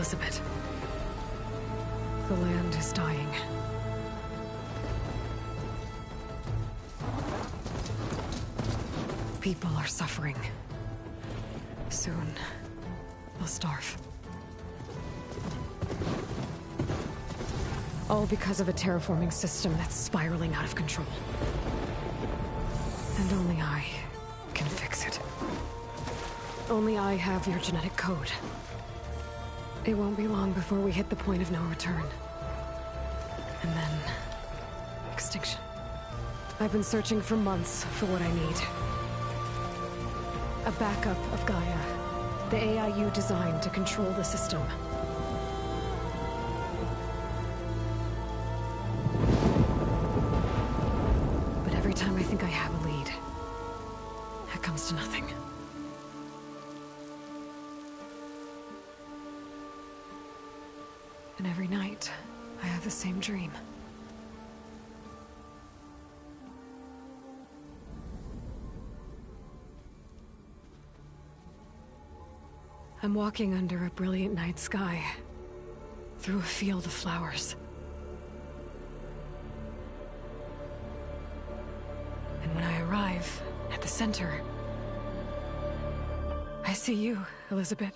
Elizabeth. The land is dying. People are suffering. Soon, they'll starve. All because of a terraforming system that's spiraling out of control. And only I can fix it. Only I have your genetic code. It won't be long before we hit the point of no return. And then... extinction. I've been searching for months for what I need. A backup of Gaia. The AI you designed to control the system. But every time I think I have a lead, it comes to nothing. And every night, I have the same dream. I'm walking under a brilliant night sky, through a field of flowers. And when I arrive at the center, I see you, Elizabeth.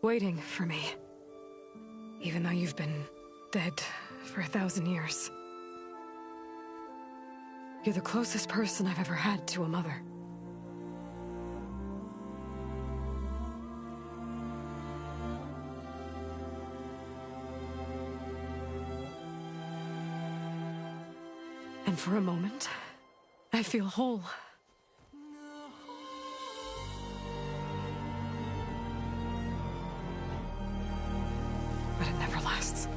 Waiting for me. Even though you've been dead for 1,000 years. You're the closest person I've ever had to a mother. And for a moment, I feel whole. But it never lasts.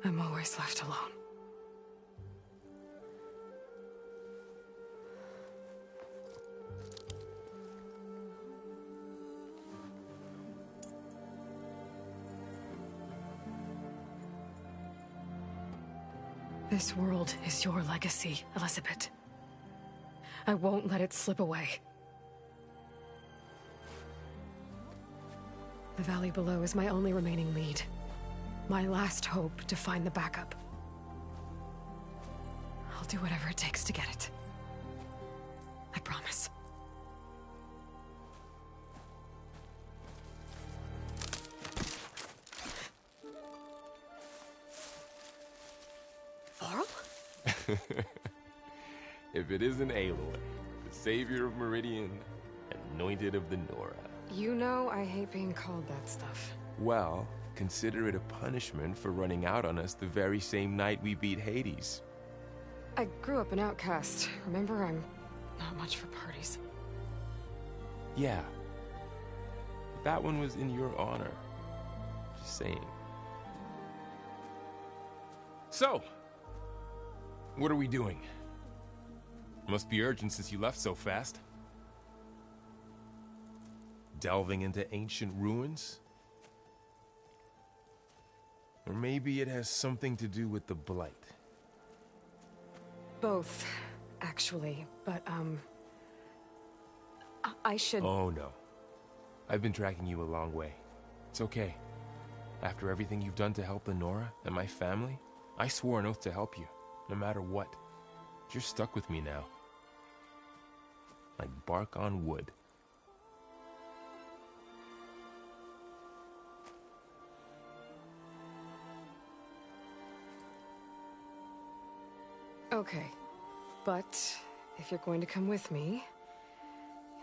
I'm always left alone. This world is your legacy, Elizabeth. I won't let it slip away. The valley below is my only remaining lead. My last hope to find the backup. I'll do whatever it takes to get it. I promise. Varl? If it isn't Aloy, the savior of Meridian, anointed of the Nora. You know I hate being called that stuff. Well, consider it a punishment for running out on us the very same night we beat Hades. I grew up an outcast. Remember, I'm not much for parties. Yeah. That one was in your honor. Just saying. So, what are we doing? Must be urgent since you left so fast. Delving into ancient ruins? Or maybe it has something to do with the Blight. Both, actually, but, I should... Oh, no. I've been tracking you a long way. It's okay. After everything you've done to help the Nora and my family, I swore an oath to help you, no matter what. You're stuck with me now. Like bark on wood. Okay, but if you're going to come with me,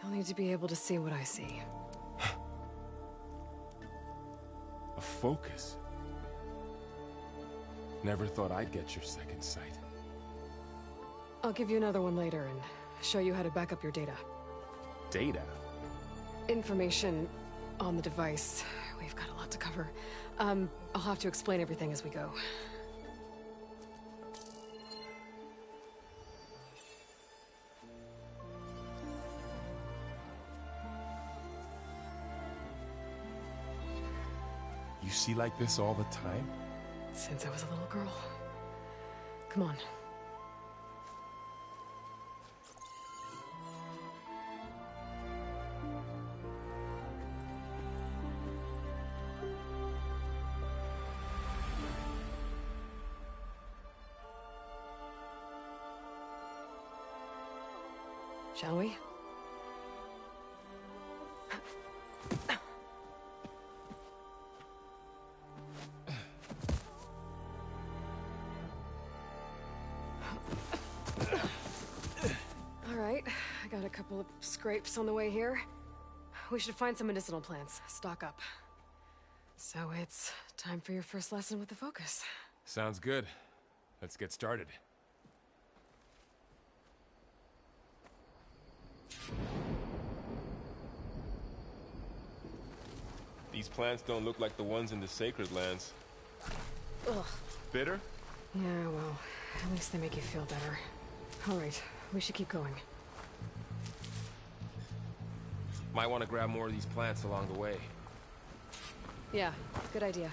you'll need to be able to see what I see. A focus? Never thought I'd get your second sight. I'll give you another one later and show you how to back up your data. Data? Information on the device. We've got a lot to cover. I'll have to explain everything as we go. You see like this all the time? Since I was a little girl. Come on. Shall we? All right, I got a couple of scrapes on the way here. We should find some medicinal plants, stock up. So it's time for your first lesson with the Focus. Sounds good. Let's get started. These plants don't look like the ones in the Sacred Lands. Ugh. Bitter? Yeah, well, at least they make you feel better. All right, we should keep going. Might want to grab more of these plants along the way. Yeah, good idea.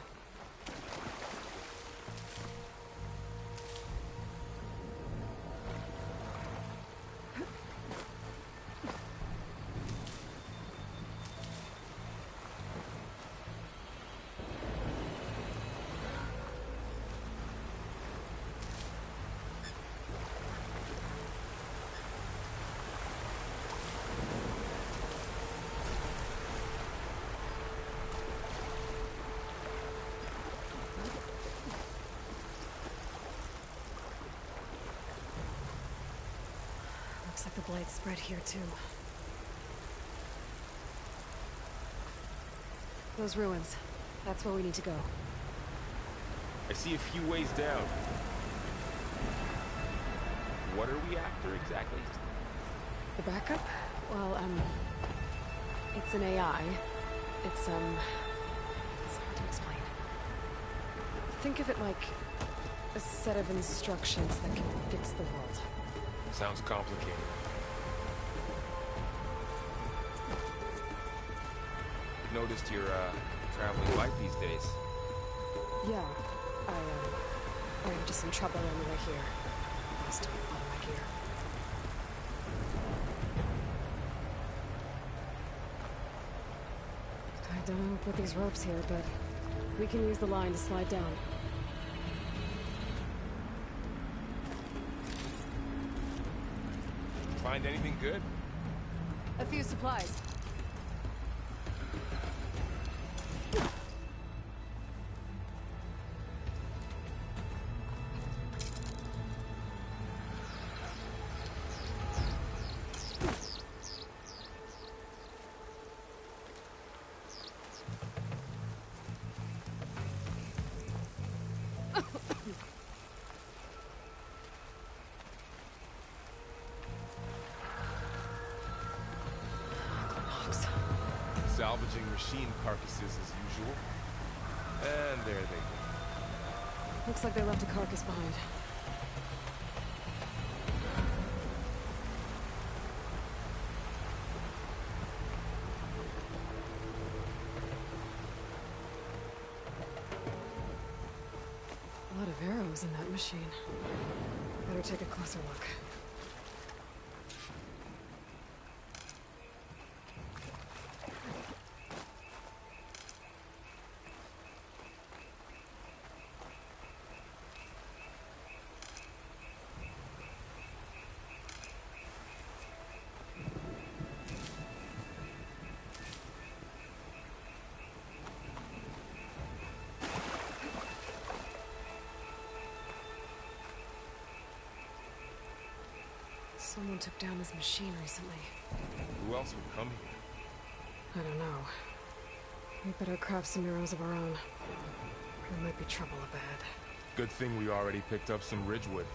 Looks like the blight spread here too. Those ruins. That's where we need to go. I see a few ways down. What are we after exactly? The backup? Well, it's an AI. It's hard to explain. Think of it like a set of instructions that can fix the world. Sounds complicated. Noticed you're, traveling light these days. Yeah, I ran into some trouble on the way here. Lost a lot of my gear. I don't know who put these ropes here, but we can use the line to slide down. Find anything good? A few supplies. Salvaging machine carcasses as usual. And there they go. Looks like they left a carcass behind. A lot of arrows in that machine. Better take a closer look. Someone took down this machine recently. Who else would come here? I don't know. We better craft some arrows of our own. There might be trouble ahead. Good thing we already picked up some Ridgewood.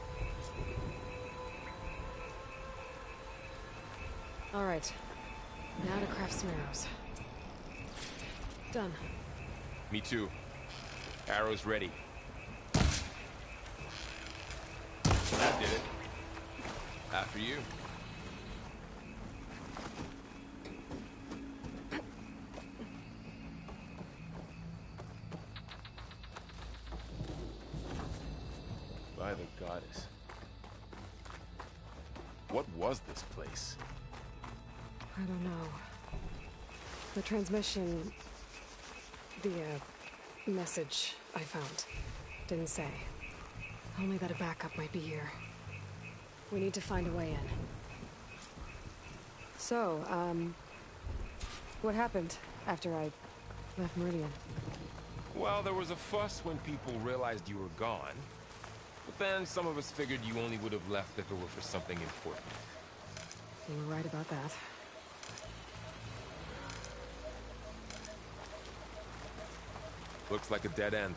All right. Now to craft some arrows. Done. Me too. Arrows ready. That did it. After you. By the goddess. What was this place? I don't know. The transmission... The, message I found didn't say. Only that a backup might be here. We need to find a way in. So, what happened after I left Meridian? Well, there was a fuss when people realized you were gone. But then some of us figured you only would have left if it were for something important. You were right about that. Looks like a dead end.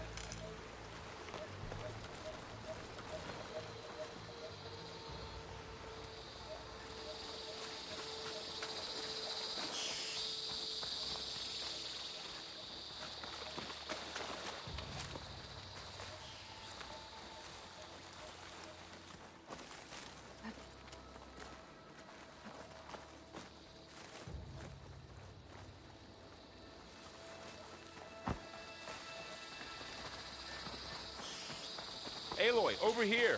Aloy, over here!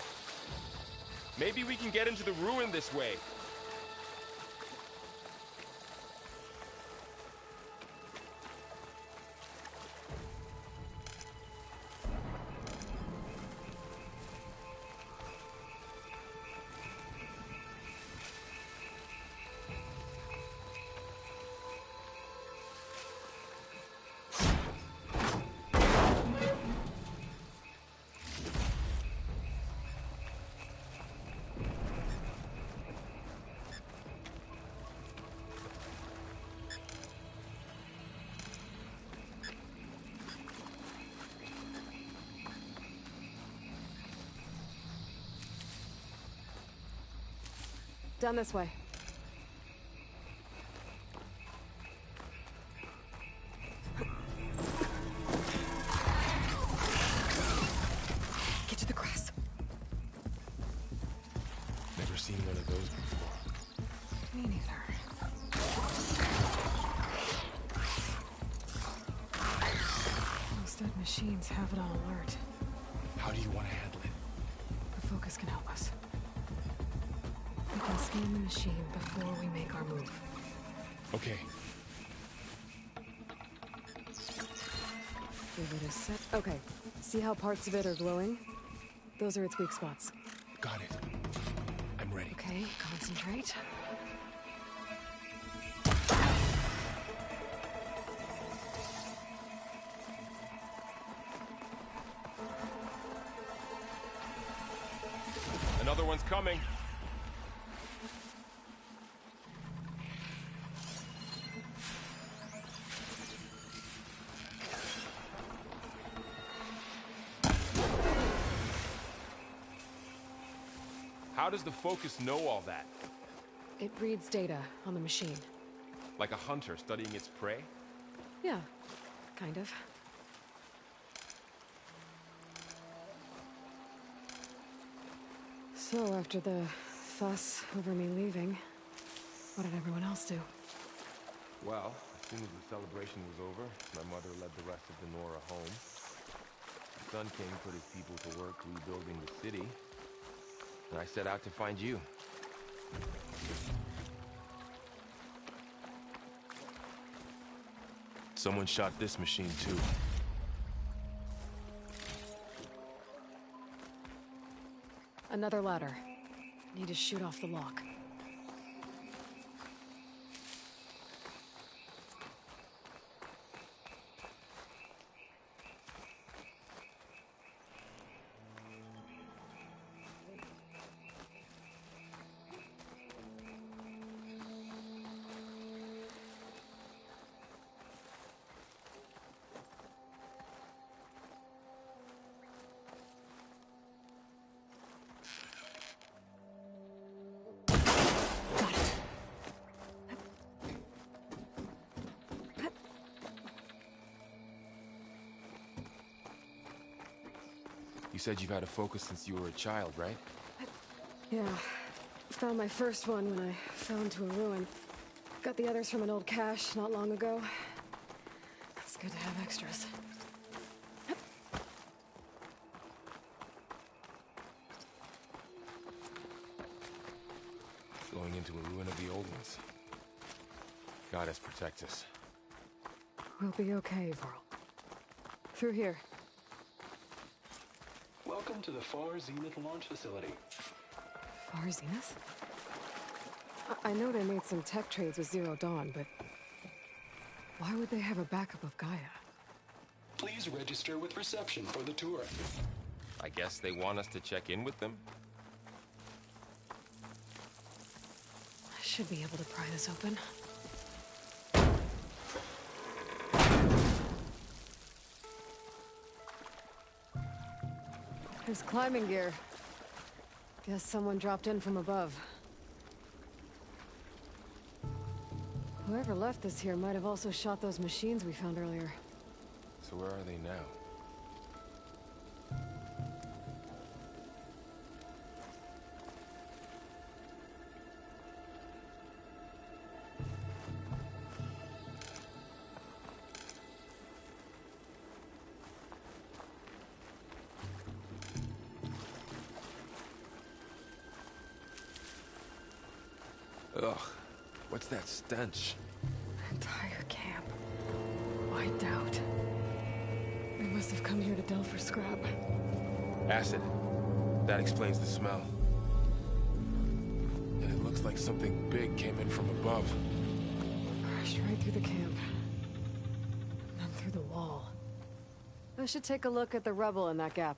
Maybe we can get into the ruin this way. Down this way. Get to the grass. Never seen one of those before. Me neither. Those dead machines have it on alert. How do you want to handle it? The focus can help us. We can scan the machine before we make our move. Okay. Give it a sec. Okay. See how parts of it are glowing? Those are its weak spots. Got it. I'm ready. Okay, concentrate. Another one's coming. How does the focus know all that? It reads data on the machine. Like a hunter studying its prey? Yeah, kind of. So, after the fuss over me leaving, what did everyone else do? Well, as soon as the celebration was over, my mother led the rest of the Nora home. The Sun King put his people to work rebuilding the city, and I set out to find you. Someone shot this machine too. Another ladder. Need to shoot off the lock. You said you've had a focus since you were a child, right? Yeah. Found my first one when I fell into a ruin. Got the others from an old cache not long ago. It's good to have extras. Going into a ruin of the old ones. Goddess protect us. We'll be okay, Varl. Through here. Welcome to the Far Zenith launch facility. Far Zenith? I know they made some tech trades with Zero Dawn, but why would they have a backup of Gaia? Please register with reception for the tour. I guess they want us to check in with them? I should be able to pry this open. There's climbing gear. Guess someone dropped in from above. Whoever left this here might have also shot those machines we found earlier. So where are they now? Ugh, what's that stench? Entire camp. Wiped out. They must have come here to delve for scrap. Acid. That explains the smell. And it looks like something big came in from above. Crashed right through the camp. And then through the wall. I should take a look at the rubble in that gap.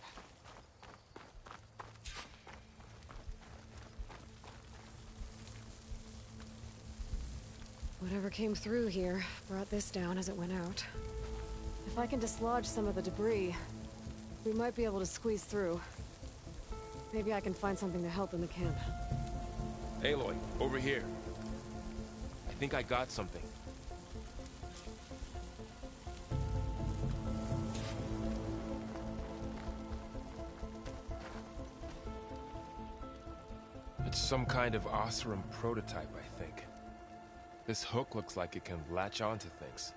Whatever came through here brought this down as it went out. If I can dislodge some of the debris, we might be able to squeeze through. Maybe I can find something to help in the camp. Aloy, over here. I think I got something. It's some kind of Oseram prototype, I think. This hook looks like it can latch onto things.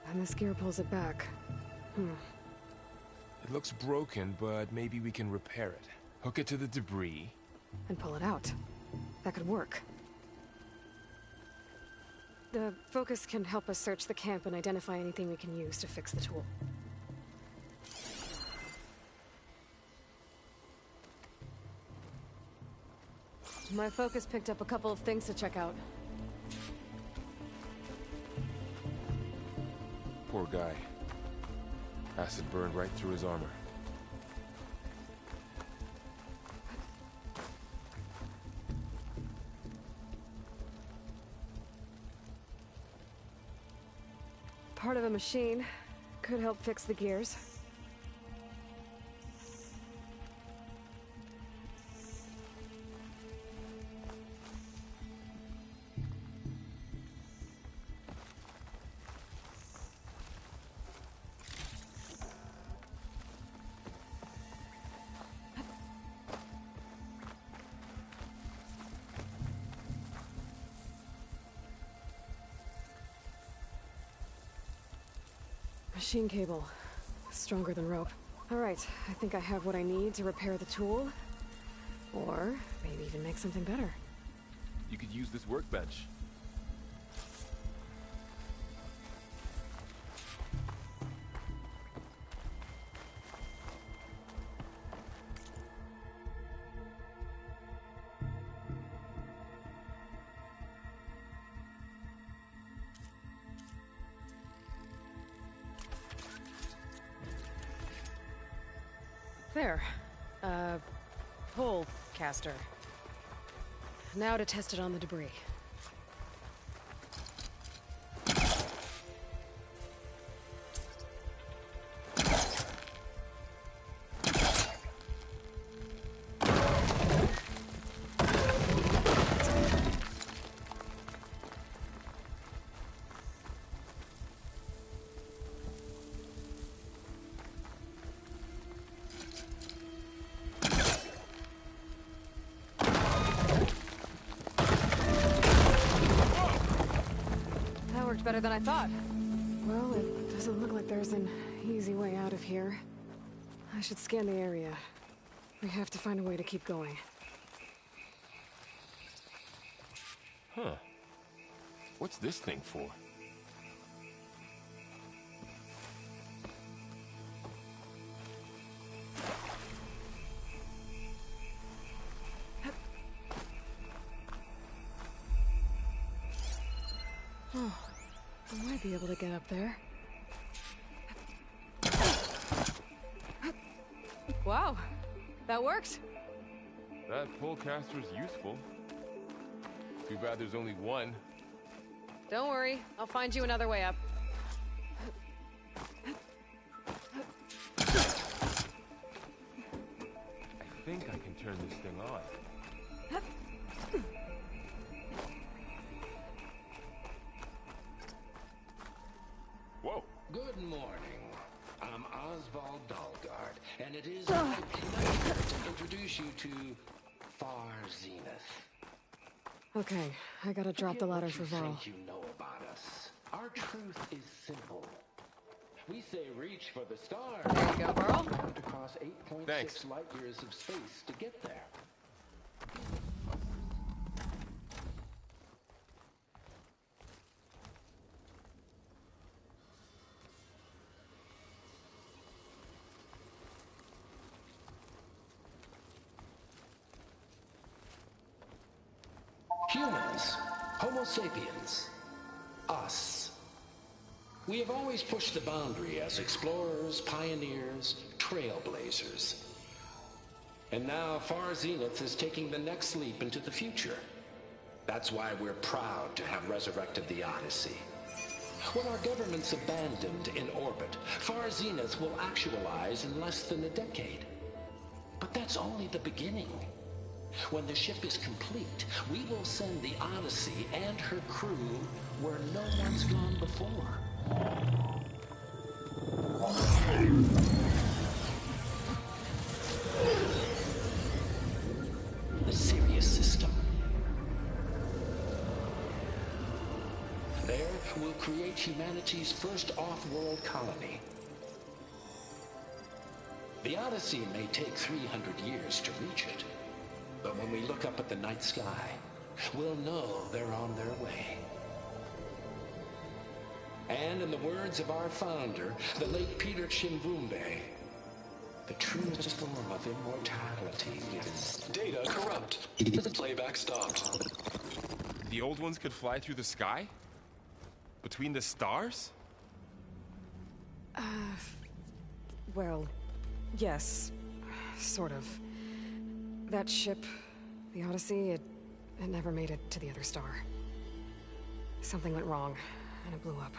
And this gear pulls it back. It looks broken, but maybe we can repair it. Hook it to the debris. And pull it out. That could work. The focus can help us search the camp and identify anything we can use to fix the tool. My focus picked up a couple of things to check out. Poor guy. Acid burned right through his armor. Part of a machine. Could help fix the gears. Machine cable. Stronger than rope. Alright, I think I have what I need to repair the tool. Or maybe even make something better. You could use this workbench. There. Pole caster. Now to test it on the debris. better than I thought. Well, it doesn't look like there's an easy way out of here. I should scan the area. We have to find a way to keep going. Huh. What's this thing for? Oh, I might be able to get up there. Wow, that worked. That pullcaster's useful. Too bad there's only one. Don't worry, I'll find you another way up. I think I can turn this thing on. Whoa. Good morning. I'm Oswald Dalgard, and it is my pleasure to introduce you to Far Zenith. Okay, I gotta drop the ladder for Varl. Think you know about us. Our truth is simple. We say reach for the stars. There you go, Varl. You have to cross 8.6 Thanks. light years of space to get there. Humans, Homo sapiens, us. We have always pushed the boundary as explorers, pioneers, trailblazers. And now Far Zenith is taking the next leap into the future. That's why we're proud to have resurrected the Odyssey. When our government's abandoned in orbit, Far Zenith will actualize in less than a decade. But that's only the beginning. When the ship is complete, we will send the Odyssey and her crew where no one's gone before. The Sirius system. There, we'll create humanity's first off-world colony. The Odyssey may take 300 years to reach it. But when we look up at the night sky, we'll know they're on their way. And in the words of our founder, the late Peter Chimbumbe, the truest form of immortality is... Data corrupt. Playback stopped. The old ones could fly through the sky? Between the stars? Well, yes. Sort of. That ship, the Odyssey, it never made it to the other star. Something went wrong, and it blew up.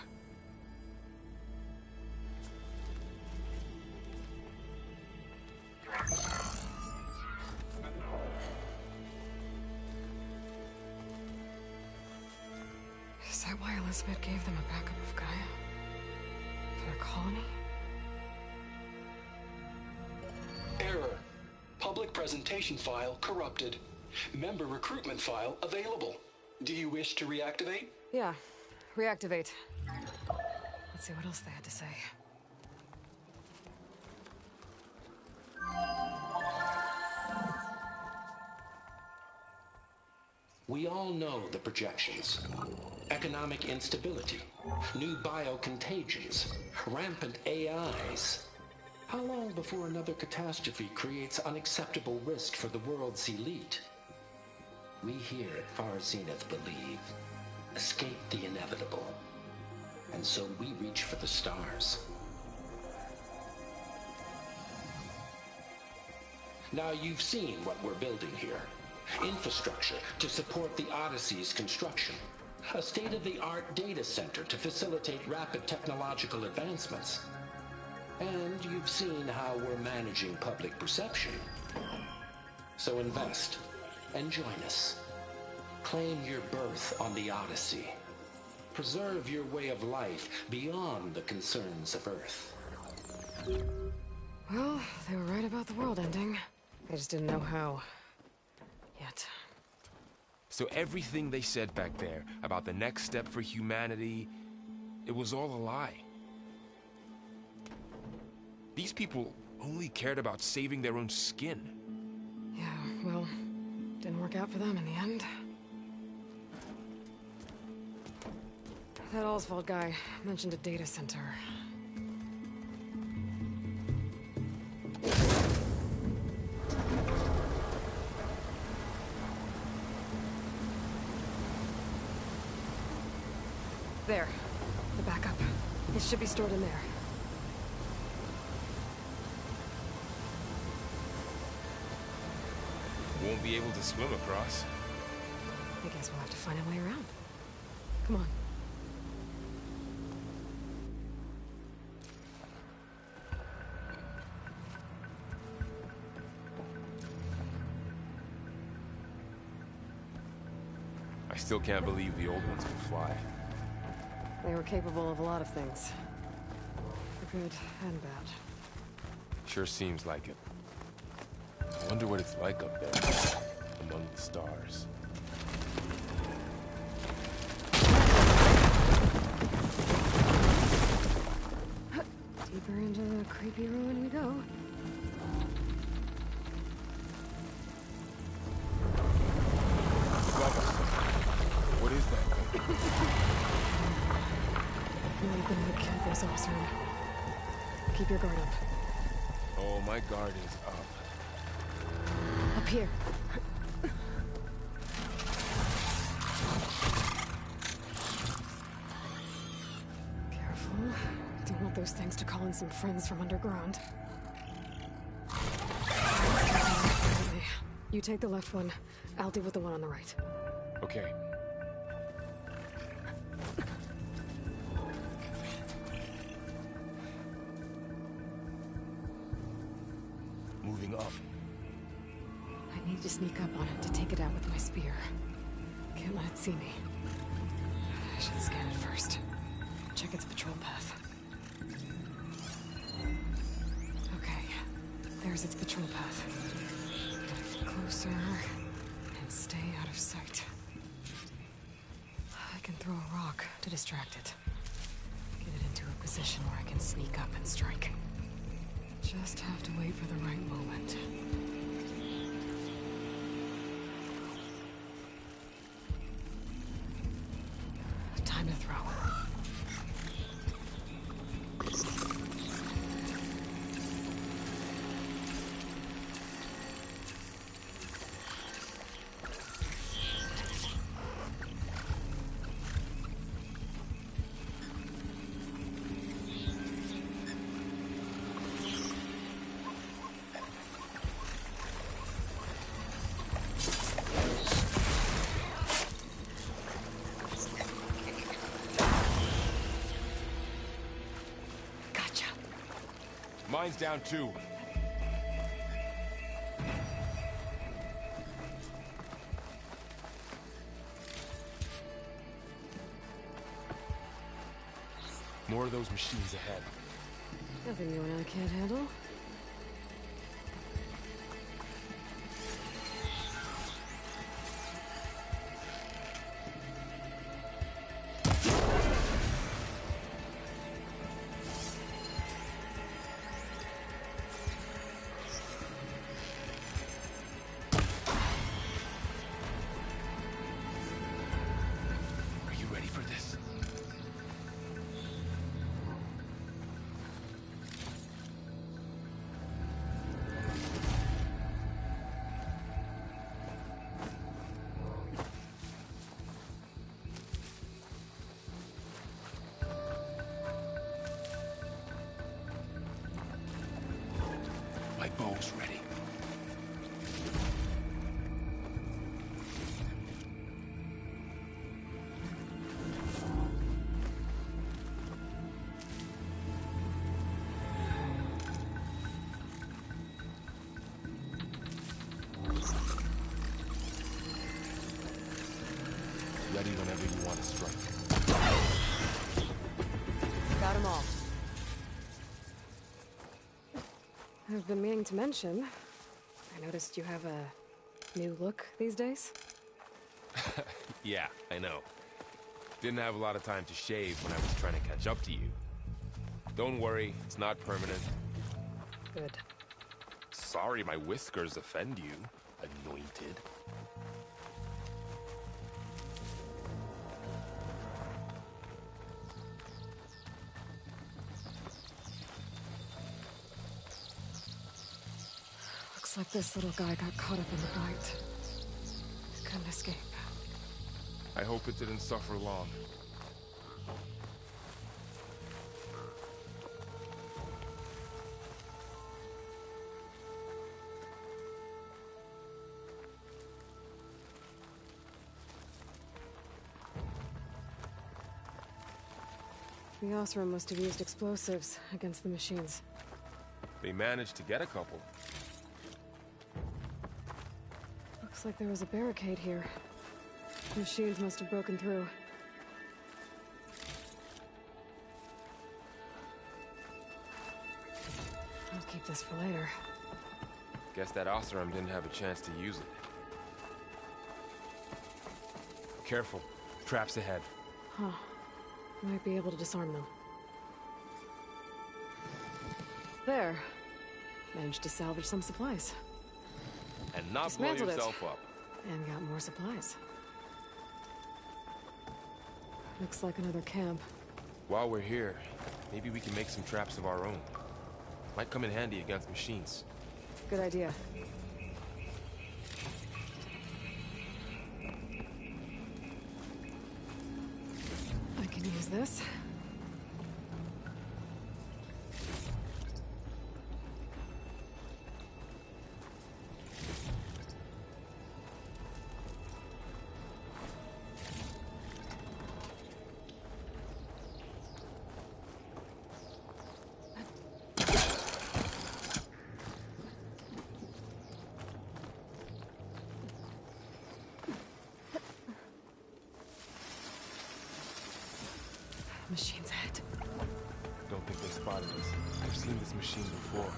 Is that why Elizabeth gave them a backup of Gaia? For their colony? Error. Public presentation file corrupted. Member recruitment file available. Do you wish to reactivate? Yeah, reactivate. Let's see what else they had to say. We all know the projections. Economic instability, new biocontagions, rampant AIs. How long before another catastrophe creates unacceptable risk for the world's elite? We here at Far Zenith believe, escape the inevitable. And so we reach for the stars. Now you've seen what we're building here. Infrastructure to support the Odyssey's construction. A state-of-the-art data center to facilitate rapid technological advancements. And you've seen how we're managing public perception. So invest and join us. Claim your berth on the Odyssey. Preserve your way of life beyond the concerns of Earth. Well, they were right about the world ending. They just didn't know how. Yet. So everything they said back there about the next step for humanity, It was all a lie. These people only cared about saving their own skin. Yeah, well, didn't work out for them in the end. That Oswald guy mentioned a data center. There. The backup. It should be stored in there. Won't be able to swim across. I guess we'll have to find a way around. Come on. I still can't believe the old ones could fly. They were capable of a lot of things. For good and bad. Sure seems like it. I wonder what it's like up there, among the stars. Deeper into the creepy ruin we go. What is that thing? We're gonna kill this officer. Keep your guard up. Oh, my guard is up. Up here. Careful. Don't want those things to call in some friends from underground. You take the left one. I'll deal with the one on the right. Okay. Moving up. I need to sneak up on it to take it out with my spear. Can't let it see me. I should scan it first. Check its patrol path. Okay. There's its patrol path. Move closer and stay out of sight. I can throw a rock to distract it. Get it into a position where I can sneak up and strike. Just have to wait for the right moment. Time to throw. Mine's down too. More of those machines ahead. Nothing you and I can't handle. My bow's ready. Ready whenever you want to strike. Got them all. I've been meaning to mention, I noticed you have a new look these days. Yeah, I know. Didn't have a lot of time to shave when I was trying to catch up to you. Don't worry, it's not permanent. Good. Sorry my whiskers offend you, anointed. Looks like this little guy got caught up in the bite. Couldn't escape. I hope it didn't suffer long. The Oseram must have used explosives against the machines. They managed to get a couple. Looks like there was a barricade here. The machines must have broken through. I'll keep this for later. Guess that Oseram didn't have a chance to use it. Careful. Traps ahead. Huh. Might be able to disarm them. There. Managed to salvage some supplies. And not blow Dismantled it. yourself up. And got more supplies. Looks like another camp. While we're here, maybe we can make some traps of our own. Might come in handy against machines. Good idea. I can use this. Machine's ahead. Don't think they spotted us. I've seen this machine before.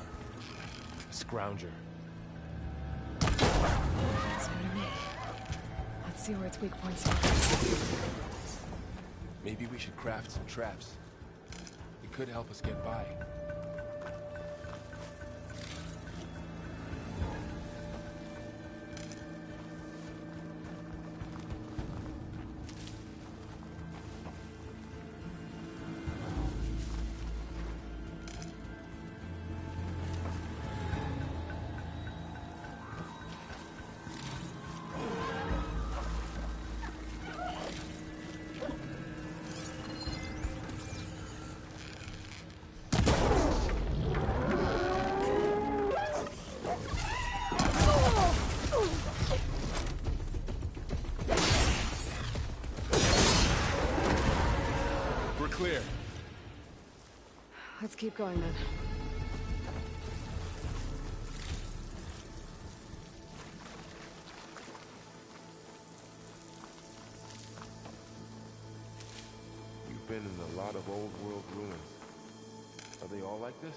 A scrounger. That's new to me. Let's see where its weak points are. Maybe we should craft some traps. It could help us get by. Clear. Let's keep going then. You've been in a lot of old world ruins. Are they all like this?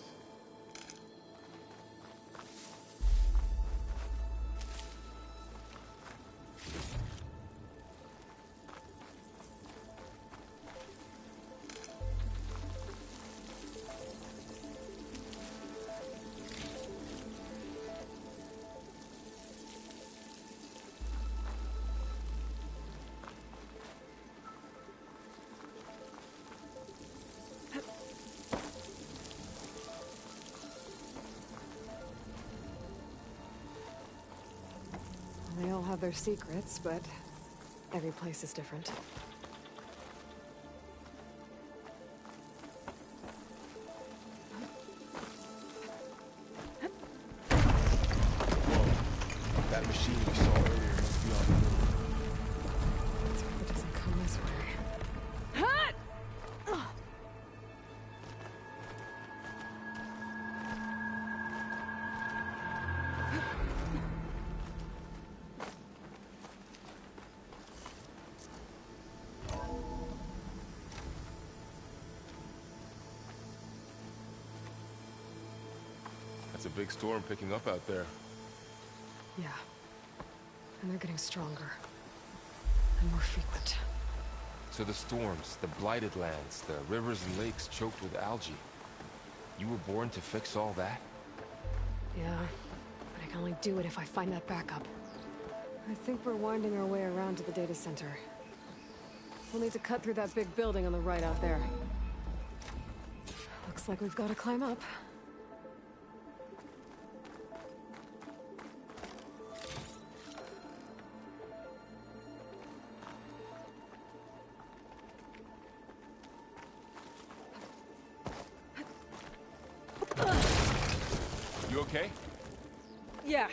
They all have their secrets, but every place is different. Whoa. That machine we saw earlier must be on the move. Let's hope it doesn't come this way. Hut! It's a big storm picking up out there. Yeah. And they're getting stronger. And more frequent. So to the storms, the blighted lands, the rivers and lakes choked with algae. You were born to fix all that? Yeah, but I can only do it if I find that backup. I think we're winding our way around to the data center. We'll need to cut through that big building on the right out there. Looks like we've got to climb up. You okay? Yeah.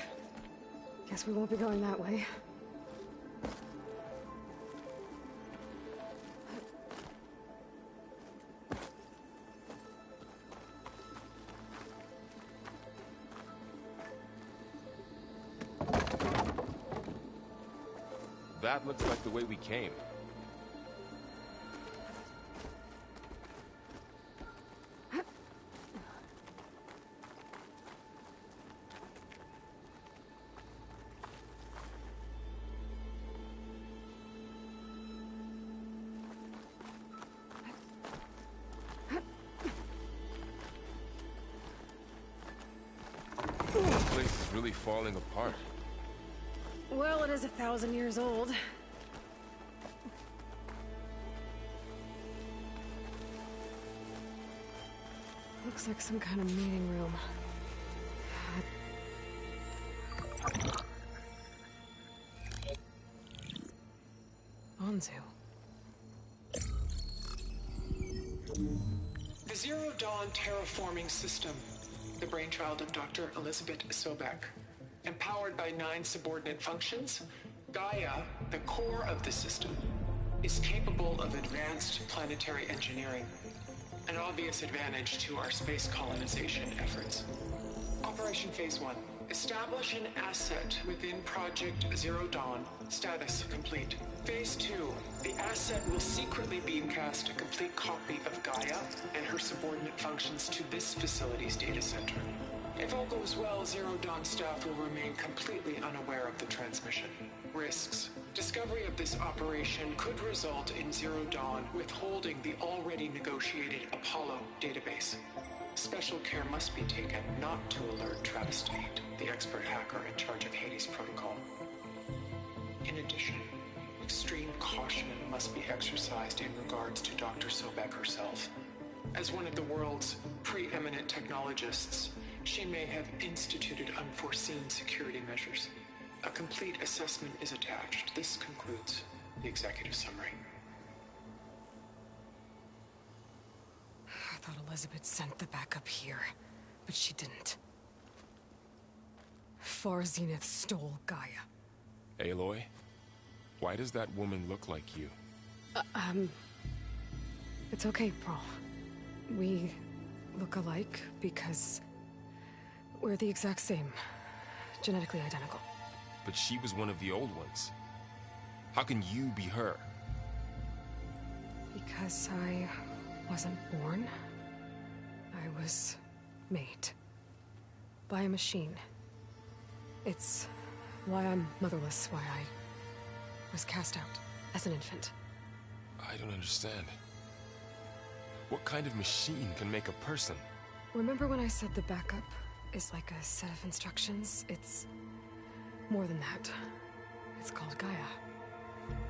Guess we won't be going that way. That looks like the way we came. This place is really falling apart. Well, it is 1,000 years old. Looks like some kind of meeting room. Anzu. The Zero Dawn terraforming system, the brainchild of Dr. Elizabeth Sobek. Empowered by 9 subordinate functions, Gaia, the core of the system, is capable of advanced planetary engineering, an obvious advantage to our space colonization efforts. Operation Phase 1. Establish an asset within Project Zero Dawn. Status complete. Phase 2. The asset will secretly beamcast a complete copy of Gaia and her subordinate functions to this facility's data center. If all goes well, Zero Dawn staff will remain completely unaware of the transmission. Risks. Discovery of this operation could result in Zero Dawn withholding the already negotiated Apollo database. Special care must be taken not to alert Travis Tate, the expert hacker in charge of Hades Protocol. In addition, extreme caution must be exercised in regards to Dr. Sobek herself. As one of the world's preeminent technologists, she may have instituted unforeseen security measures. A complete assessment is attached. This concludes the executive summary. I thought Elizabeth sent the backup here, but she didn't. Far Zenith stole Gaia. Aloy, why does that woman look like you? It's okay, Pearl. We look alike because we're the exact same. Genetically identical. But she was one of the old ones. How can you be her? Because I wasn't born. I was made. By a machine. It's why I'm motherless, why I was cast out as an infant. I don't understand. What kind of machine can make a person? Remember when I said the backup is like a set of instructions? It's more than that. It's called Gaia.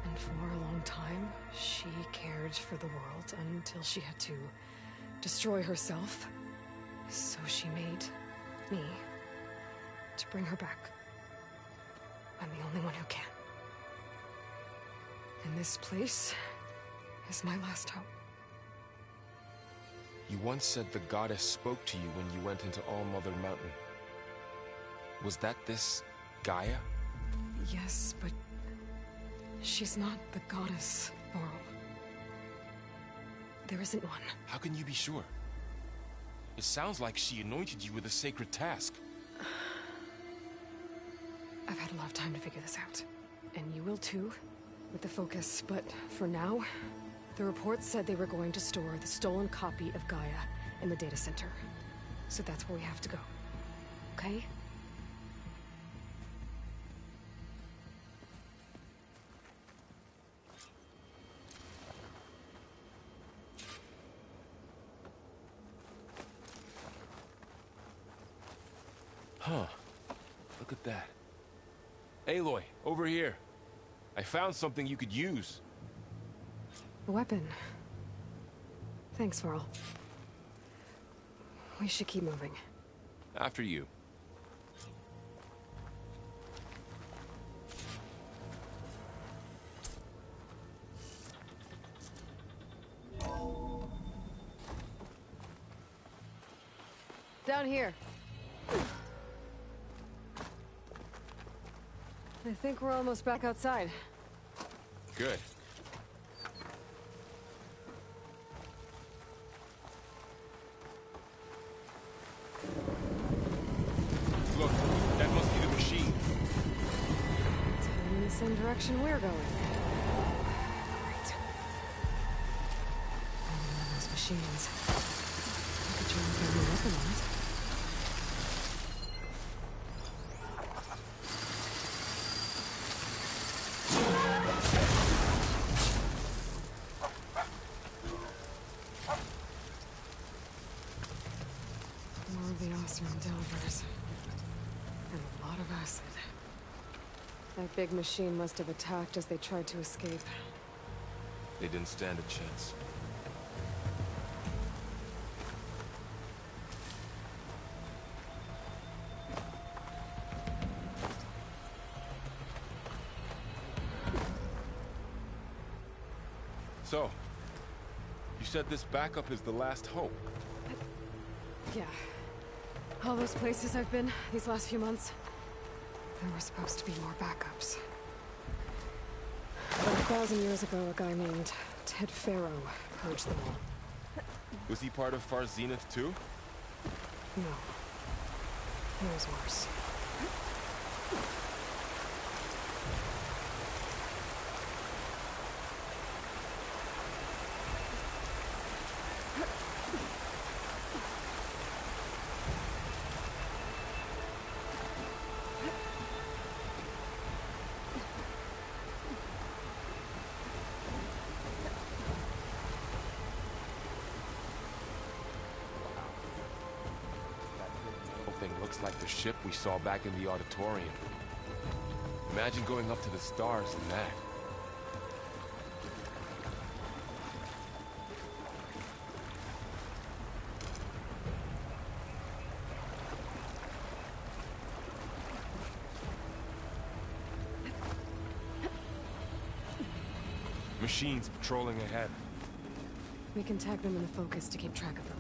And for a long time, she cared for the world until she had to destroy herself. So she made me to bring her back. I'm the only one who can. And this place is my last hope. You once said the goddess spoke to you when you went into All-Mother Mountain. Was that this Gaia? Yes, but she's not the goddess, Laurel. There isn't one. How can you be sure? It sounds like she anointed you with a sacred task. I've had a lot of time to figure this out. And you will too, with the focus. But for now, the report said they were going to store the stolen copy of Gaia in the data center. So that's where we have to go. Okay? Huh. Look at that. Aloy, over here. I found something you could use. A weapon. Thanks, Varl. We should keep moving. After you. Down here. I think we're almost back outside. Good. Look, that must be the machine. It's heading in the same direction we're going. Great. Another one of those machines. I could try and find a weapon on it. More of the Oseram Delvers. And a lot of acid. That big machine must have attacked as they tried to escape. They didn't stand a chance. So, you said this backup is the last hope. Yeah. All those places I've been these last few months, there were supposed to be more backups. About 1,000 years ago, a guy named Ted Faro purged them all. Was he part of Far Zenith too? No. He was worse. Thing looks like the ship we saw back in the auditorium. Imagine going up to the stars in that. Machines patrolling ahead. We can tag them in the focus to keep track of them.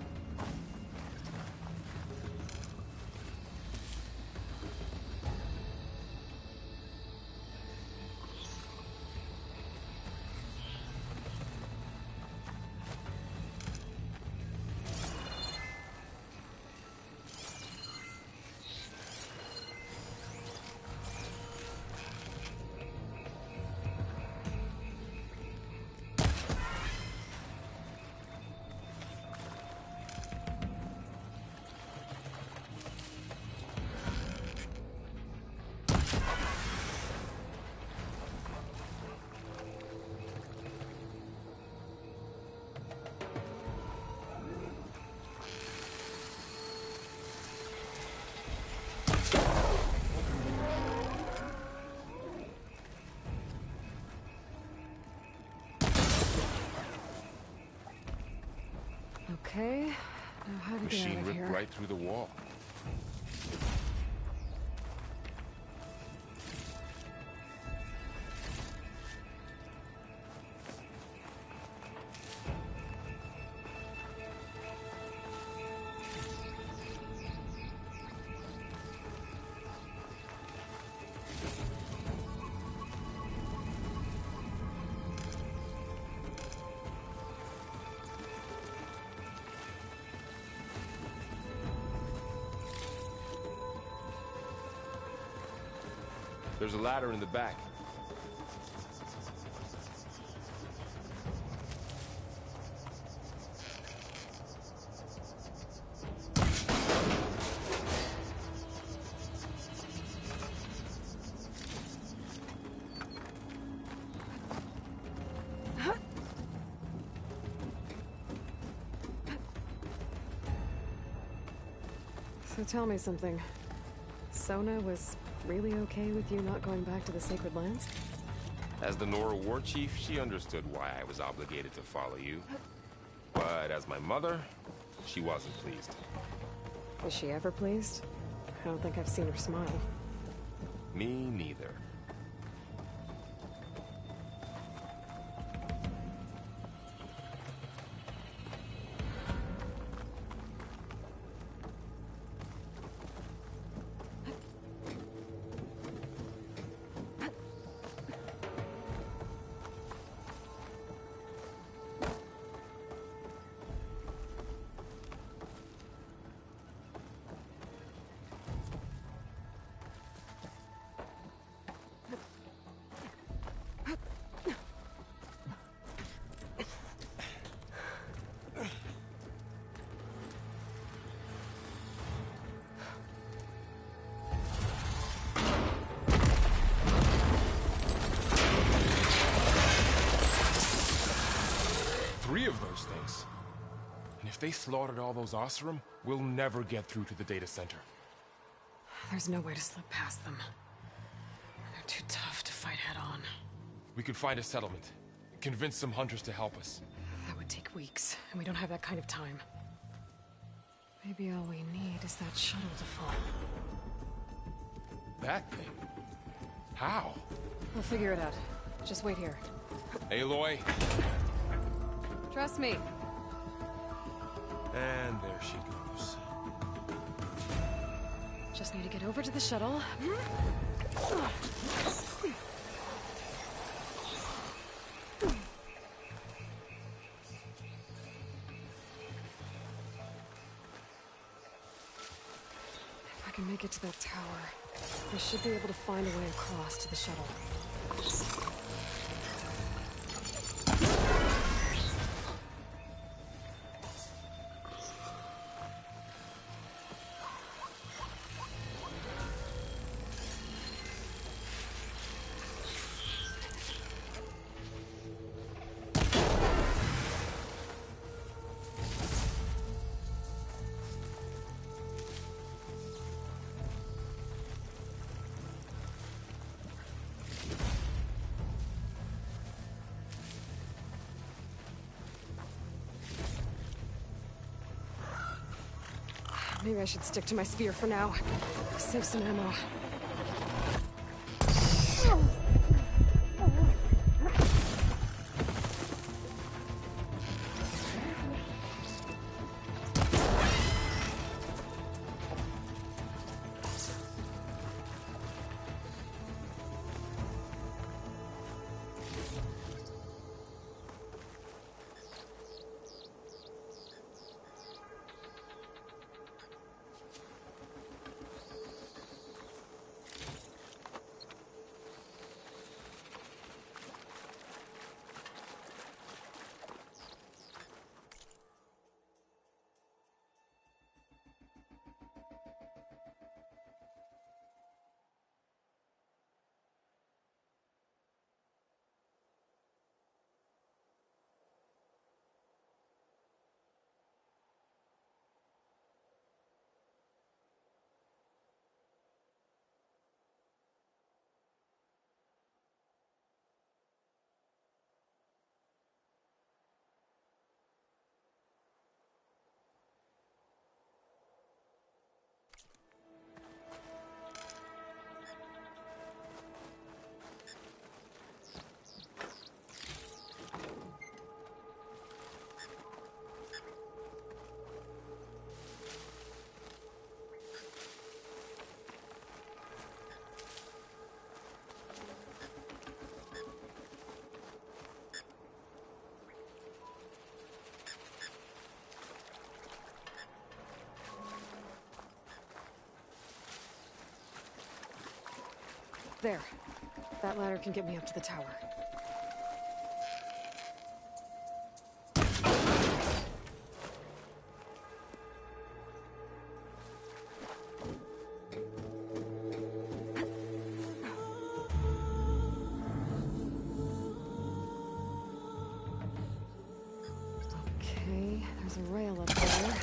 Okay, now how to get out Machine of ripped here? right through the wall. There's a ladder in the back. So tell me something. Sona was really okay with you not going back to the Sacred Lands? As the Nora war chief, she understood why I was obligated to follow you. But as my mother, she wasn't pleased. Was she ever pleased? I don't think I've seen her smile. Me neither. Three of those things. And if they slaughtered all those Oseram, we'll never get through to the data center. There's no way to slip past them. They're too tough to fight head-on. We could find a settlement. Convince some hunters to help us. That would take weeks, and we don't have that kind of time. Maybe all we need is that shuttle to fall. That thing? How? We'll figure it out. Just wait here. Aloy. Trust me. And there she goes. Just need to get over to the shuttle. If I can make it to that tower, I should be able to find a way across to the shuttle. Maybe I should stick to my spear for now. Save some ammo. There. That ladder can get me up to the tower. Okay, there's a rail up there.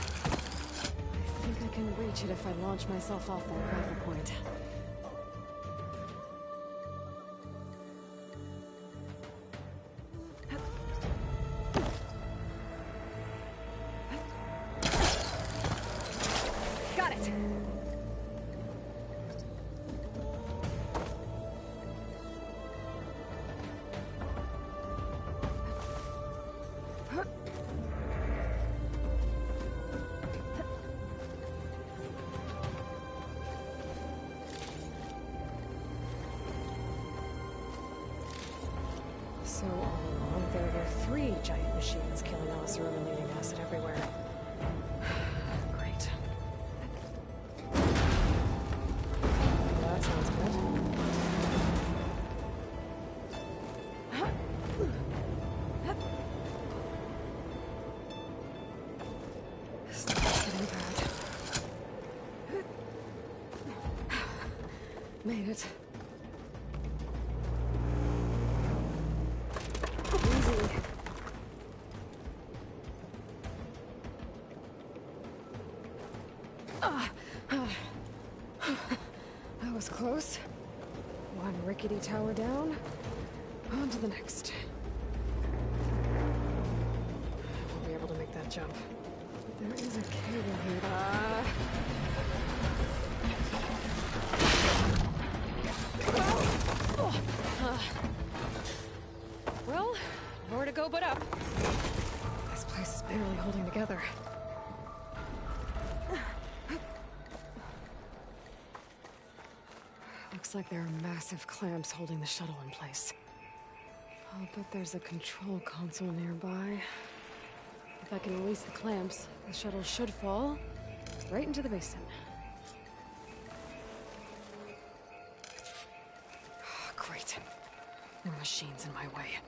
I think I can reach it if I launch myself off that grapple point. Got it! So all along, there were 3 giant machines killing Oseram and leaving acid everywhere. Great. Well, that sounds good. Starts getting bad. Made it. Easy. That was close. One rickety tower down. On to the next. Won't be able to make that jump. There is a cable here. Well, nowhere to go but up. This place is barely holding together. Looks like there are massive clamps holding the shuttle in place. I'll bet there's a control console nearby. If I can release the clamps, the shuttle should fall right into the basin. Great. More machines in my way.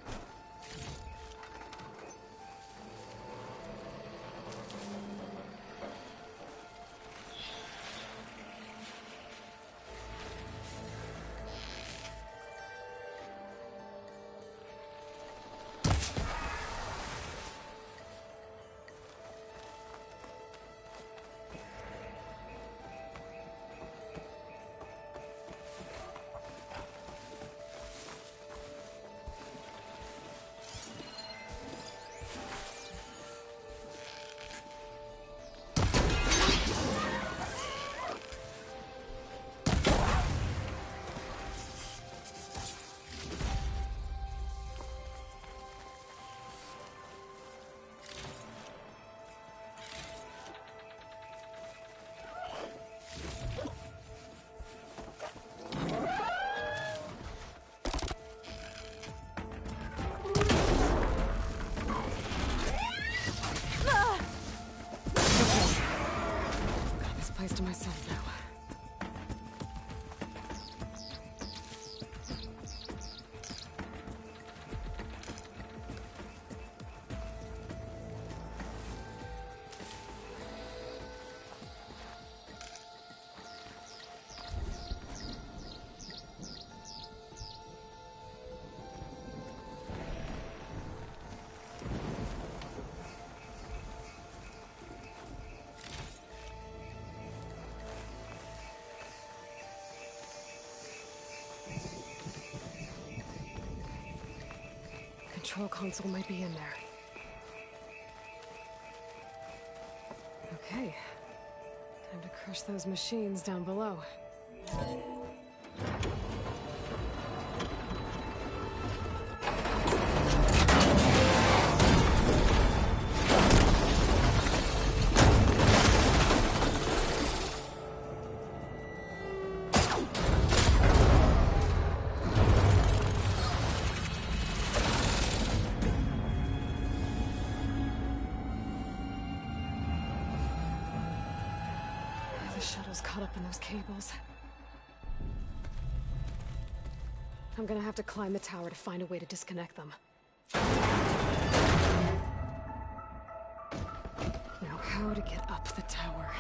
To myself now. Control console might be in there. Okay. Time to crush those machines down below. The shuttle's caught up in those cables. I'm gonna have to climb the tower to find a way to disconnect them. Now, how to get up the tower?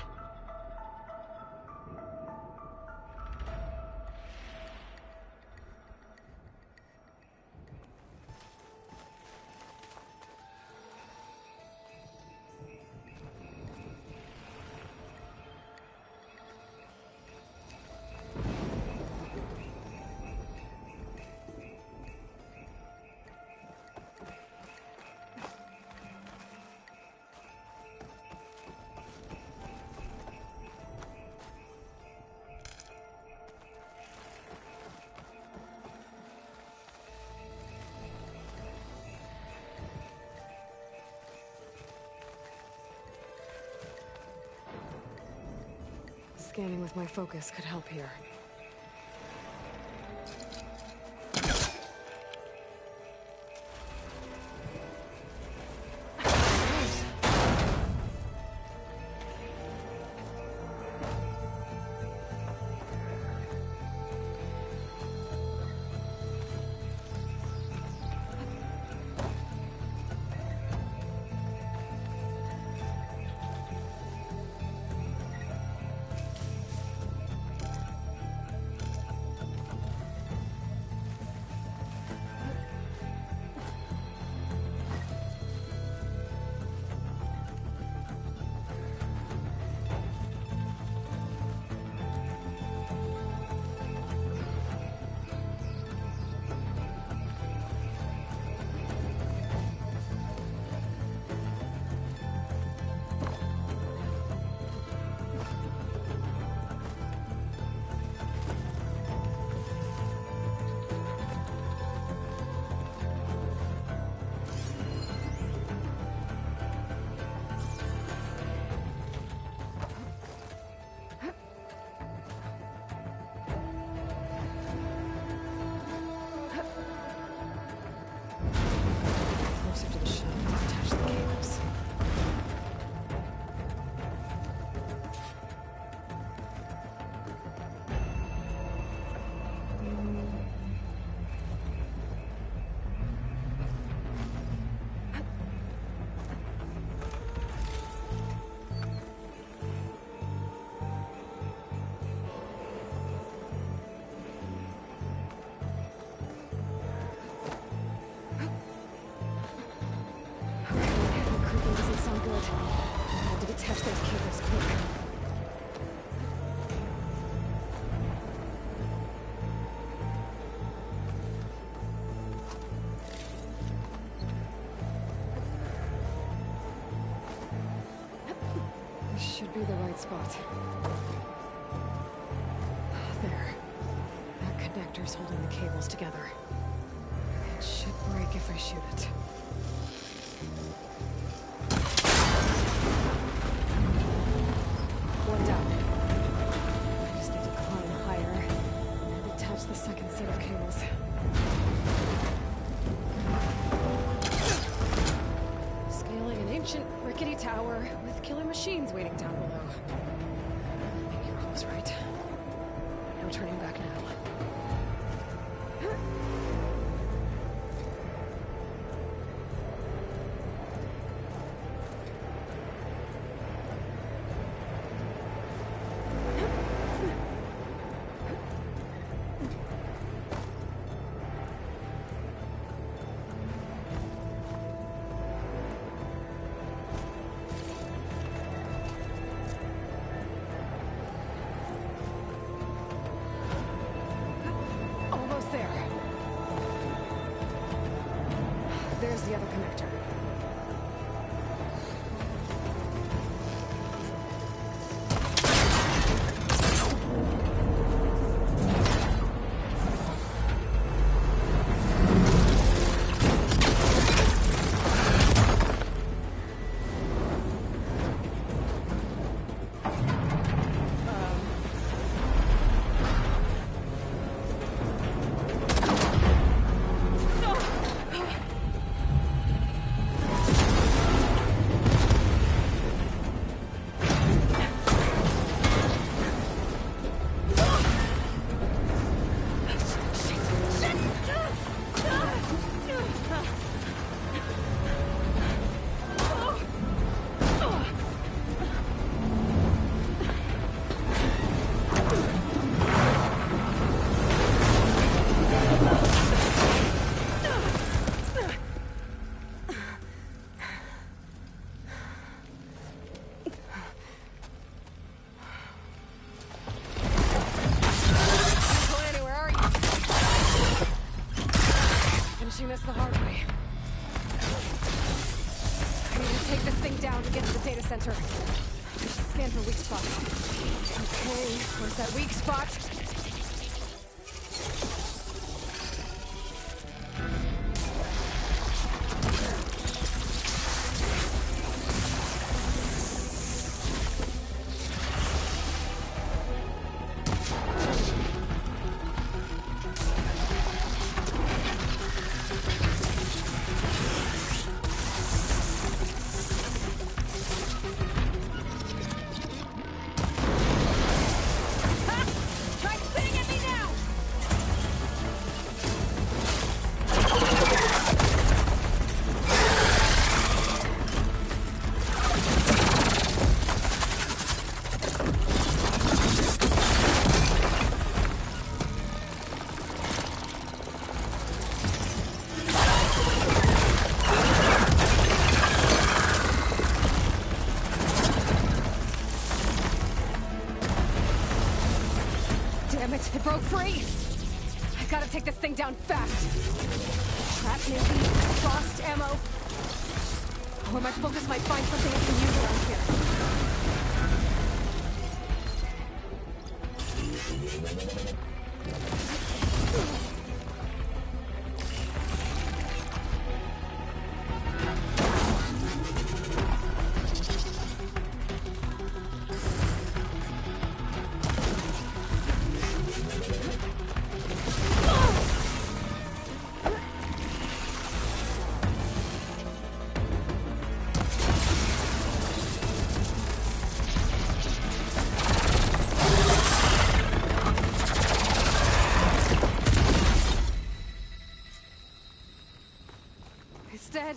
scanning with my focus could help here. Should be the right spot. There. That connector's holding the cables together. It should break if I shoot it. One down. I just need to climb higher and attach the second set of cables. Scaling an ancient, rickety tower with killer machines waiting down below. I think you're almost right. No turning back now. There's the other connector. This the hard way. I need to take this thing down to get to the data center. I should scan for weak spots. Okay, where's that weak spot? It broke free! I gotta take this thing down fast. Trap maybe? Frost ammo? Or my focus might find something I can use around here. It's dead.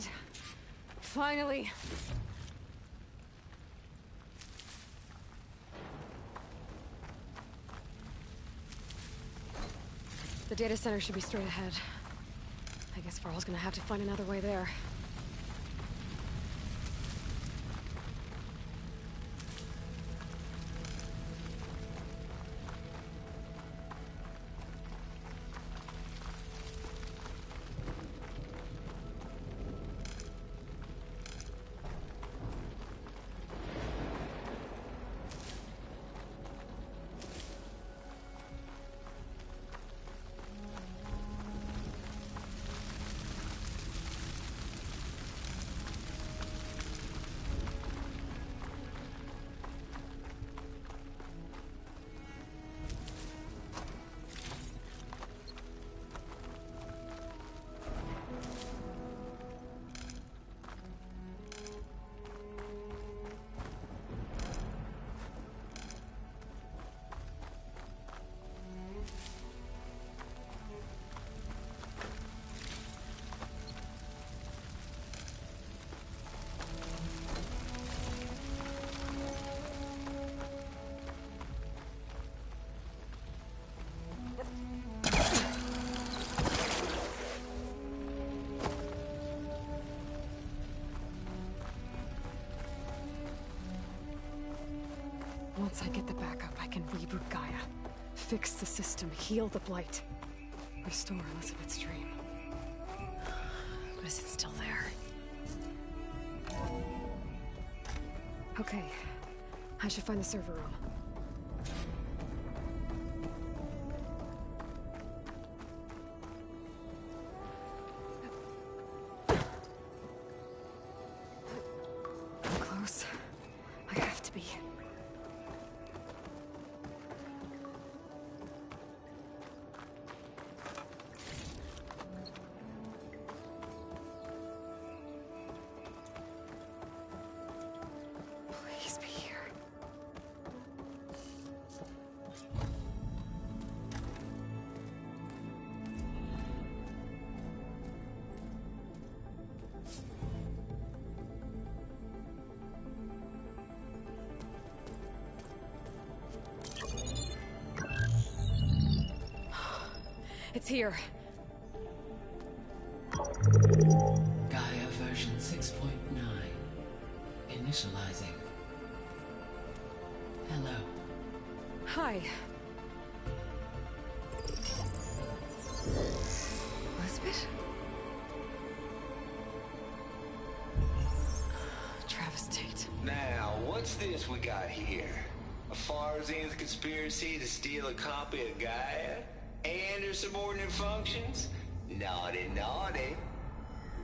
Finally. The data center should be straight ahead. I guess Varl's gonna have to find another way there. Once I get the backup, I can reboot Gaia. Fix the system, heal the Blight. Restore Elizabeth's dream. But is it still there? Okay. I should find the server room. I'm close. I have to be. Please be here. It's here. Gaia version 6.9. Initializing. Hello. Hi. Elizabeth? Travis Tate. Now, what's this we got here? A Farzian's conspiracy to steal a copy of Gaia? And her subordinate functions? Naughty, naughty.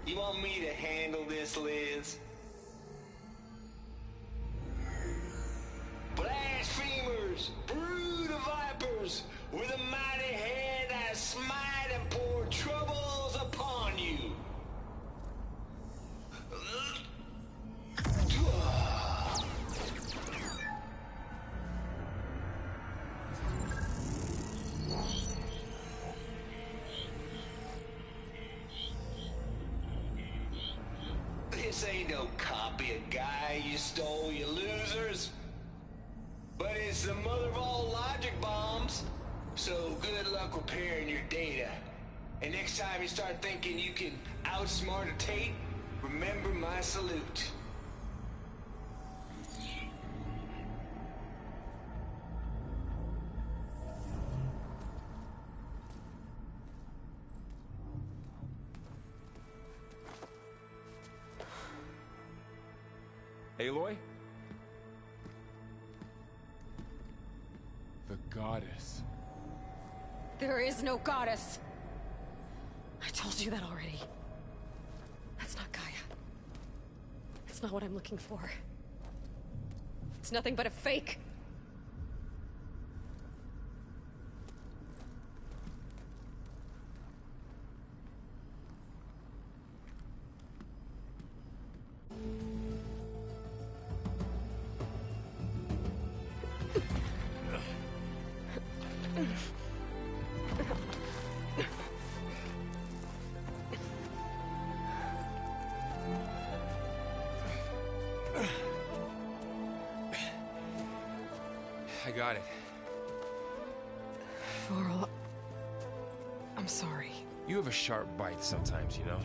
You want me to handle this, Liz? Blasphemers! Brood of vipers! With a mighty hand I smite and pour troubles upon you! This ain't no copy of Gaia you stole, you losers. But it's the mother of all logic bombs. So good luck repairing your data. And next time you start thinking you can outsmart a Tate, remember my salute. Aloy? The goddess. There is no goddess! I told you that already. That's not Gaia. It's not what I'm looking for. It's nothing but a fake! I got it. Varl, I'm sorry. You have a sharp bite sometimes, you know?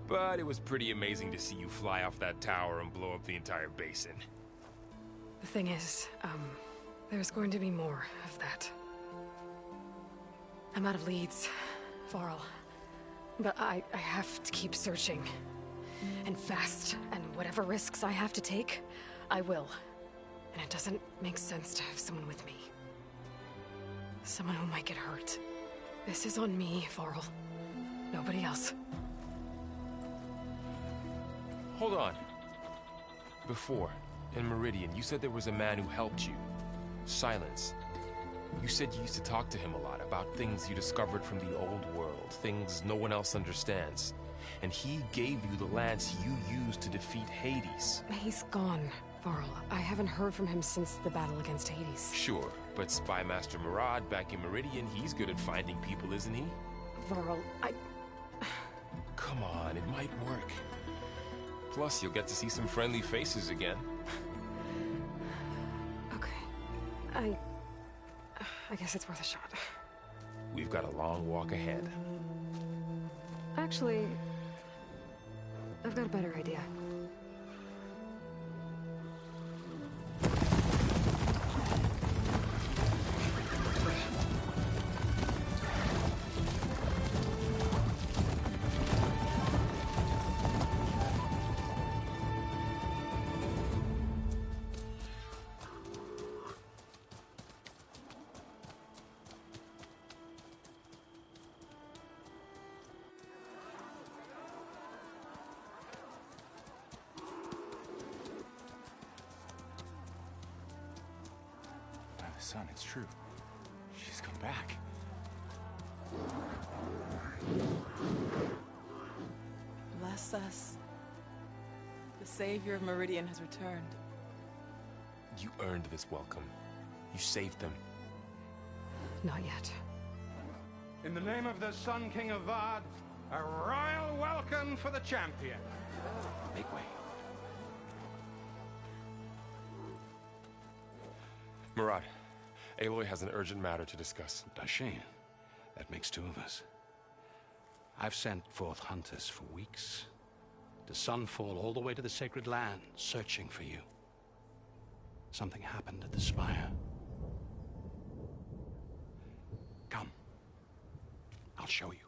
But it was pretty amazing to see you fly off that tower and blow up the entire basin. The thing is, there's going to be more of that. I'm out of leads, Varl. But I have to keep searching. And fast, and whatever risks I have to take, I will. And it doesn't make sense to have someone with me. Someone who might get hurt. This is on me, Varl. Nobody else. Hold on. Before, in Meridian, you said there was a man who helped you. Silence. You said you used to talk to him a lot about things you discovered from the old world, things no one else understands. And he gave you the lance you used to defeat Hades. He's gone, Varl. I haven't heard from him since the battle against Hades. Sure, but Spy Master Murad back in Meridian, he's good at finding people, isn't he? Varl, Come on, it might work. Plus, you'll get to see some friendly faces again. Okay. I guess it's worth a shot. We've got a long walk ahead. Actually, I've got a better idea. Son, it's true. She's come back. Bless us. The Savior of Meridian has returned. You earned this welcome. You saved them. Not yet. In the name of the Sun King of Vard, a royal welcome for the champion. Make way. Murad, Aloy has an urgent matter to discuss. Dashane, that makes two of us. I've sent forth hunters for weeks, to Sunfall all the way to the Sacred Land, searching for you. Something happened at the Spire. Come. I'll show you.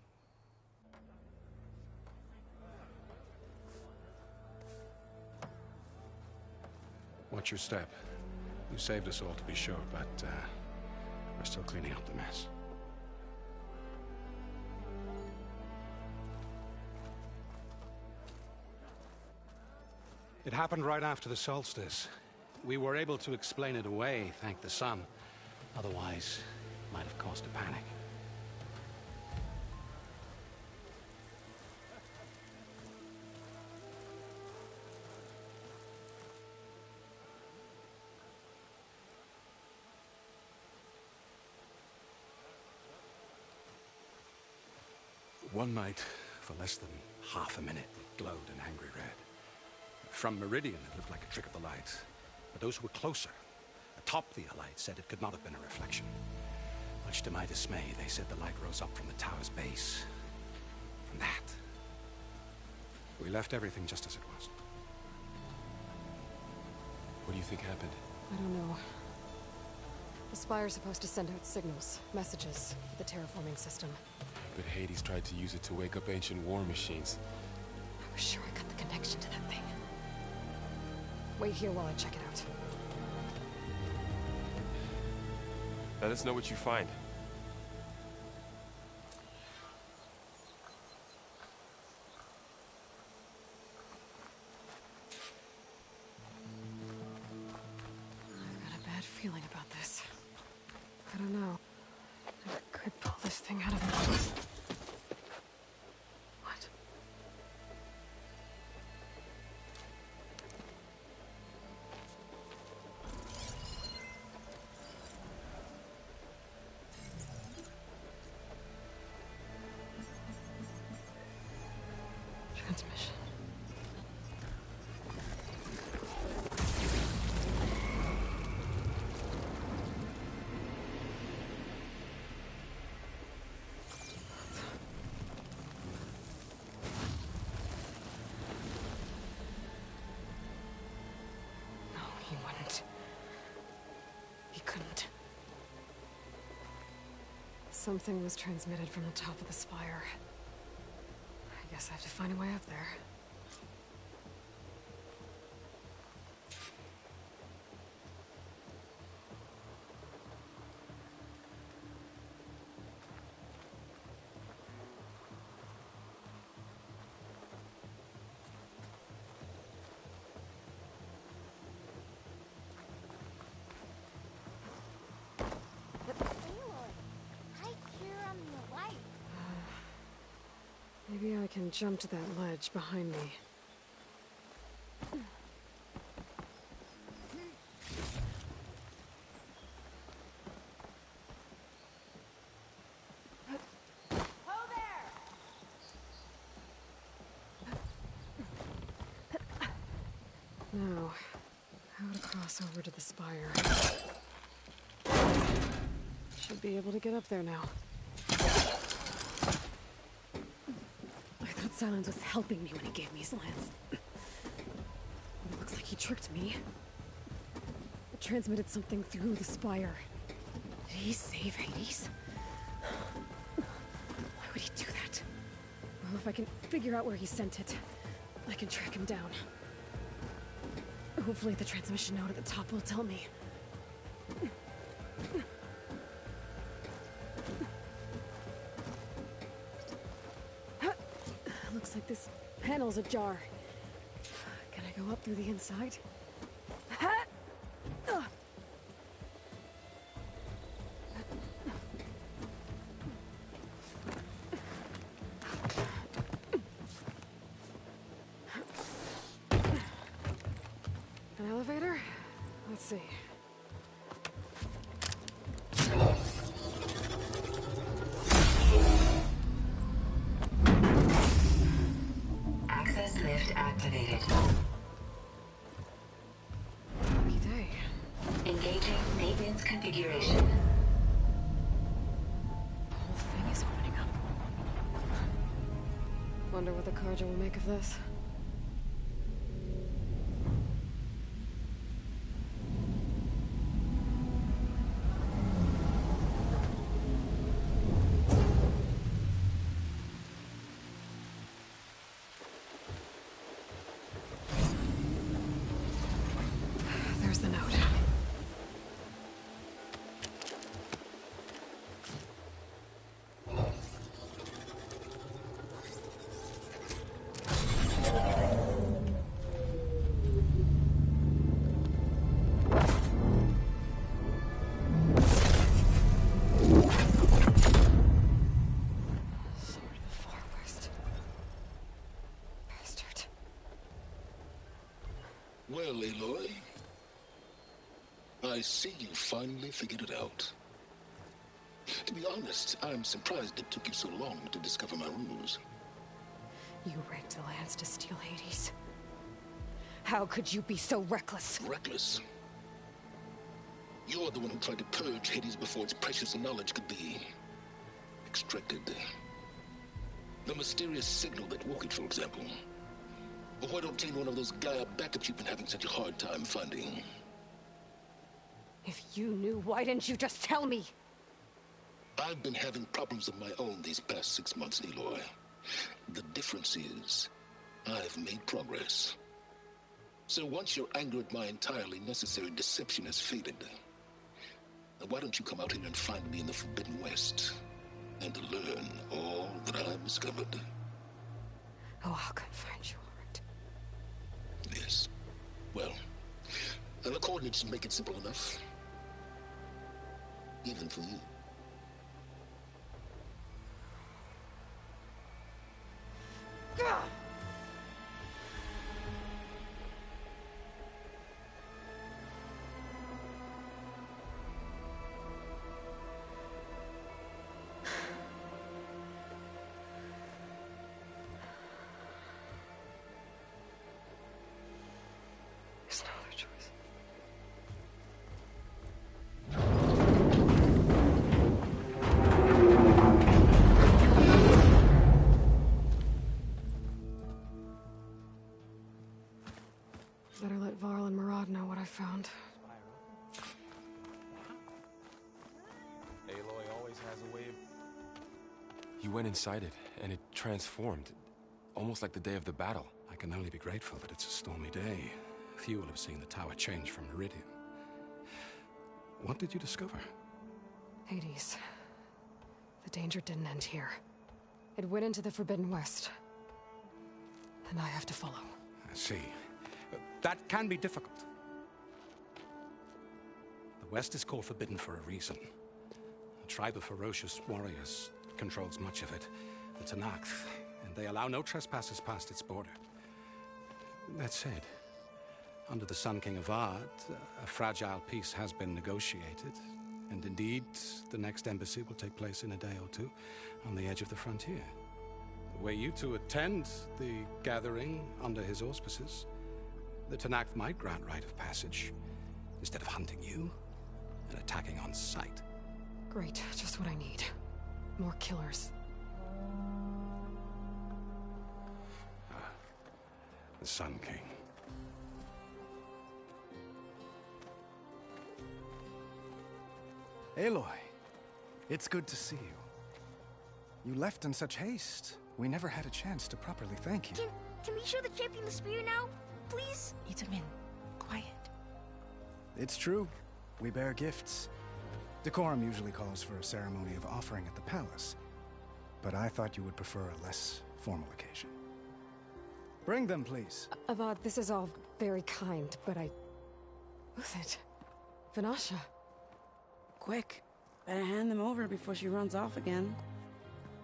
Watch your step. You saved us all, to be sure, but we're still cleaning up the mess. It happened right after the solstice. We were able to explain it away, thank the sun. Otherwise, it might have caused a panic. One night, for less than half a minute, it glowed an angry red. From Meridian, it looked like a trick of the light. But those who were closer, atop the light, said it could not have been a reflection. Much to my dismay, they said the light rose up from the tower's base. From that, we left everything just as it was. What do you think happened? I don't know. The Spire's supposed to send out signals, messages, for the terraforming system. But Hades tried to use it to wake up ancient war machines. I was sure I got the connection to that thing. Wait here while I check it out. Let us know what you find. I've got a bad feeling about this. I don't know. I could pull this thing out of my... What? Transmission. No, he wouldn't. He couldn't. Something was transmitted from the top of the spire. I guess I have to find a way up there. Maybe I can jump to that ledge behind me. Now, how to cross over to the spire. Should be able to get up there now. Silence was helping me when he gave me his lance. It looks like he tricked me. It transmitted something through the spire. Did he save Hades? Why would he do that? Well, if I can figure out where he sent it, I can track him down. Hopefully the transmission note at the top will tell me. Looks like this panel's ajar. Can I go up through the inside? An elevator? Let's see. Access lift activated. Lucky day. Engaging maintenance configuration. The whole thing is opening up. Wonder what the Carja will make of this. There's the note. Sword of the Far West. Bastard. Well, Aloy, I see you finally figured it out. To be honest, I'm surprised it took you so long to discover my rules. You rigged the lance to steal Hades. How could you be so reckless? Reckless? You're the one who tried to purge Hades before its precious knowledge could be extracted. The mysterious signal that woke it, for example. But why don't obtain one of those Gaia backups you've been having such a hard time finding? If you knew, why didn't you just tell me? I've been having problems of my own these past 6 months, Aloy. The difference is, I've made progress. So once your anger at my entirely necessary deception has faded, why don't you come out here and find me in the Forbidden West and learn all that I've discovered? Oh, I'll come find you, all right? Yes. Well, and the coordinates make it simple enough. Even for you. God! There's no other choice. Better let Varl and Murad know what I found. Aloy always has a way of... You went inside it, and it transformed. Almost like the day of the battle. I can only be grateful that it's a stormy day. Few will have seen the tower change from Meridian. What did you discover? Hades. The danger didn't end here. It went into the Forbidden West. And I have to follow. I see. That can be difficult. The West is called Forbidden for a reason. A tribe of ferocious warriors controls much of it, the Tenakth, and they allow no trespassers past its border. That said, under the Sun King Avad, a fragile peace has been negotiated, and indeed, the next embassy will take place in a day or two on the edge of the frontier. Were you to attend the gathering under his auspices, the Tenakth might grant right of passage, instead of hunting you and attacking on sight. Great, just what I need. More killers. The Sun King. Aloy, it's good to see you. You left in such haste. We never had a chance to properly thank you. Can we show the champion the spear now? Please? Itamin, quiet. It's true. We bear gifts. Decorum usually calls for a ceremony of offering at the palace. But I thought you would prefer a less formal occasion. Bring them, please. Avad, this is all very kind, but Who's it? Vanasha. Quick. Better hand them over before she runs off again.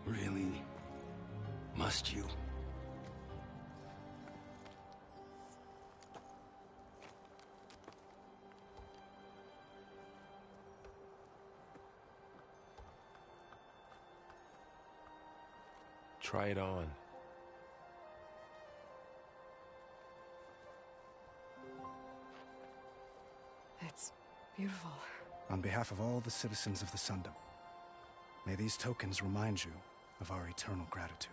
Really? Must you? Try it on. It's beautiful. On behalf of all the citizens of the Sundom, may these tokens remind you of our eternal gratitude.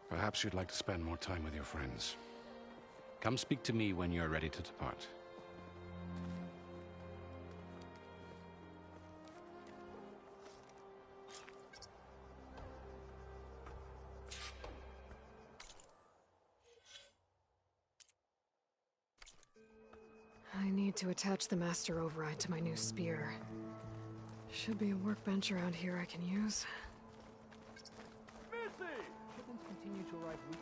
Perhaps you'd like to spend more time with your friends. Come speak to me when you're ready to depart. I need to attach the Master Override to my new spear. Should be a workbench around here I can use. Shipments continue to arrive weekly.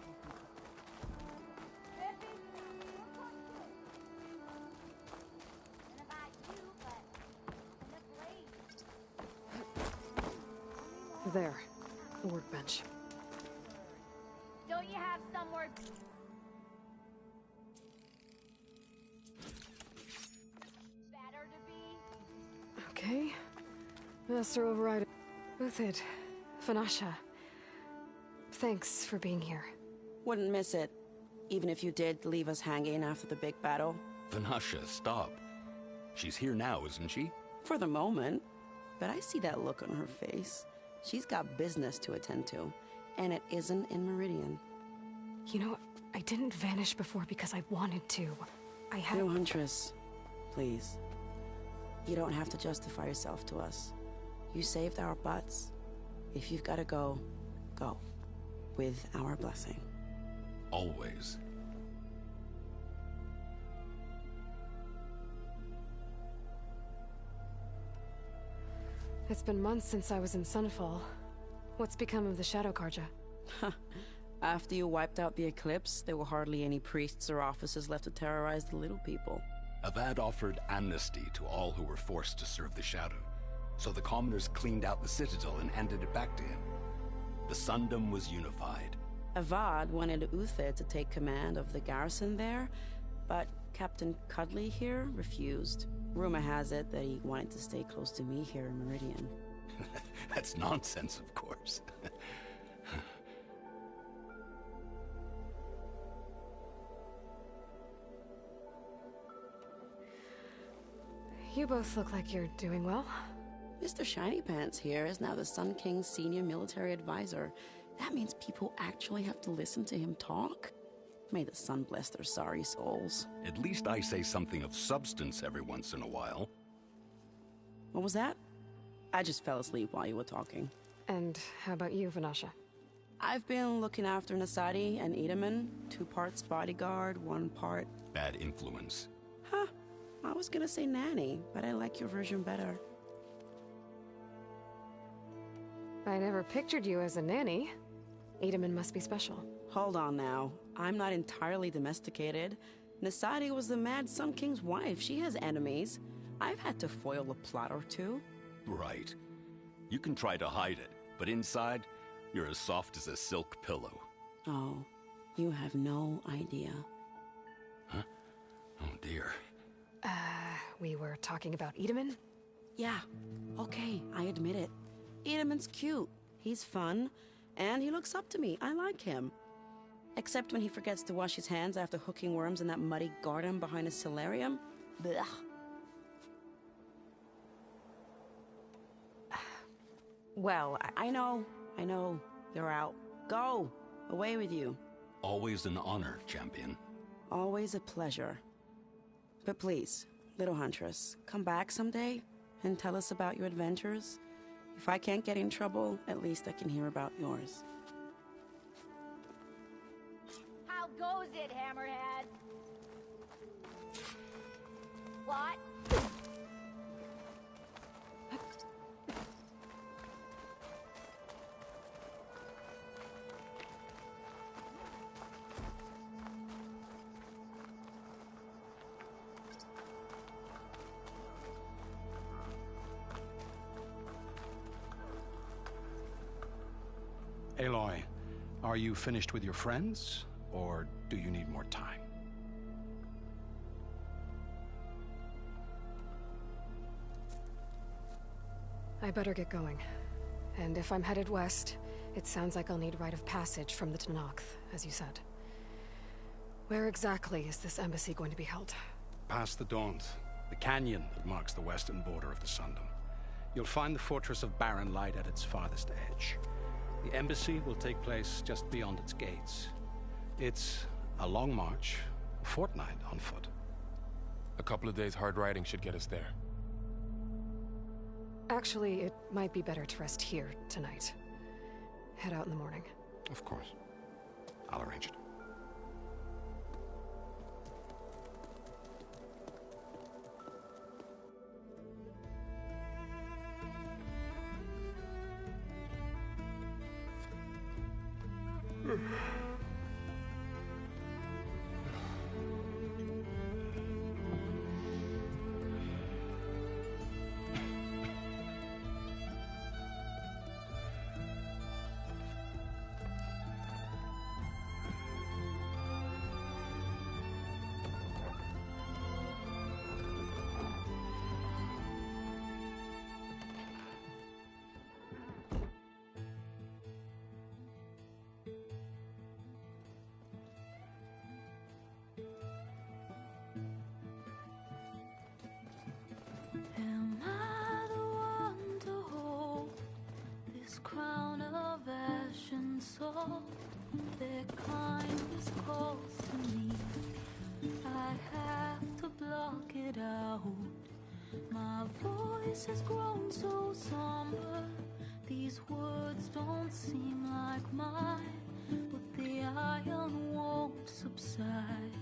There. The workbench. Don't you have somewhere better to be? Okay. Master Override. Uthid. Vanasha. Thanks for being here. Wouldn't miss it. Even if you did leave us hanging after the big battle. Vanasha, stop. She's here now, isn't she? For the moment. But I see that look on her face. She's got business to attend to. And it isn't in Meridian. You know, I didn't vanish before because I wanted to. I had... No, Huntress. Please. You don't have to justify yourself to us. You saved our butts. If you've got to go, go. With our blessing. Always. It's been months since I was in Sunfall. What's become of the Shadow Carja? After you wiped out the Eclipse, there were hardly any priests or officers left to terrorize the little people. Avad offered amnesty to all who were forced to serve the Shadow. So the commoners cleaned out the Citadel and handed it back to him. The Sundom was unified. Avad wanted Uther to take command of the garrison there, but Captain Cudley here refused. Rumor has it that he wanted to stay close to me here in Meridian. That's nonsense, of course. You both look like you're doing well. Mr. Shiny Pants here is now the Sun King's senior military advisor. That means people actually have to listen to him talk? May the sun bless their sorry souls. At least I say something of substance every once in a while. What was that? I just fell asleep while you were talking. And how about you, Vanasha? I've been looking after Nasadi and Edaman. 2 parts bodyguard, 1 part... Bad influence. Huh. I was gonna say nanny, but I like your version better. I never pictured you as a nanny. Edaman must be special. Hold on now. I'm not entirely domesticated. Nasadi was the Mad Sun King's wife. She has enemies. I've had to foil a plot or 2. Right. You can try to hide it, but inside, you're as soft as a silk pillow. Oh, you have no idea. Huh? Oh dear. We were talking about Edaman? Yeah. Okay, I admit it. Edaman's cute. He's fun. And he looks up to me. I like him. Except when he forgets to wash his hands after hooking worms in that muddy garden behind a solarium. Blech. Well, I know. You're out. Go! Away with you. Always an honor, champion. Always a pleasure. But please, little huntress, come back someday and tell us about your adventures. If I can't get in trouble, at least I can hear about yours. How goes it, Hammerhead? What? Aloy, are you finished with your friends, or do you need more time? I better get going. And if I'm headed west, it sounds like I'll need rite of passage from the Tenakth, as you said. Where exactly is this embassy going to be held? Past the Daunt, the canyon that marks the western border of the Sundom. You'll find the fortress of Barren Light at its farthest edge. The embassy will take place just beyond its gates. It's a long march, a fortnight on foot. A couple of days hard riding should get us there. Actually, it might be better to rest here tonight. Head out in the morning. Of course. I'll arrange it. Am I the one to hold this crown of ash and salt? Their kindness calls to me. I have to block it out. My voice has grown so somber. These words don't seem like mine, but the iron won't subside.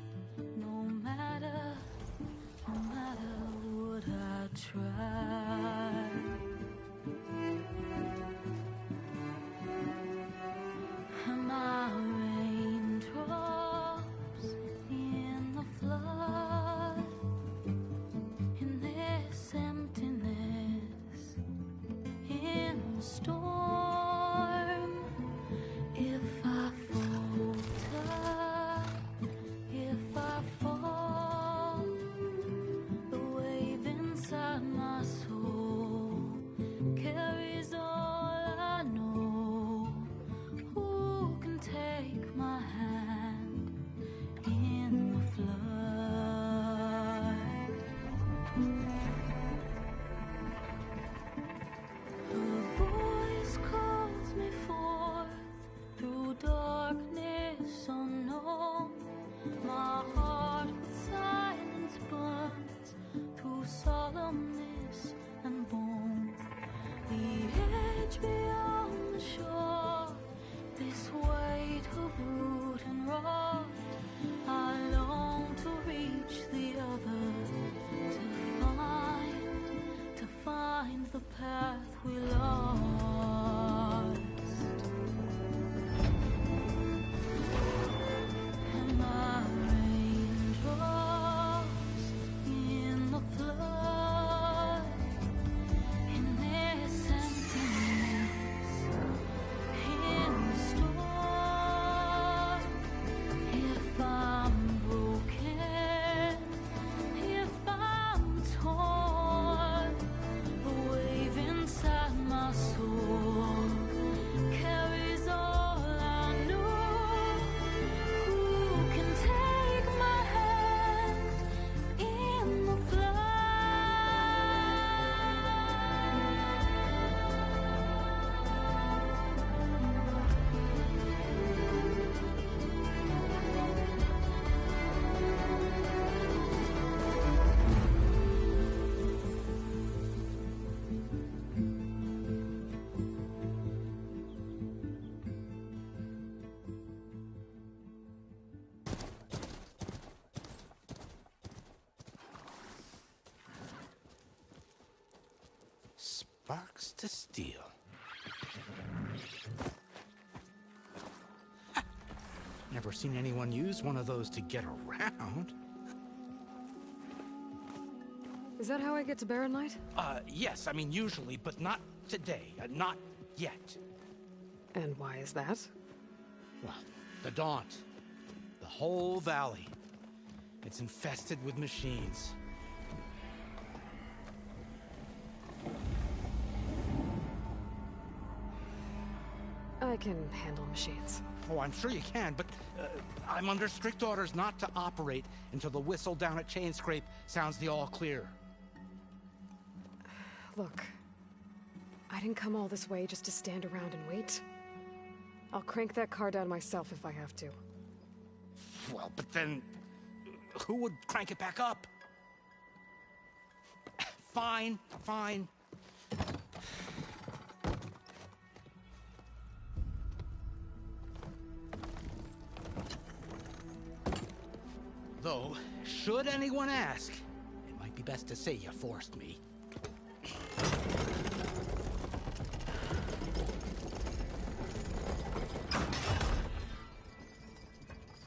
No matter what I try. Am I raindrops in the flood? In this emptiness, in the storm. If I falter, if I fall, the wave inside my soul carries all I know. Who can take my hand in the flood? Her voice calls me forth through darkness unknown. My heart with silence burns through solemnness and bone. The edge beyond the shore, this weight of root and rod. I long to reach the other, to find the path we lost. Am I raindrops in the flood? In this emptiness, in the storm. If I'm broken, if I'm torn, the wave inside my soul carries all I know. Who can take my hand in the flood? Sparks to steel. Never seen anyone use one of those to get around. Is that how I get to Barren Light? Yes, I mean usually, but not today. Not yet. And why is that? Well, the Daunt. The whole valley. It's infested with machines. I can handle machines. Oh, I'm sure you can, but I'm under strict orders not to operate until the whistle down at Chainscrape sounds the all clear. Look, I didn't come all this way just to stand around and wait. I'll crank that car down myself if I have to. Well, but then who would crank it back up? Fine, fine. Though, should anyone ask, it might be best to say you forced me.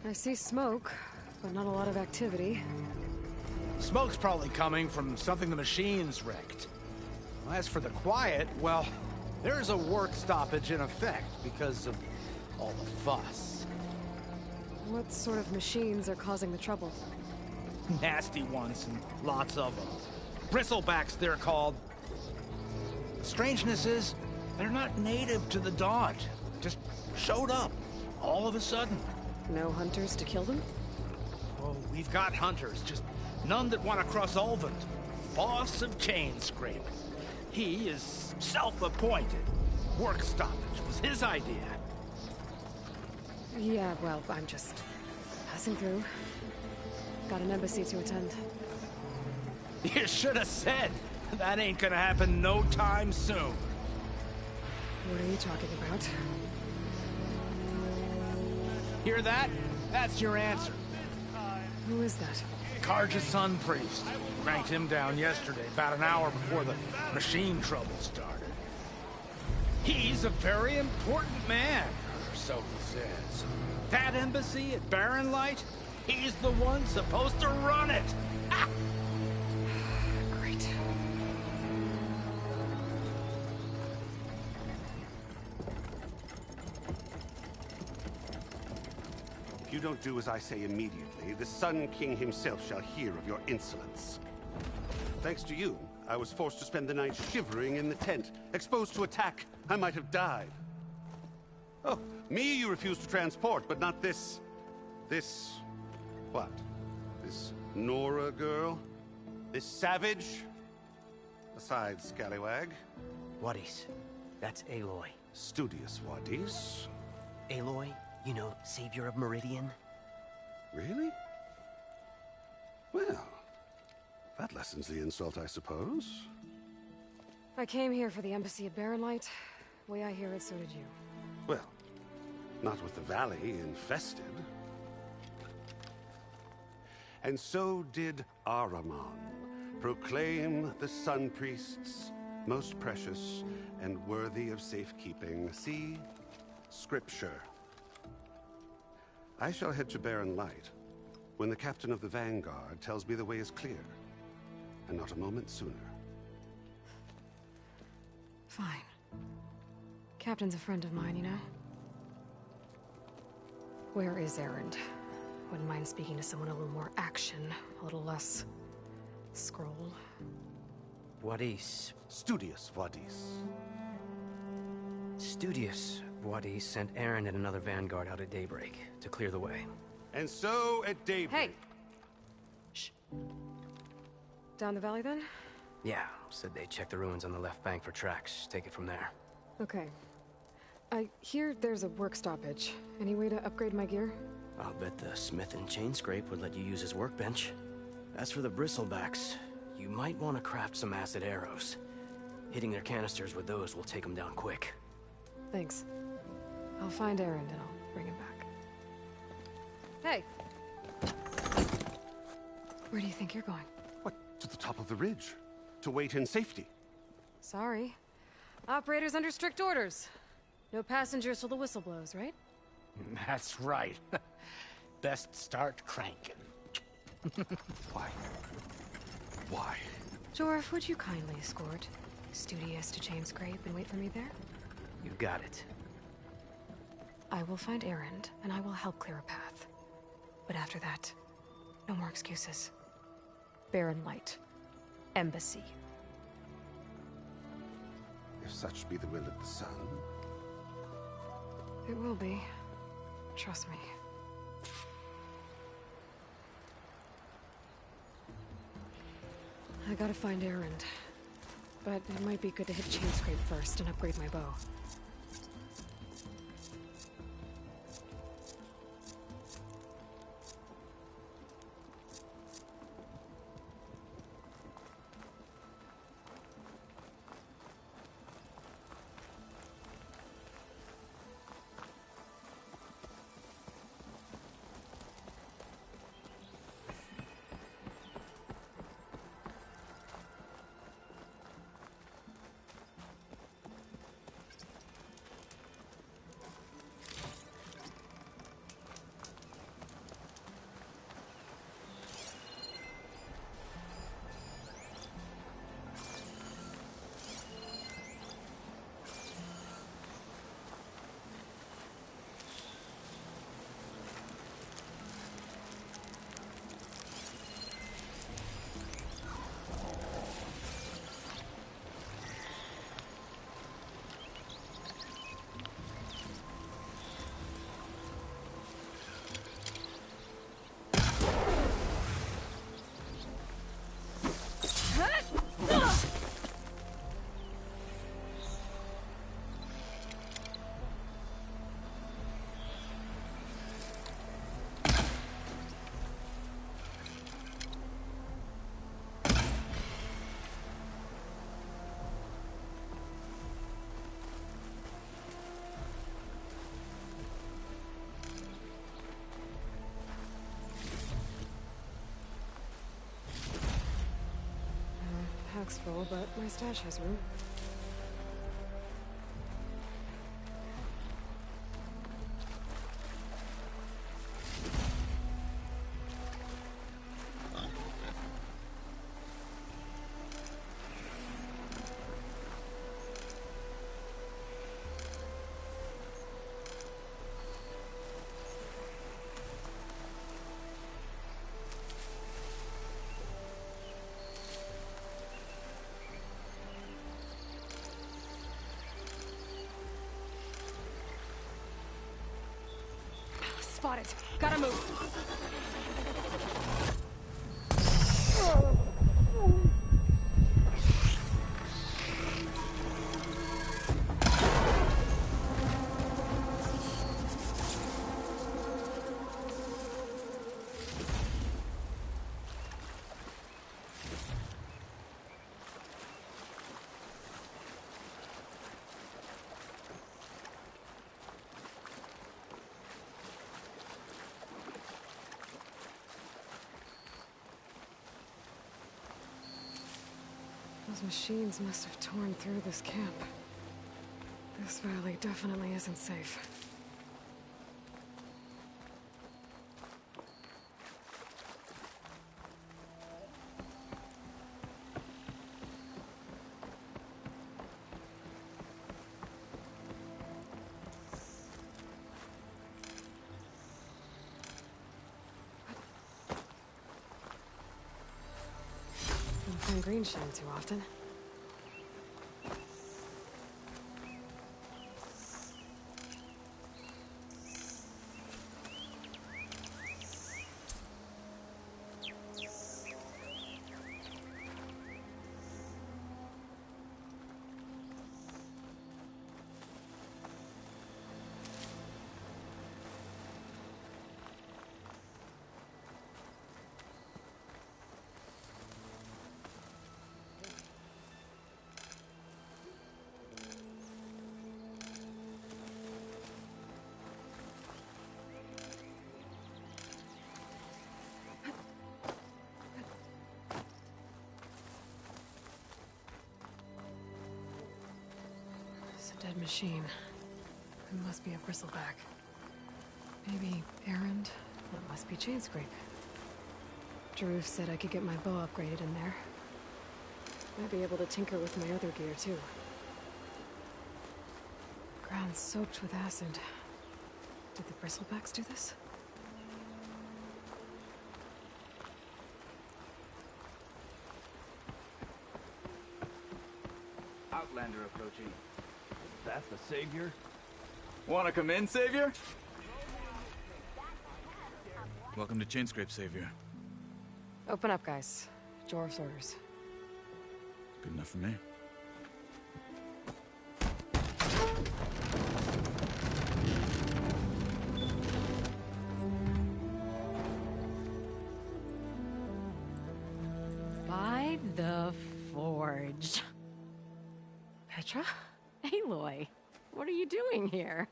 I see smoke, but not a lot of activity. Smoke's probably coming from something the machines wrecked. As for the quiet, well, there's a work stoppage in effect because of all the fuss. What sort of machines are causing the trouble? Nasty ones, and lots of them. Bristlebacks, they're called. The strangeness is, they're not native to the Daunt. Just showed up, all of a sudden. No hunters to kill them? Oh, we've got hunters, just none that want to cross Ulvund. Boss of Chainscrape. He is self-appointed. Work stoppage was his idea. Yeah, well, I'm just passing through. Got an embassy to attend. You should have said. That ain't gonna happen no time soon. What are you talking about? Hear that? That's your answer. Who is that? Carja's son priest. Cranked him down yesterday, about an hour before the machine trouble started. He's a very important man, or so he says. That embassy at Barren Light, he's the one supposed to run it. Ah! Great. If you don't do as I say immediately, the Sun King himself shall hear of your insolence. Thanks to you, I was forced to spend the night shivering in the tent. Exposed to attack, I might have died. Oh, me you refuse to transport, but not this... what? This Nora girl? This savage? Besides, scallywag. Wadis. That's Aloy. Studious Wadis. Aloy, you know, savior of Meridian. Really? Well, that lessens the insult, I suppose. I came here for the embassy at Barren Light. Way I hear it, so did you. Well, not with the valley infested. And so did Ahriman, proclaim the Sun Priests most precious and worthy of safekeeping. See? Scripture. I shall head to Barren Light when the captain of the Vanguard tells me the way is clear, and not a moment sooner. Fine. Captain's a friend of mine, you know? Where is Erend? Wouldn't mind speaking to someone a little more action, a little less... scroll. Wadis. Studious Wadis. Studious Wadis sent Erend and another Vanguard out at daybreak to clear the way. And so at daybreak... Hey! Shh. Down the valley, then? Yeah, said they checked the ruins on the left bank for tracks. Take it from there. Okay. I hear there's a work stoppage. Any way to upgrade my gear? I'll bet the smith and Chainscrape would let you use his workbench. As for the bristlebacks, you might want to craft some acid arrows. Hitting their canisters with those will take them down quick. Thanks. I'll find Erend and I'll bring him back. Hey! Where do you think you're going? What, to the top of the ridge? To wait in safety? Sorry. Operator's under strict orders. No passengers till the whistle blows, right? That's right. Best start cranking. Why? Why? Jorf, would you kindly escort Studious to Chainscrape and wait for me there? You got it. I will find Erend, and I will help clear a path. But after that, no more excuses. Barren Light. Embassy. If such be the will of the Sun. It will be. Trust me. I gotta find Erend. But it might be good to hit Chainscrape first and upgrade my bow. pack's full, but my stash has room. Spotted. Gotta move. Those machines must have torn through this camp. This valley definitely isn't safe. Don't find green shine too often. Dead machine. It must be a bristleback. Maybe errand? It must be Chainscrape. Jaruf said I could get my bow upgraded in there. Might be able to tinker with my other gear, too. Ground soaked with acid. Did the bristlebacks do this? Outlander approaching. That's the Savior? Wanna come in, Savior? Welcome to Chainscrape, Savior. Open up, guys. Jorv's orders. Good enough for me. By the Forge. Petra? Aloy, what are you doing here?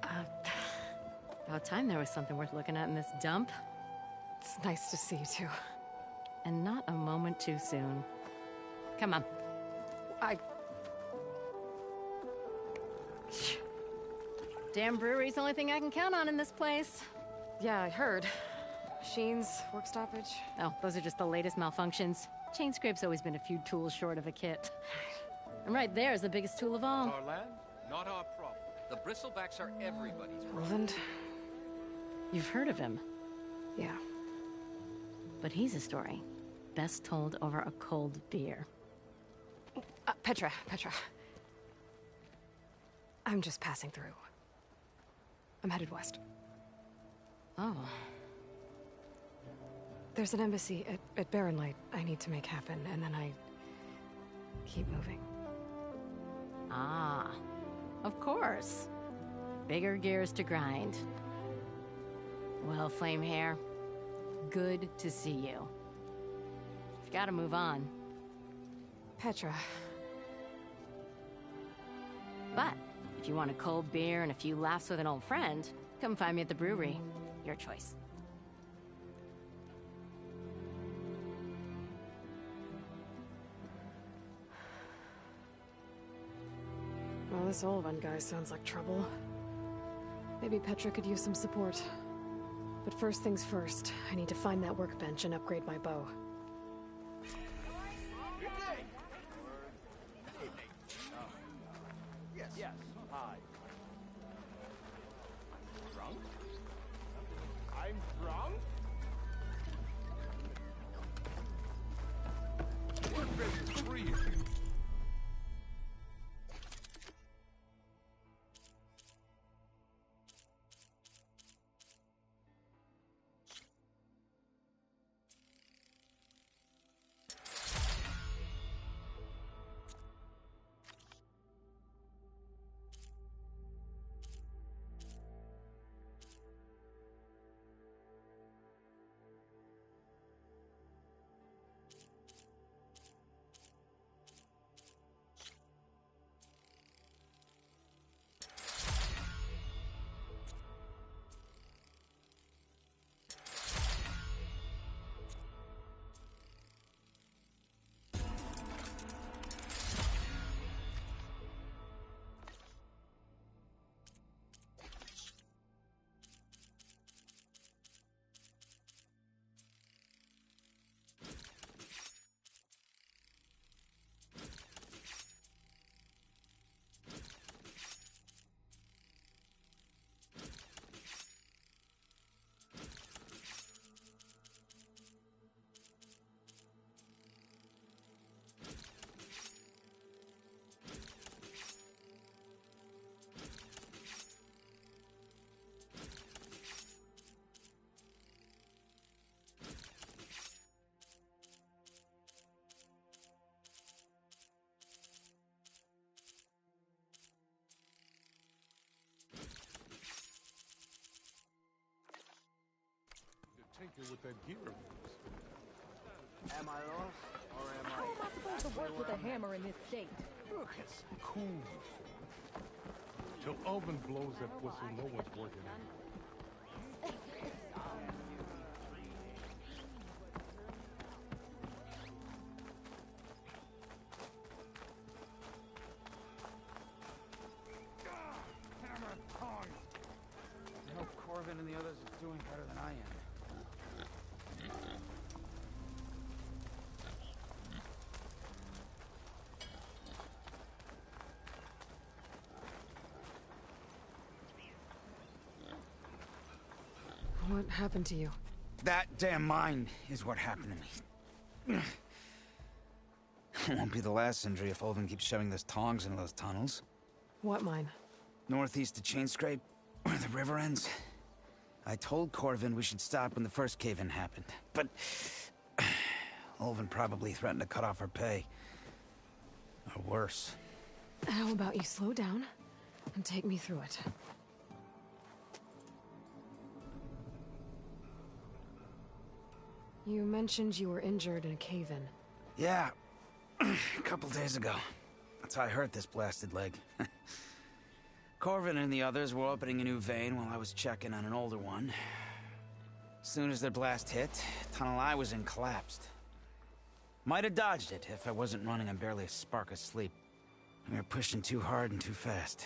About time there was something worth looking at in this dump. It's nice to see you too. And not a moment too soon. Come on. Damn brewery's the only thing I can count on in this place. Yeah, I heard. Machines, work stoppage. Oh, those are just the latest malfunctions. Chainscrape's always been a few tools short of a kit. And right there is the biggest tool of all. Our land, not our problem. The bristlebacks are everybody's problem. Roland? You've heard of him. Yeah. But he's a story best told over a cold beer. Petra. I'm just passing through. I'm headed west. Oh. There's an embassy at Barren Light I need to make happen, and then I keep moving. Ah, of course. Bigger gears to grind. Well, Flamehair, good to see you. You've got to move on. Petra. But if you want a cold beer and a few laughs with an old friend, come find me at the brewery. Your choice. Well, this Olvan guy sounds like trouble. Maybe Petra could use some support. But first things first, I need to find that workbench and upgrade my bow. Yes. Hi. Drunk? I'm drunk? Workbench is free. Tinker with that gear of yours. Am I lost, or am I... How am I supposed to work with a hammer in this state? Look, it's cool. Till Alvin blows that whistle, no one's working anymore. Hammer tongs! I hope Corvin and the others are doing better than I am. What happened to you? That damn mine is what happened to me. It won't be the last injury if Olvin keeps shoving those tongs into those tunnels. What mine? Northeast of Chainscrape, where the river ends. I told Corvin we should stop when the first cave-in happened, but... Olvin probably threatened to cut off our pay. Or worse. How about you slow down and take me through it? You mentioned you were injured in a cave-in. Yeah, a couple days ago. That's how I hurt this blasted leg. Corvin and the others were opening a new vein while I was checking on an older one. As soon as their blast hit, the tunnel I was in collapsed. Might have dodged it if I wasn't running on barely a spark of sleep. We were pushing too hard and too fast.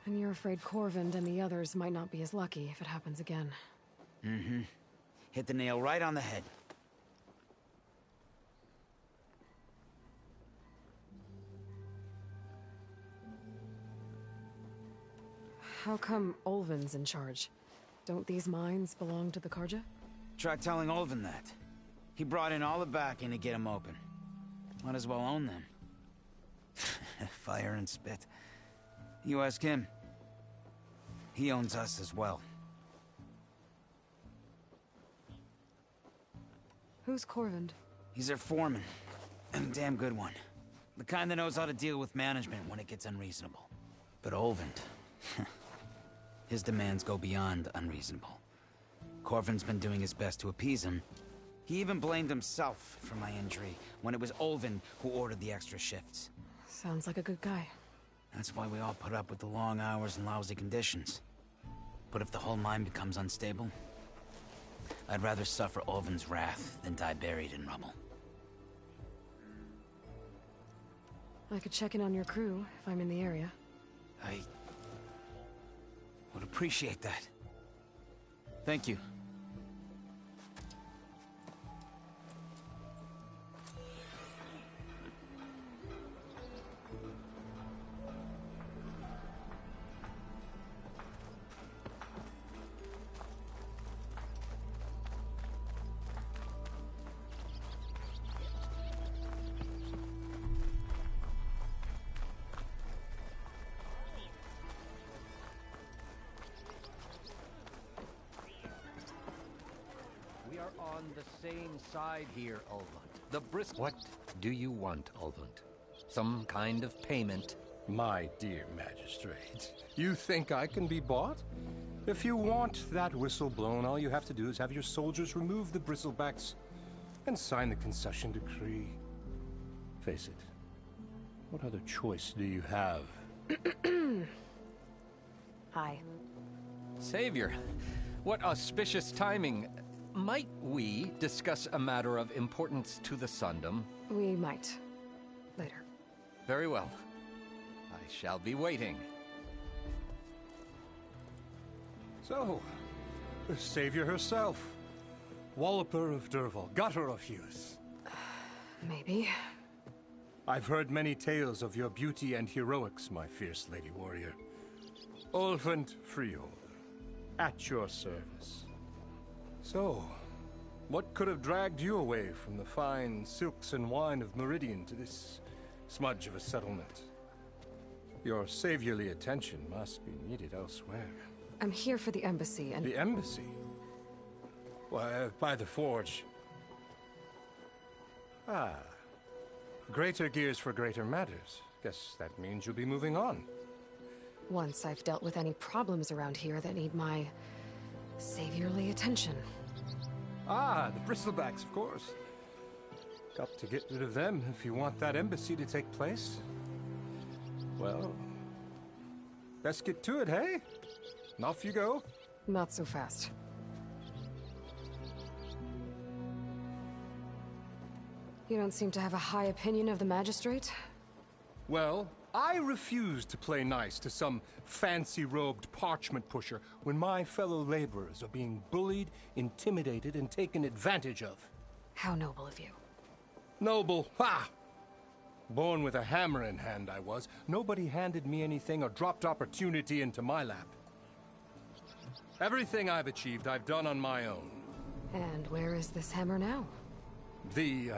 And you're afraid Corvin and the others might not be as lucky if it happens again. Mm-hmm. Hit the nail right on the head. How come Olvin's in charge? Don't these mines belong to the Carja? Try telling Olvin that. He brought in all the backing to get them open. Might as well own them. Fire and spit. You ask him. He owns us as well. Who's Corvin? He's their foreman. And a damn good one. The kind that knows how to deal with management when it gets unreasonable. But Olvin... his demands go beyond unreasonable. Corvin's been doing his best to appease him. He even blamed himself for my injury, when it was Olvin who ordered the extra shifts. Sounds like a good guy. That's why we all put up with the long hours and lousy conditions. But if the whole mine becomes unstable, I'd rather suffer Olvin's wrath than die buried in rubble. I could check in on your crew if I'm in the area. I would appreciate that. Thank you. We are on the same side here, Ulvund. The Bristol... What do you want, Ulvund? Some kind of payment? My dear magistrate, you think I can be bought? If you want that whistle blown, all you have to do is have your soldiers remove the bristlebacks and sign the concession decree. Face it, what other choice do you have? Hi. Savior, what auspicious timing. Might we discuss a matter of importance to the Sundom? We might. Later. Very well. I shall be waiting. So, the savior herself. Walloper of Derval, gutter of youth. Maybe. I've heard many tales of your beauty and heroics, my fierce lady warrior. Ulvund Freeholder, at your service. So, what could have dragged you away from the fine silks and wine of Meridian to this smudge of a settlement? Your saviorly attention must be needed elsewhere. I'm here for the embassy and... The embassy? Why, by the forge. Ah. Greater gears for greater matters. Guess that means you'll be moving on. Once I've dealt with any problems around here that need my saviorly attention. Ah, the bristlebacks, of course. Got to get rid of them if you want that embassy to take place. Well, best get to it, hey? And off you go. Not so fast. You don't seem to have a high opinion of the magistrate? Well, I refuse to play nice to some fancy-robed parchment pusher when my fellow laborers are being bullied, intimidated, and taken advantage of. How noble of you. Noble? Ha! Born with a hammer in hand, I was. Nobody handed me anything or dropped opportunity into my lap. Everything I've achieved, I've done on my own. And where is this hammer now? The,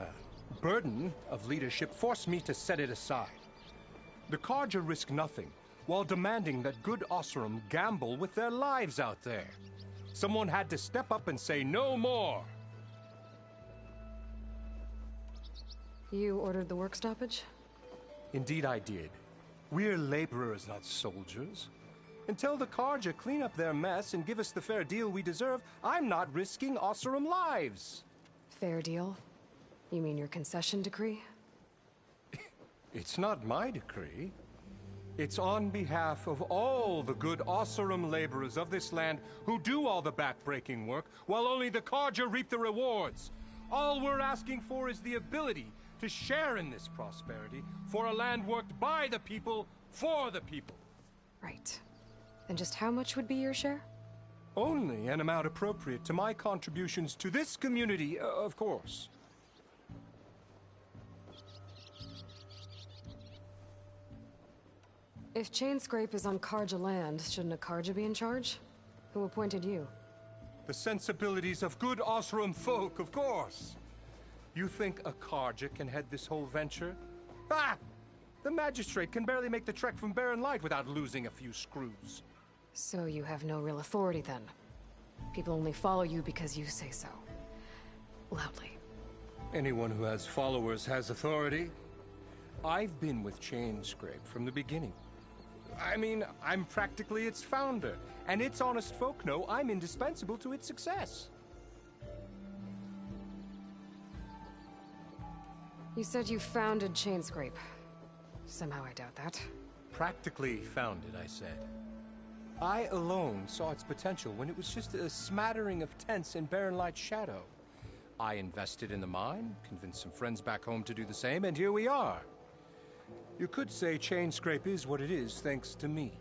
burden of leadership forced me to set it aside. The Carja risk nothing, while demanding that good Oseram gamble with their lives out there. Someone had to step up and say no more. You ordered the work stoppage? Indeed I did. We're laborers, not soldiers. Until the Carja clean up their mess and give us the fair deal we deserve, I'm not risking Oseram lives. Fair deal? You mean your concession decree? It's not my decree. It's on behalf of all the good Oseram laborers of this land who do all the back-breaking work, while only the Carja reap the rewards. All we're asking for is the ability to share in this prosperity for a land worked by the people, for the people. Right. And just how much would be your share? Only an amount appropriate to my contributions to this community, of course. If Chainscrape is on Carja land, shouldn't a Carja be in charge? Who appointed you? The sensibilities of good Oseram folk, of course. You think a Carja can head this whole venture? Ah! The magistrate can barely make the trek from Barren Light without losing a few screws. So you have no real authority then? People only follow you because you say so. Loudly. Anyone who has followers has authority. I've been with Chainscrape from the beginning. I mean, I'm practically its founder, and its honest folk know I'm indispensable to its success. You said you founded Chainscrape. Somehow I doubt that. Practically founded, I said. I alone saw its potential when it was just a smattering of tents in Barren Light's shadow. I invested in the mine, convinced some friends back home to do the same, and here we are. You could say Chainscrape is what it is thanks to me.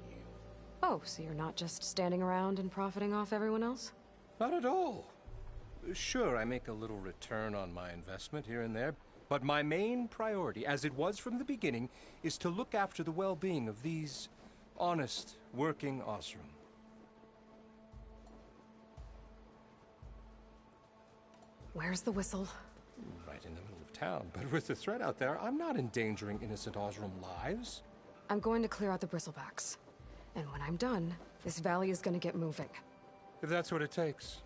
Oh, so you're not just standing around and profiting off everyone else? Not at all. Sure, I make a little return on my investment here and there, but my main priority, as it was from the beginning, is to look after the well-being of these honest, working Osram. Where's the whistle? Right in the middle of town, but with the threat out there, I'm not endangering innocent Osram lives. I'm going to clear out the bristlebacks. And when I'm done, this valley is going to get moving. If that's what it takes.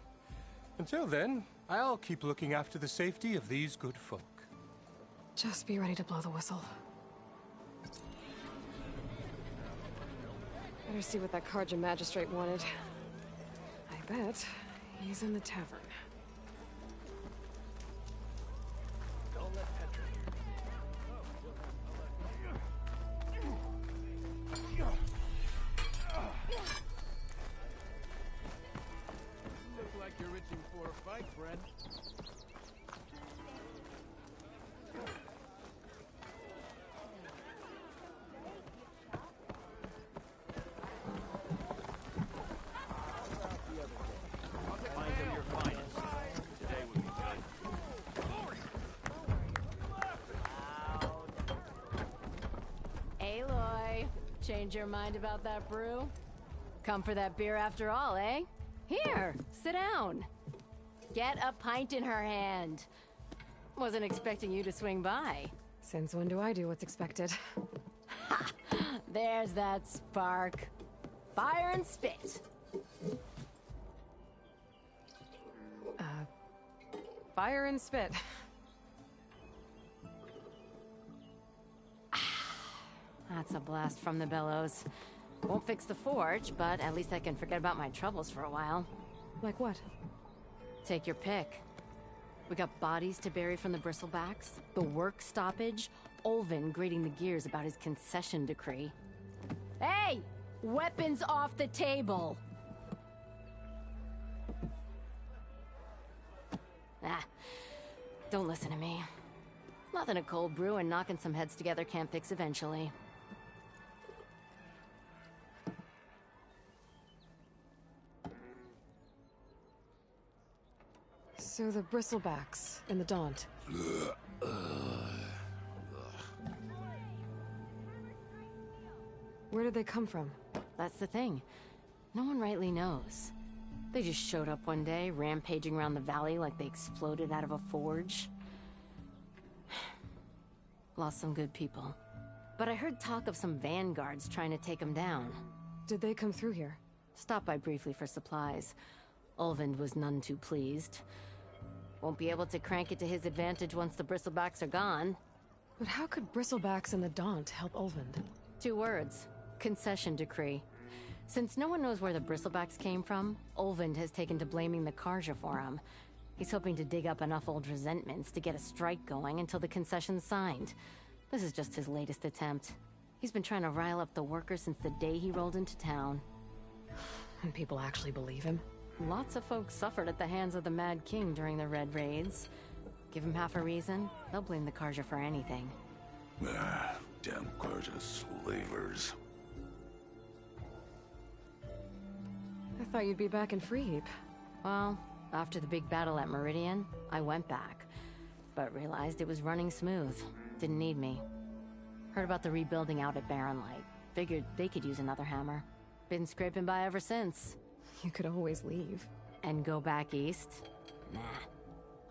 Until then, I'll keep looking after the safety of these good folk. Just be ready to blow the whistle. Better see what that Carja magistrate wanted. I bet he's in the tavern. Don't let Petra look like you're itching for a fight, friend. Aloy, change your mind about that brew? Come for that beer after all, eh? Here, sit down. Get a pint in her hand. Wasn't expecting you to swing by. Since when do I do what's expected? Ha! There's that spark. Fire and spit. Fire and spit. That's a blast from the bellows. Won't fix the forge, but at least I can forget about my troubles for a while. Like what? Take your pick. We got bodies to bury from the bristlebacks, the work stoppage, Olvin grating the gears about his concession decree. Hey! Weapons off the table! Ah, don't listen to me. Nothing a cold brew and knocking some heads together can't fix eventually. So the bristlebacks in the Daunt. Where did they come from? That's the thing. No one rightly knows. They just showed up one day, rampaging around the valley like they exploded out of a forge. Lost some good people. But I heard talk of some vanguards trying to take them down. Did they come through here? Stopped by briefly for supplies. Ulvund was none too pleased. Won't be able to crank it to his advantage once the bristlebacks are gone. But how could bristlebacks and the Daunt help Ulvund? 2 words. Concession decree. Since no one knows where the bristlebacks came from, Ulvund has taken to blaming the Carja for him. He's hoping to dig up enough old resentments to get a strike going until the concession's signed. This is just his latest attempt. He's been trying to rile up the workers since the day he rolled into town. And people actually believe him? Lots of folks suffered at the hands of the Mad King during the Red Raids. Give him half a reason, they'll blame the Carja for anything. Ah, damn Carja slavers. I thought you'd be back in Freeheap. Well, after the big battle at Meridian, I went back. But realized it was running smooth. Didn't need me. Heard about the rebuilding out at Barren Light. Figured they could use another hammer. Been scraping by ever since. You could always leave. And go back east? Nah.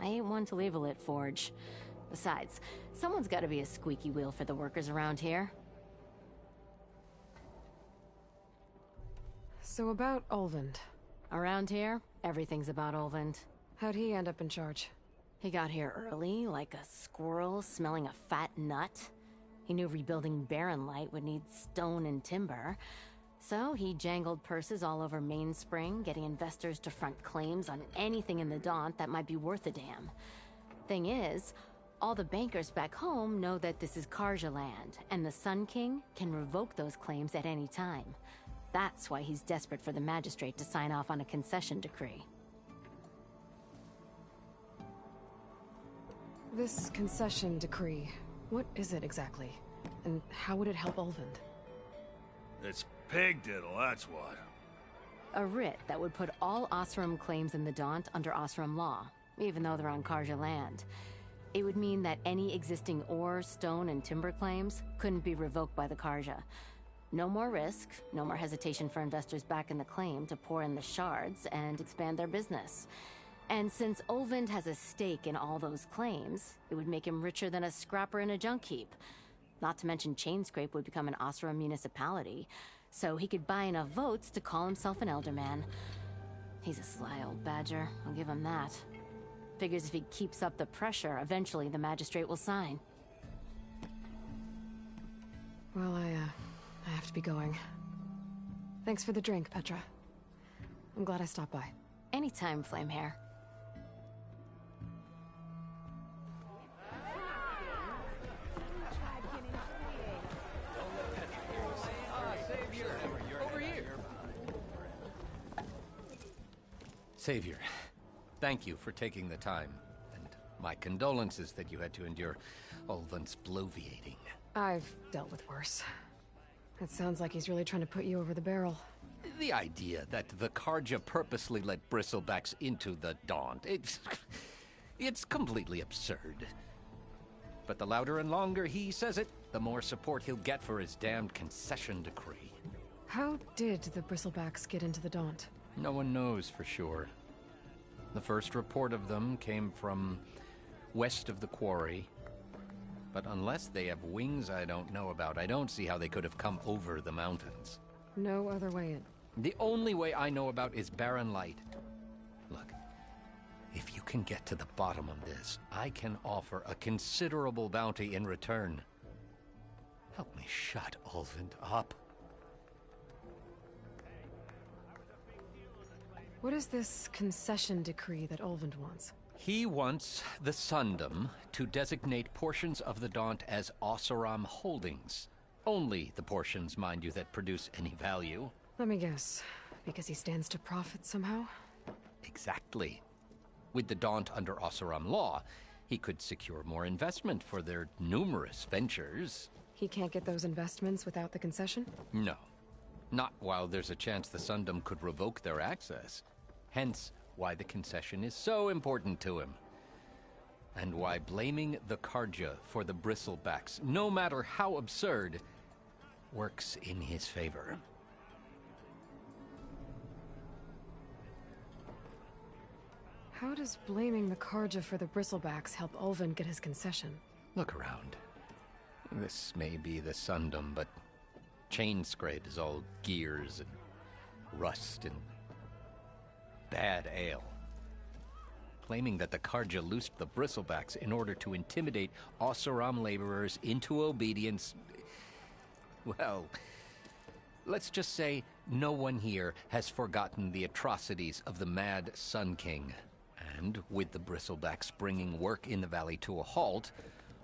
I ain't one to leave a lit forge. Besides, someone's gotta be a squeaky wheel for the workers around here. So about Ulvund. Around here, everything's about Ulvund. How'd he end up in charge? He got here early, like a squirrel smelling a fat nut. He knew rebuilding Barren Light would need stone and timber. So he jangled purses all over Mainspring, getting investors to front claims on anything in the Daunt that might be worth a damn. Thing is, all the bankers back home know that this is Carja land, and the Sun King can revoke those claims at any time. That's why he's desperate for the magistrate to sign off on a concession decree. This concession decree, what is it exactly? And how would it help Ulvund? It's pig diddle, that's what. A writ that would put all Oseram claims in the Daunt under Oseram law, even though they're on Karja land. It would mean that any existing ore, stone, and timber claims couldn't be revoked by the Karja. No more risk, no more hesitation for investors back in the claim to pour in the shards and expand their business. And since Ulvund has a stake in all those claims, it would make him richer than a scrapper in a junk heap. Not to mention Chainscrape would become an Oseram municipality, so he could buy enough votes to call himself an Elderman. He's a sly old badger, I'll give him that. Figures if he keeps up the pressure, eventually the magistrate will sign. Well, I have to be going. Thanks for the drink, Petra. I'm glad I stopped by. Anytime, Flamehair. Savior, thank you for taking the time, and my condolences that you had to endure Ulvund's bloviating. I've dealt with worse. It sounds like he's really trying to put you over the barrel. The idea that the Karja purposely let Bristlebacks into the Daunt, it's completely absurd. But the louder and longer he says it, the more support he'll get for his damned concession decree. How did the Bristlebacks get into the Daunt? No one knows for sure. The first report of them came from west of the quarry. But unless they have wings I don't know about, I don't see how they could have come over the mountains. No other way in. The only way I know about is Barren Light. Look, if you can get to the bottom of this, I can offer a considerable bounty in return. Help me shut Ulvund up. What is this concession decree that Ulvund wants? He wants the Sundom to designate portions of the Daunt as Oseram holdings. Only the portions, mind you, that produce any value. Let me guess. Because he stands to profit somehow? Exactly. With the Daunt under Oseram law, he could secure more investment for their numerous ventures. He can't get those investments without the concession? No. Not while there's a chance the Sundom could revoke their access. Hence, why the concession is so important to him. And why blaming the Karja for the Bristlebacks, no matter how absurd, works in his favor. How does blaming the Karja for the Bristlebacks help Ulvund get his concession? Look around. This may be the Sundom, but Chainscrape is all gears and rust and bad ale. Claiming that the Karja loosed the Bristlebacks in order to intimidate Oseram laborers into obedience. Well, let's just say no one here has forgotten the atrocities of the Mad Sun King. And with the Bristlebacks bringing work in the valley to a halt,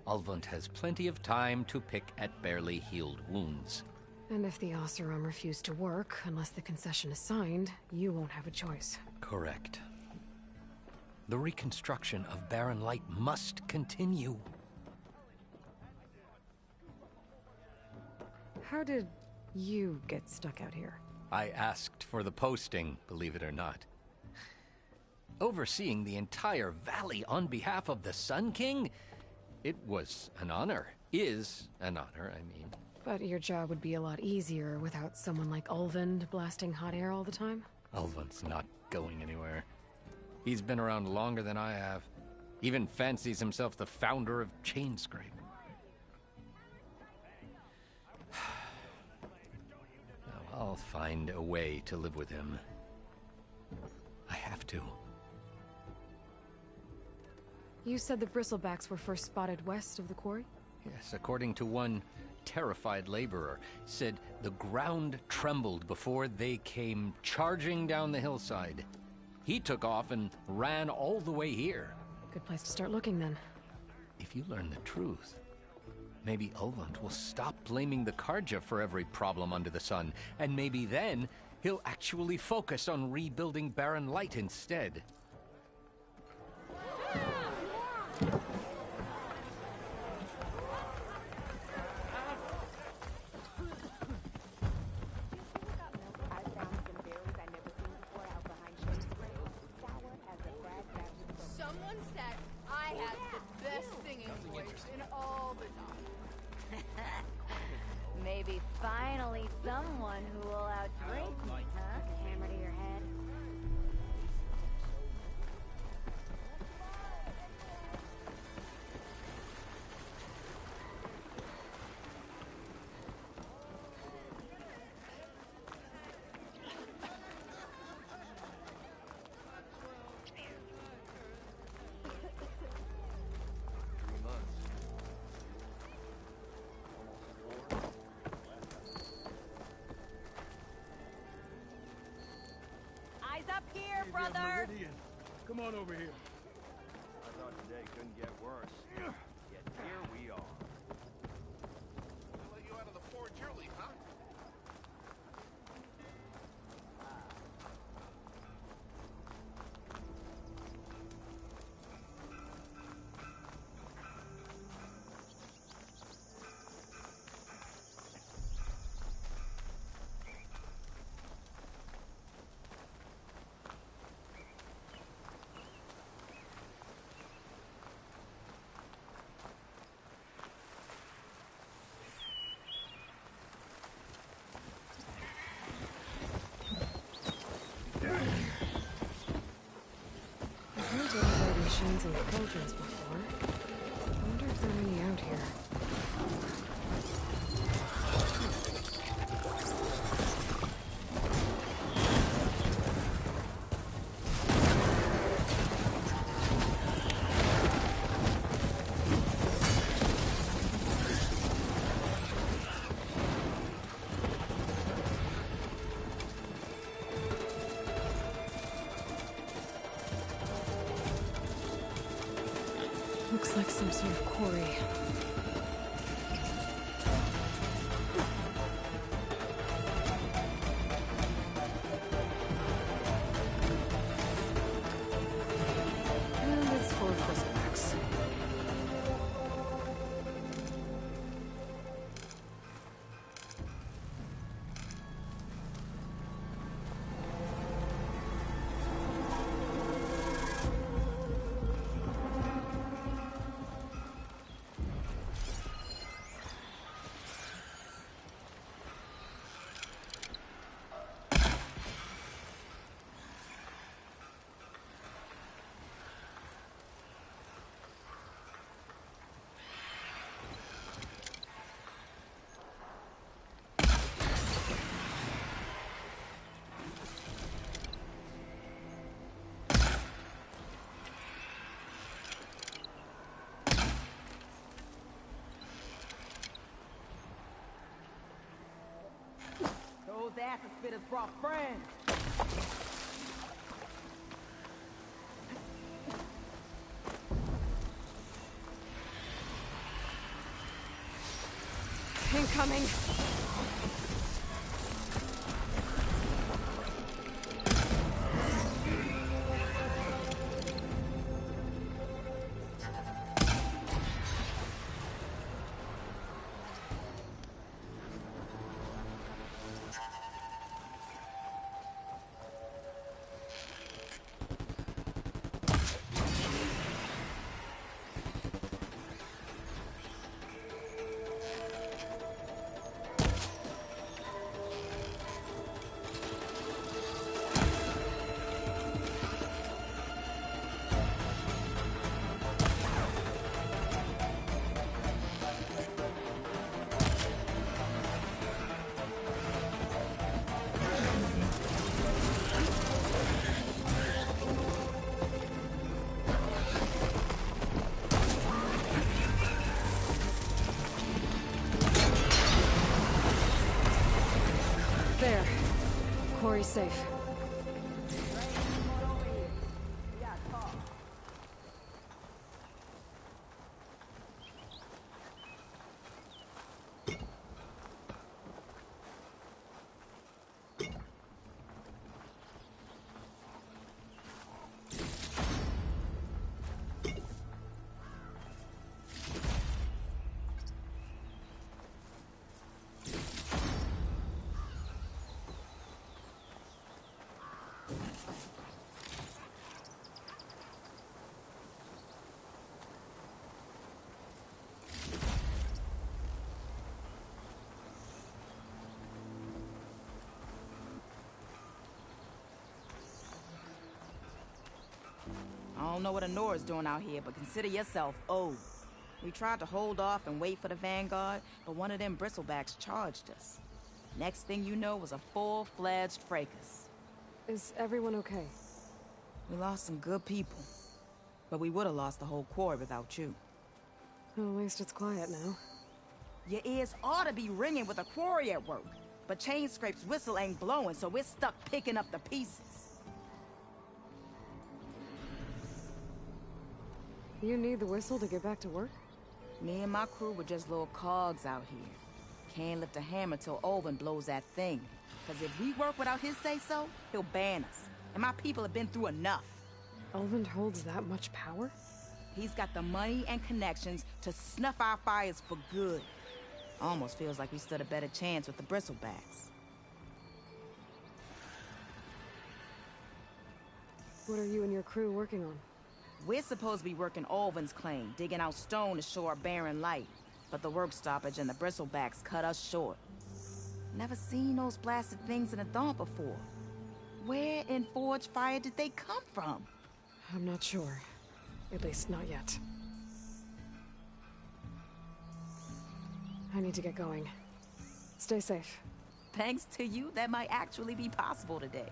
Ulvund has plenty of time to pick at barely healed wounds. And if the Oseram refuse to work, unless the concession is signed, you won't have a choice. Correct. The reconstruction of Barren Light must continue. How did you get stuck out here? I asked for the posting, believe it or not. Overseeing the entire valley on behalf of the Sun King? It was an honor. Is an honor, I mean. But your job would be a lot easier without someone like Ulvund blasting hot air all the time? Ulvund's not going anywhere. He's been around longer than I have. Even fancies himself the founder of Chainscrape. Now, I'll find a way to live with him. I have to. You said the Bristlebacks were first spotted west of the quarry? Yes, according to one terrified laborer, said the ground trembled before they came charging down the hillside. He took off and ran all the way here. Good place to start looking, then. If you learn the truth, maybe Ulvund will stop blaming the Karja for every problem under the sun, and maybe then he'll actually focus on rebuilding Barren Light instead. Maybe finally someone who will outdrink me, huh? Hammer to your head. Come on over here. I thought today couldn't get worse. Yet here we are. I'll let you out of the forge early, huh? Machines and cauldrons before. I wonder if there are any out here. Looks like some sort of quarry. And it's full of bristlecocks. Those acid spitters brought friends. Incoming. There. Quarry's safe. I don't know what Honora's doing out here, but consider yourself owed. We tried to hold off and wait for the Vanguard, but one of them bristlebacks charged us. Next thing you know was a full-fledged fracas. Is everyone okay? We lost some good people, but we would have lost the whole quarry without you. Well, at least it's quiet now. Your ears ought to be ringing with a quarry at work, but Chainscrape's whistle ain't blowing, so we're stuck picking up the pieces. You need the whistle to get back to work? Me and my crew were just little cogs out here. Can't lift a hammer till Olvin blows that thing. Because if we work without his say-so, he'll ban us. And my people have been through enough. Olvin holds that much power? He's got the money and connections to snuff our fires for good. Almost feels like we stood a better chance with the bristlebacks. What are you and your crew working on? We're supposed to be working Olvin's claim, digging out stone to shore Barren Light. But the work stoppage and the bristlebacks cut us short. Never seen those blasted things in a Dawn before. Where in Forge Fire did they come from? I'm not sure. At least not yet. I need to get going. Stay safe. Thanks to you, that might actually be possible today.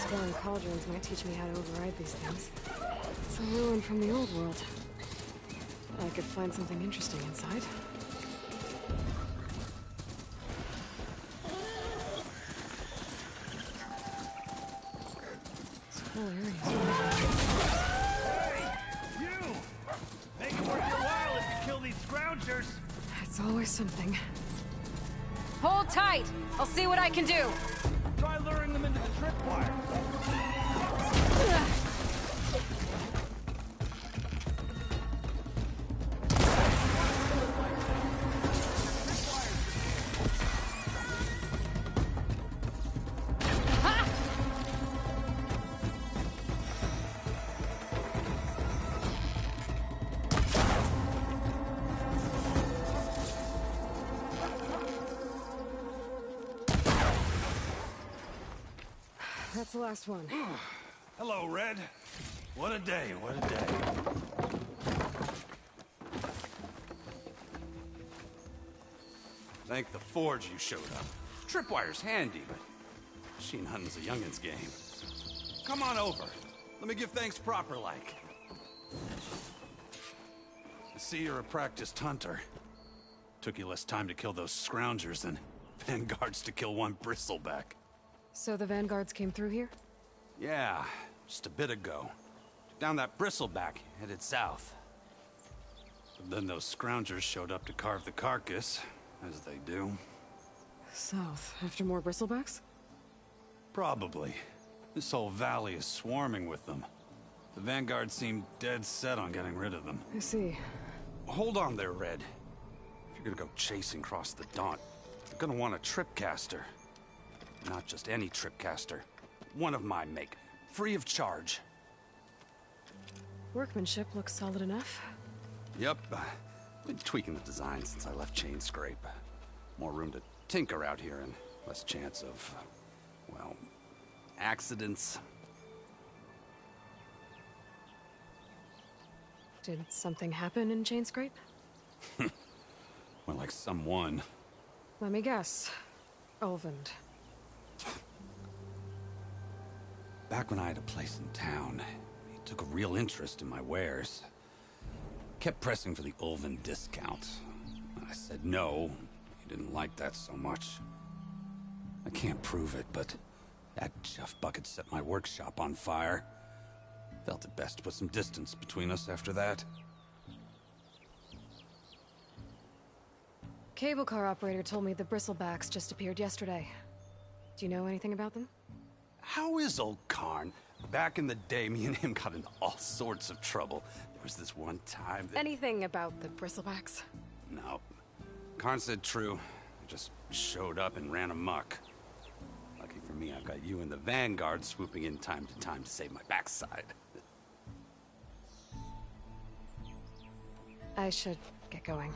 Exploring cauldrons might teach me how to override these things. It's a ruin from the old world. I could find something interesting inside. This whole area. Hey! You! Make it worth your while if you kill these scroungers! It's always something. Hold tight! I'll see what I can do! Try luring them into the tripwire. That's the last one. Hello, Red. What a day, what a day. Thank the Forge you showed up. Tripwire's handy, but machine hunting's a youngin's game. Come on over. Let me give thanks proper-like. I see you're a practiced hunter. Took you less time to kill those scroungers than Vanguards to kill one bristleback. So the Vanguards came through here? Yeah, just a bit ago. Down that bristleback, headed south. But then those scroungers showed up to carve the carcass, as they do. South, after more bristlebacks? Probably. This whole valley is swarming with them. The Vanguard seemed dead set on getting rid of them. I see. Hold on there, Red. If you're gonna go chasing across the Daunt, you're gonna want a tripcaster. Not just any tripcaster. One of my make. Free of charge. Workmanship looks solid enough. Yep. Been tweaking the design since I left Chainscrape. More room to tinker out here and less chance of, well, accidents. Did something happen in Chainscrape? Well, like someone. Let me guess. Ulvund. Back when I had a place in town, he took a real interest in my wares. Kept pressing for the Ulvund discount. I said no. He didn't like that so much. I can't prove it, but that chuff bucket set my workshop on fire. Felt it best to put some distance between us after that. Cable car operator told me the bristlebacks just appeared yesterday. Do you know anything about them? How is old Karn? Back in the day, me and him got into all sorts of trouble. There was this one time that... Anything about the bristlebacks? No. Karn said true. I just showed up and ran amok. Lucky for me, I've got you and the Vanguard swooping in time to save my backside. I should get going.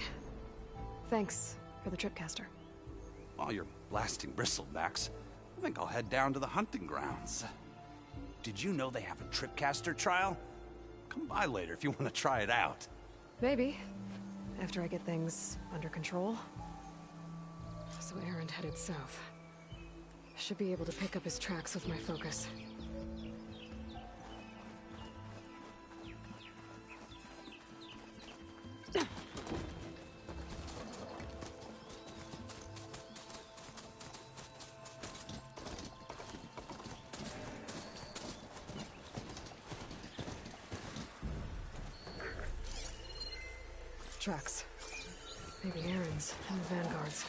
Thanks for the tripcaster. While you're blasting bristlebacks, I think I'll head down to the hunting grounds. Did you know they have a tripcaster trial? Come by later if you want to try it out. Maybe. After I get things under control. So Erend headed south. Should be able to pick up his tracks with my focus. Tracks. Maybe Erend's and the Vanguard's.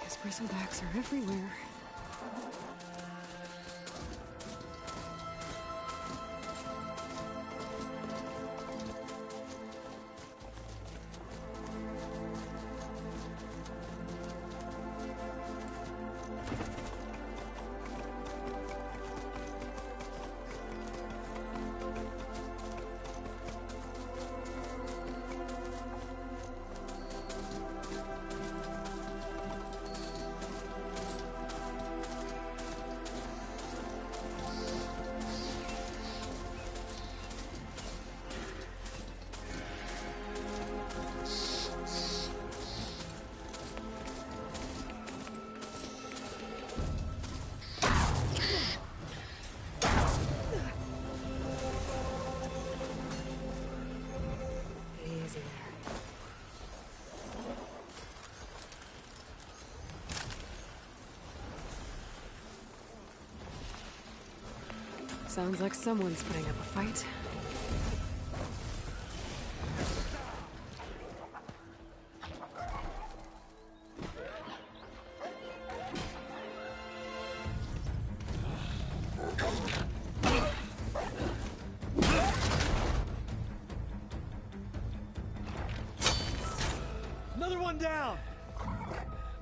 His bristlebacks are everywhere. Sounds like someone's putting up a fight. Another one down!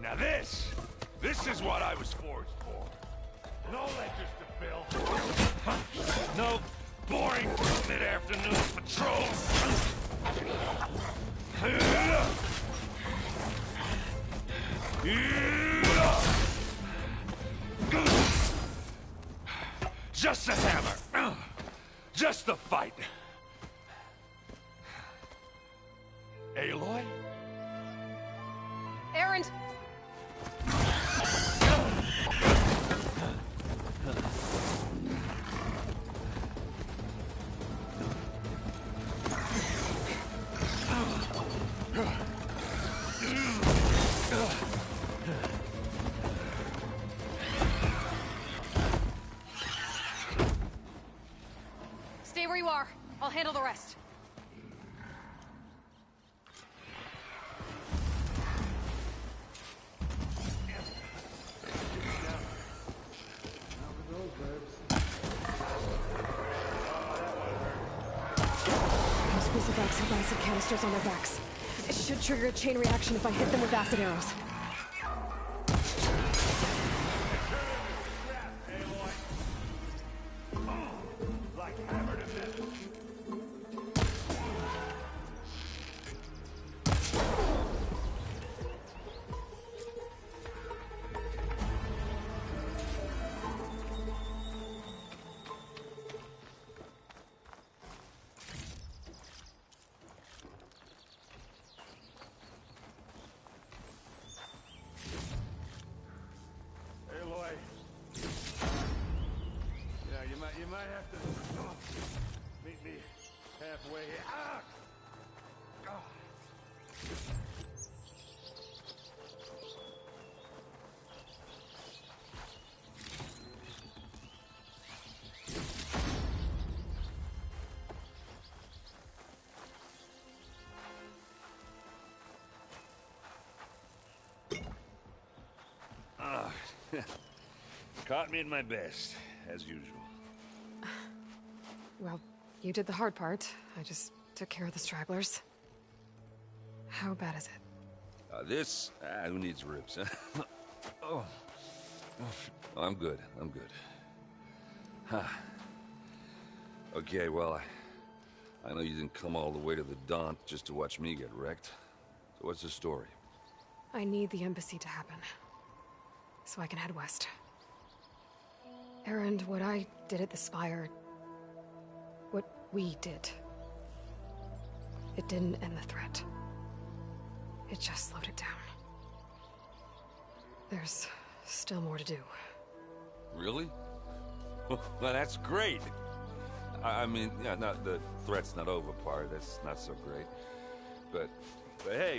Now this is what I was forged for. No lectures to fill. No boring mid-afternoon patrols. Just a hammer. Just the fight. Aloy? Erend! handle the rest. Those Bristlebacks have acid canisters on their backs. It should trigger a chain reaction if I hit them with acid arrows. You might have to meet me halfway here. Ah! Caught me in my best, as usual. Well, you did the hard part. I just took care of the stragglers. How bad is it? Who needs ribs, huh? Oh, I'm good. I'm good. Huh. Okay, well, I know you didn't come all the way to the Daunt just to watch me get wrecked. So what's the story? I need the embassy to happen, so I can head west. Erend, what I did at the Spire... what we did... it didn't end the threat. It just slowed it down. There's still more to do. Really? Well, that's great. I mean, yeah, not the threat's not over part. That's not so great. But hey,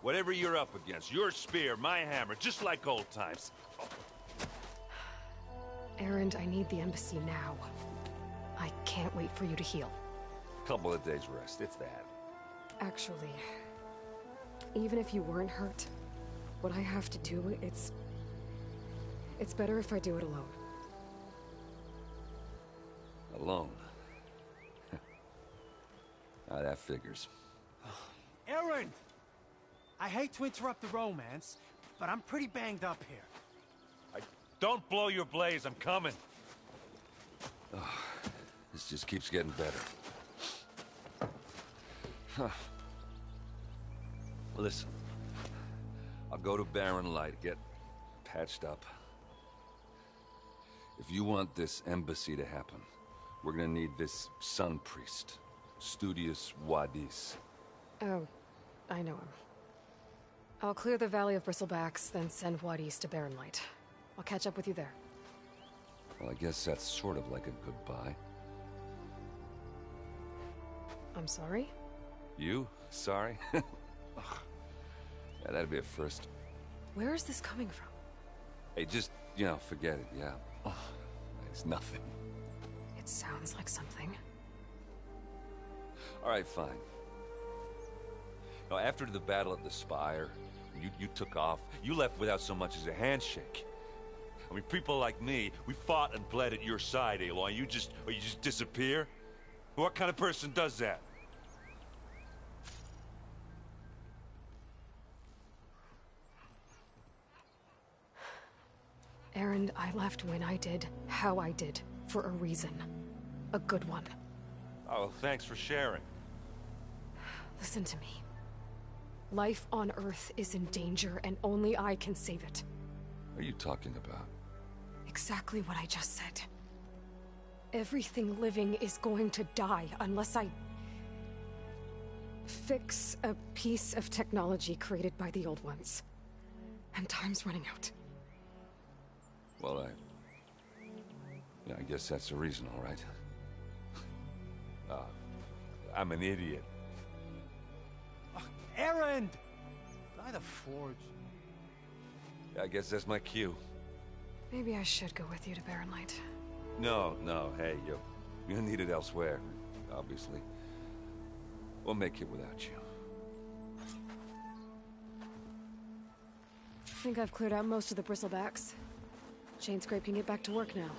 whatever you're up against, your spear, my hammer, just like old times. Erend, I need the embassy now. I can't wait for you to heal. Couple of days rest, if that. Actually, even if you weren't hurt, what I have to do, it's better if I do it alone. Alone? Now that figures. Erend! I hate to interrupt the romance, but I'm pretty banged up here. Don't blow your blaze, I'm coming. Oh, this just keeps getting better. Huh. Listen, I'll go to Barren Light, get patched up. If you want this embassy to happen, we're gonna need this Sun Priest, Studius Wadis. Oh, I know him. I'll clear the Valley of Bristlebacks, then send Wadis to Barren Light. I'll catch up with you there. Well, I guess that's sort of like a goodbye. I'm sorry? You? Sorry? Yeah, that'd be a first. Where is this coming from? Hey, just, forget it, yeah. It's nothing. It sounds like something. All right, fine. Now, after the battle at the Spire, you took off. You left without so much as a handshake. I mean, people like me, we fought and bled at your side, Aloy. You just disappear? What kind of person does that? Erend, I left when I did, how I did, for a reason. A good one. Oh, thanks for sharing. Listen to me. Life on Earth is in danger, and only I can save it. What are you talking about? Exactly what I just said. Everything living is going to die unless I... fix a piece of technology created by the Old Ones. And time's running out. Well, I guess that's the reason, all right. I'm an idiot. Erend! By the Forge. I guess that's my cue. Maybe I should go with you to Barren Light. No, hey, you're needed elsewhere, obviously. We'll make it without you. I think I've cleared out most of the bristlebacks. Chainscrape can get back to work now.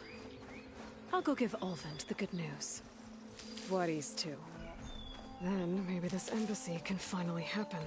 I'll go give Ulvund the good news. Wadis too. Then maybe this embassy can finally happen.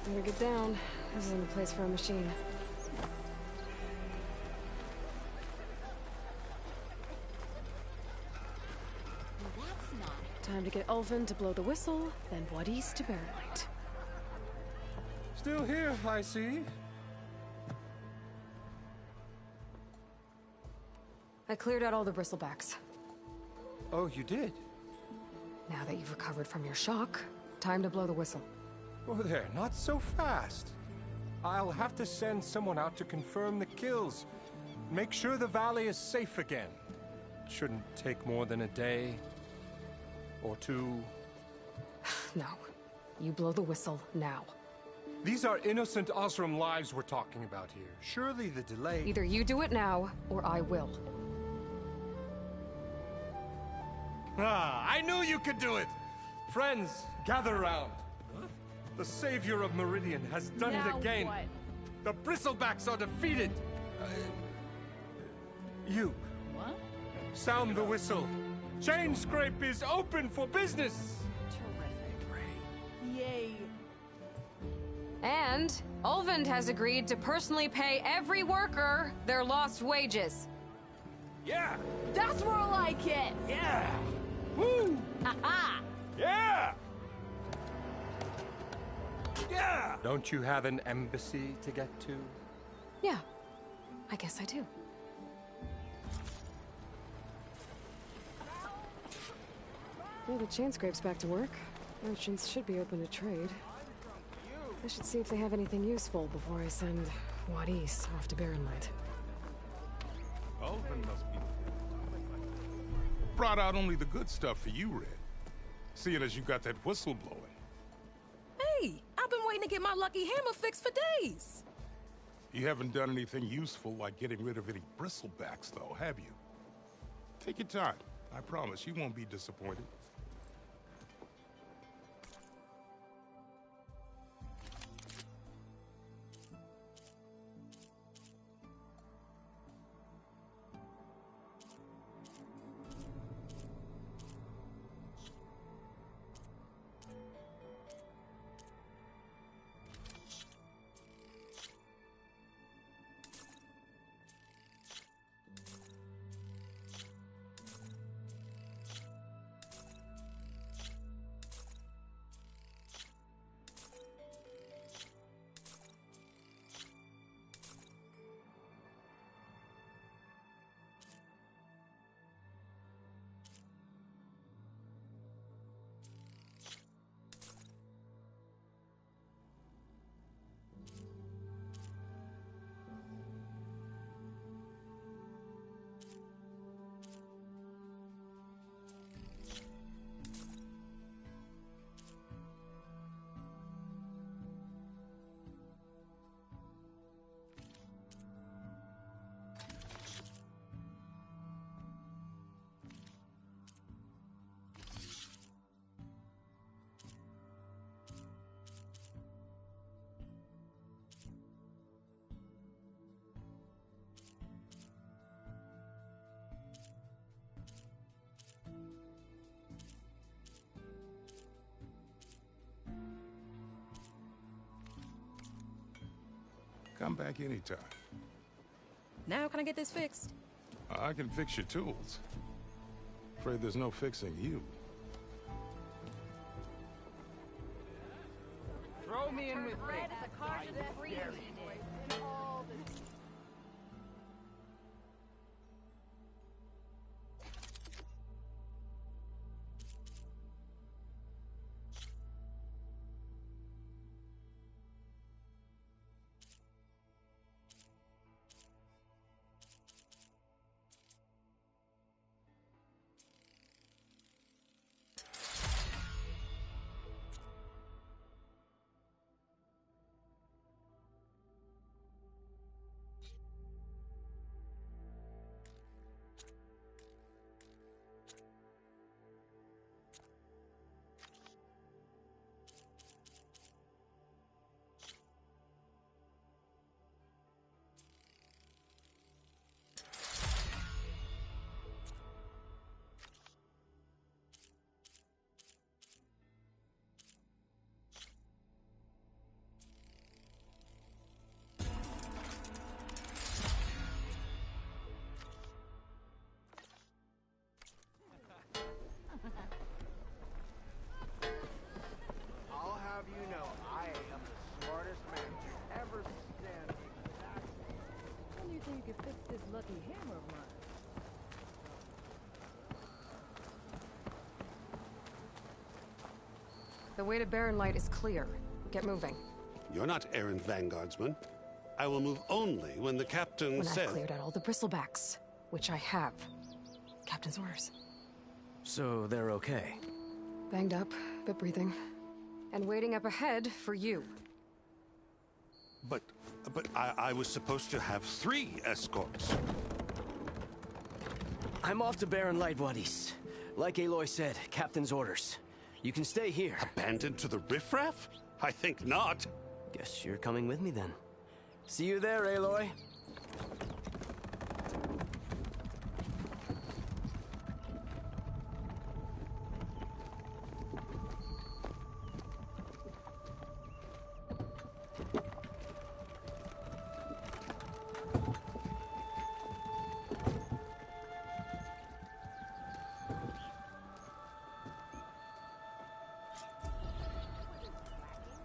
Better get down. This isn't the place for a machine. Time to get Ulvund to blow the whistle, then Wadis to Barren Light. Still here, I see. I cleared out all the bristlebacks. Oh, you did? Now that you've recovered from your shock, time to blow the whistle. Oh there, not so fast. I'll have to send someone out to confirm the kills. Make sure the valley is safe again. Shouldn't take more than a day. Or two. No. You blow the whistle now. These are innocent Osram lives we're talking about here. Surely the delay... Either you do it now, or I will. Ah, I knew you could do it! Friends, gather round. The savior of Meridian has done it again. What? The Bristlebacks are defeated. You. What? Sound the whistle. Chainscrape is open for business. Terrific. Yay. And Ulvund has agreed to personally pay every worker their lost wages. Yeah! That's more like it! Yeah! Woo! Ha-ha! Yeah! Yeah! Don't you have an embassy to get to? Yeah, I guess I do. Well, the Chainscrape's back to work. Merchants should be open to trade. I should see if they have anything useful before I send Wadis off to Barren Light. Ulvund must be... Brought out only the good stuff for you, Red. Seeing as you got that whistle blowing. Hey, I've been waiting to get my lucky hammer fixed for days. You haven't done anything useful like getting rid of any bristlebacks, though, have you? Take your time. I promise you won't be disappointed. Come back anytime. Now can I get this fixed? I can fix your tools. Afraid there's no fixing you. Throw me in with Red is a card to the free needed. All the I'll have you know, I am the smartest man to ever stand. When do you think you could fix this lucky hammer of mine? The way to Barren Light is clear. Get moving. You're not errant vanguardsman. I will move only when the captain When says... I've cleared out all the bristlebacks, which I have. Captain's orders. So they're okay? Banged up, but breathing. And waiting up ahead for you. But I was supposed to have 3 escorts. I'm off to Barren Light, Wadis. Like Aloy said, Captain's orders. You can stay here. Abandoned to the riffraff? I think not. Guess you're coming with me then. See you there, Aloy.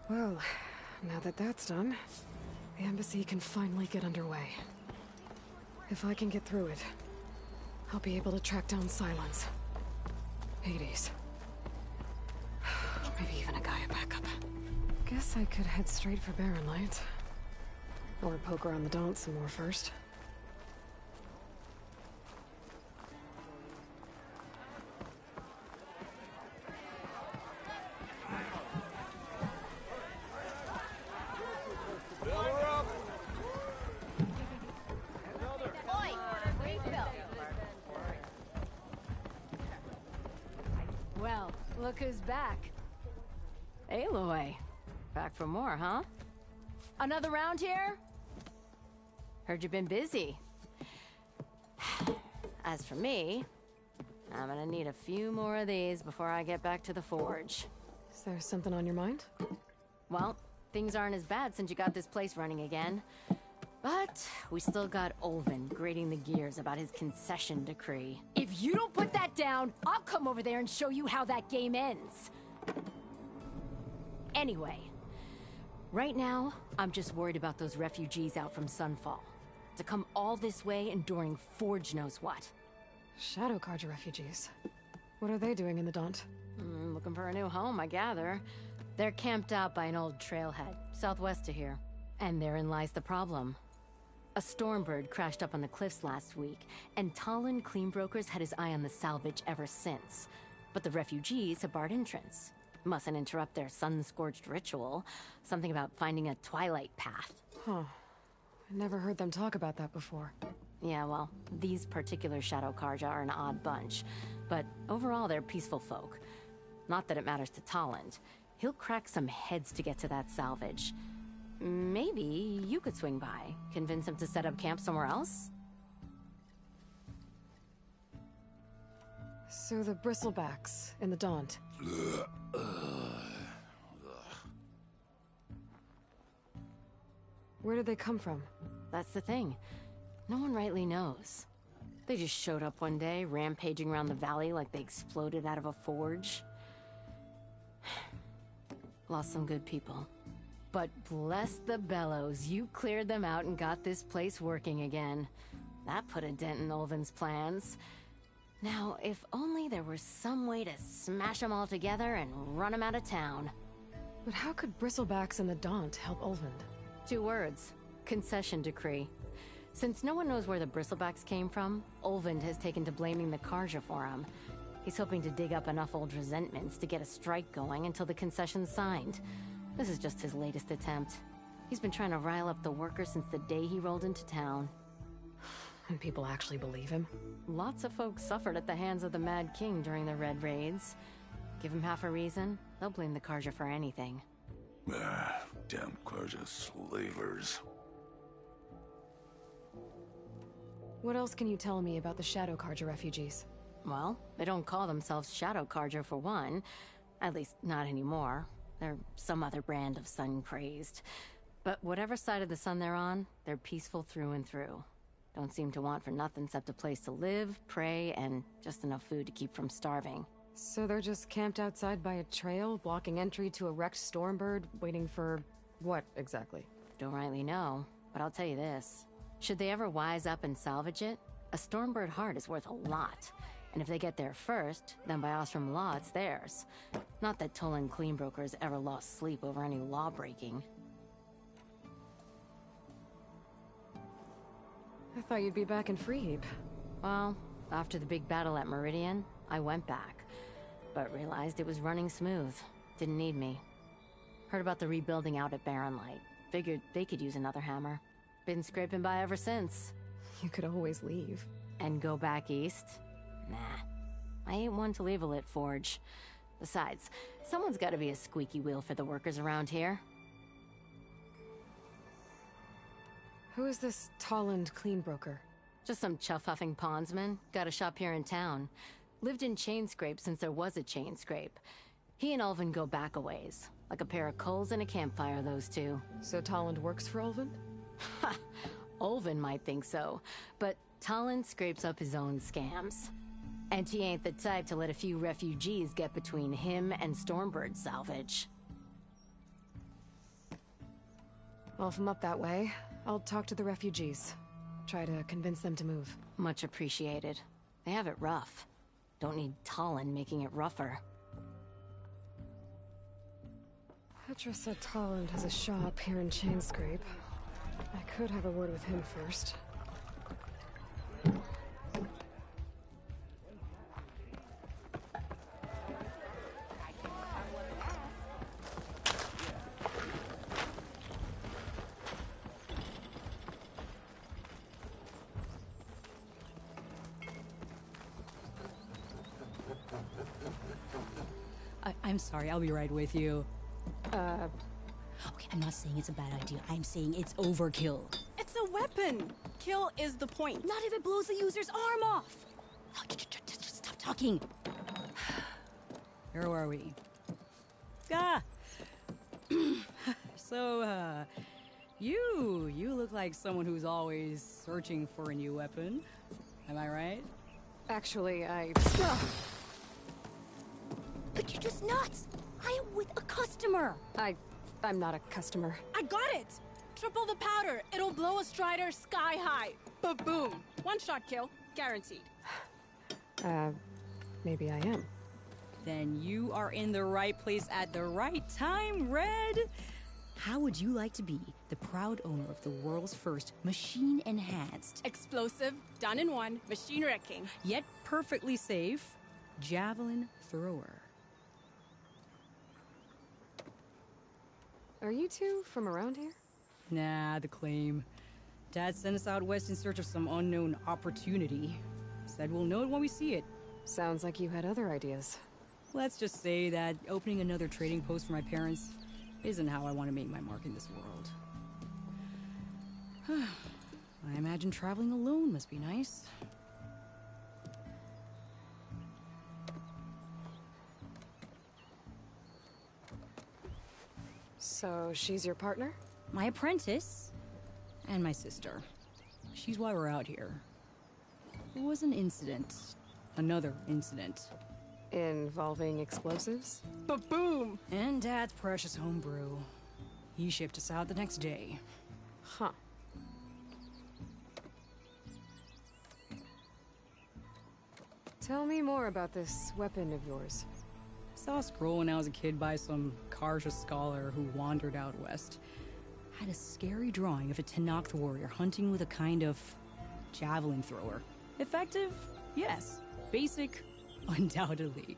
Well, now that that's done, the embassy can finally get underway. If I can get through it, I'll be able to track down Silence, Hades, maybe even a Gaia backup. Guess I could head straight for Barren Light. Or poke around the Daunt some more first. who's back. Aloy. Back for more, huh? Another round here? Heard you've been busy. As for me, I'm gonna need a few more of these before I get back to the forge. Is there something on your mind? Well, things aren't as bad since you got this place running again. But we still got Olvin grating the gears about his concession decree. If you don't put that down, I'll come over there and show you how that game ends. Anyway, right now, I'm just worried about those refugees out from Sunfall. To come all this way enduring Forge knows what. Shadow Carja refugees. What are they doing in the Daunt? Looking for a new home, I gather. They're camped out by an old trailhead, southwest of here. And therein lies the problem. A Stormbird crashed up on the cliffs last week, and Talon Cleanbrokers had his eye on the salvage ever since. But the refugees have barred entrance. Mustn't interrupt their sun-scorched ritual. Something about finding a twilight path. Huh. I never heard them talk about that before. Yeah, well, these particular Shadow Carja are an odd bunch. But overall, they're peaceful folk. Not that it matters to Talon. He'll crack some heads to get to that salvage. Maybe you could swing by, convince him to set up camp somewhere else? So the Bristlebacks in the Daunt. Where did they come from? That's the thing. No one rightly knows. They just showed up one day, rampaging around the valley like they exploded out of a forge. Lost some good people. But bless the bellows, you cleared them out and got this place working again. That put a dent in Olvin's plans. Now, if only there were some way to smash them all together and run them out of town. But how could Bristlebacks and the Daunt help Olvin? 2 words. Concession decree. Since no one knows where the Bristlebacks came from, Olvind has taken to blaming the Carja for him. He's hoping to dig up enough old resentments to get a strike going until the concession's signed. This is just his latest attempt. He's been trying to rile up the workers since the day he rolled into town. And people actually believe him? Lots of folks suffered at the hands of the Mad King during the Red Raids. Give him half a reason, they'll blame the Carja for anything. Damn Carja slavers. What else can you tell me about the Shadow Carja refugees? Well, they don't call themselves Shadow Carja for one. At least, not anymore. They're some other brand of sun-crazed. But whatever side of the sun they're on, they're peaceful through and through. Don't seem to want for nothing except a place to live, pray, and just enough food to keep from starving. So they're just camped outside by a trail, blocking entry to a wrecked Stormbird, waiting for... what, exactly? Don't rightly know, but I'll tell you this. Should they ever wise up and salvage it, a Stormbird heart is worth a lot. And if they get there first, then by Ostrom law, it's theirs. Not that Tolan Cleanbrokers ever lost sleep over any law-breaking. I thought you'd be back in Freeheap. Well, after the big battle at Meridian, I went back. But realized it was running smooth. Didn't need me. Heard about the rebuilding out at Barren Light. Figured they could use another hammer. Been scraping by ever since. You could always leave. And go back east? Nah. I ain't one to leave a lit forge. Besides, someone's gotta be a squeaky wheel for the workers around here. Who is this Tolland Cleanbroker? Just some chuff-huffing pondsman. Got a shop here in town. Lived in Chainscrape since there was a Chainscrape. He and Ulvin go back a ways. Like a pair of coals and a campfire, those two. So Tolland works for Ulvin? Ha! Ulvin might think so, but Tolland scrapes up his own scams. And he ain't the type to let a few refugees get between him and Stormbird salvage. Well, if I'm up that way, I'll talk to the refugees. Try to convince them to move. Much appreciated. They have it rough. Don't need Tolland making it rougher. Petra said Tolland has a shop here in Chainscrape. I could have a word with him first. I'm sorry, I'll be right with you. Okay, I'm not saying it's a bad idea. I'm saying it's overkill. It's a weapon. Kill is the point. Not if it blows the user's arm off. Oh, just stop talking. Where are we? Ah! So, you look like someone who's always searching for a new weapon. Am I right? Actually, But you're just nuts! I am with a customer! I'm not a customer. I got it! Triple the powder. It'll blow a Strider sky high. Ba-boom. One-shot kill. Guaranteed. Maybe I am. Then you are in the right place at the right time, Red! How would you like to be the proud owner of the world's first machine-enhanced, explosive, done in one, machine wrecking, yet perfectly safe, javelin thrower? Are you two from around here? Nah, the claim. Dad sent us out west in search of some unknown opportunity. Said we'll know it when we see it. Sounds like you had other ideas. Let's just say that opening another trading post for my parents isn't how I want to make my mark in this world. I imagine traveling alone must be nice. So she's your partner? My apprentice and my sister. She's why we're out here. There was an incident. Another incident. Involving explosives? Ba-boom! And Dad's precious homebrew. He shipped us out the next day. Huh. Tell me more about this weapon of yours. Saw a scroll when I was a kid by some Karja scholar who wandered out west. Had a scary drawing of a Tenakth warrior hunting with a kind of javelin thrower. Effective? Yes. Basic? Undoubtedly.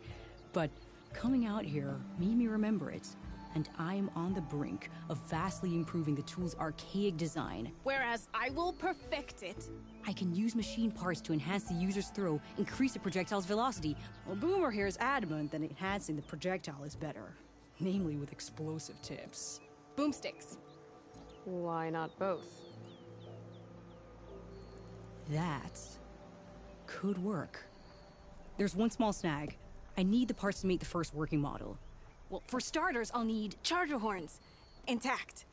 But coming out here made me remember it, and I'm on the brink of vastly improving the tool's archaic design. Whereas I will perfect it. I can use machine parts to enhance the user's throw, increase the projectile's velocity. Well, Boomer here is adamant that enhancing the projectile is better. Namely with explosive tips. Boomsticks. Why not both? That could work. There's one small snag. I need the parts to make the first working model. Well, for starters, I'll need charger horns. Intact.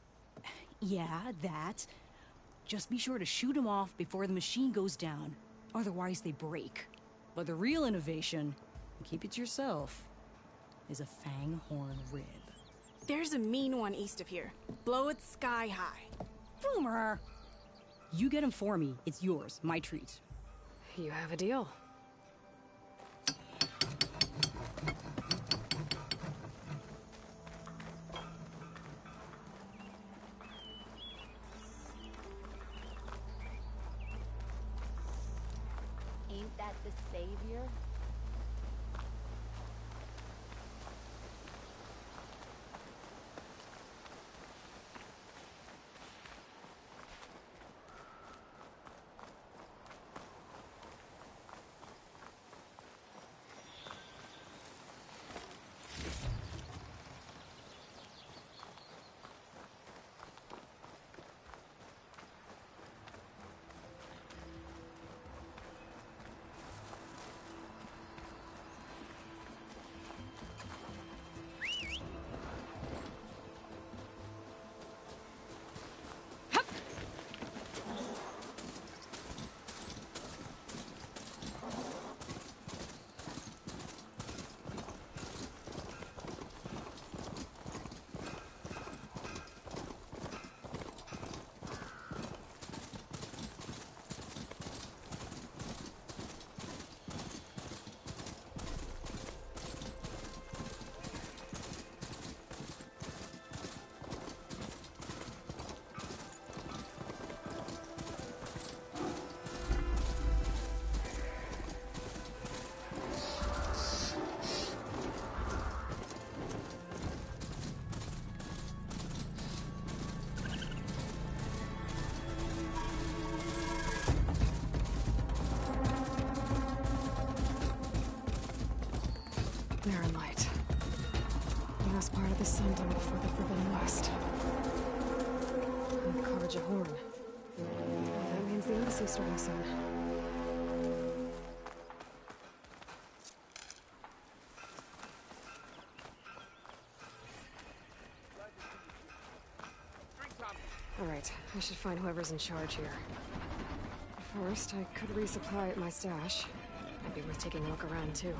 Yeah, that. Just be sure to shoot them off before the machine goes down. Otherwise, they break. But the real innovation, keep it to yourself, is a fang horn rib. There's a mean one east of here. Blow it sky high. Boomer! You get him for me. It's yours. My treat. You have a deal. Ain't that the savior? Jahorn. That means the Odyssey's starting soon. Alright, I should find whoever's in charge here. First, I could resupply at my stash. Might be worth taking a look around, too.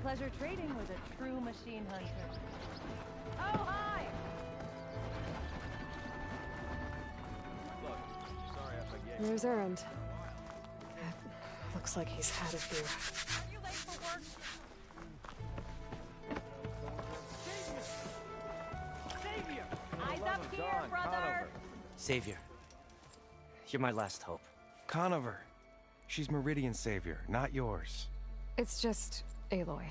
Pleasure trading with a true machine hunter. Oh, hi! Look, sorry if I get There's Erend. Looks like he's had a few. Are you late for work? Savior! Eyes up here, brother! Savior. You're my last hope. Conover. She's Meridian's savior, not yours. It's just Aloy.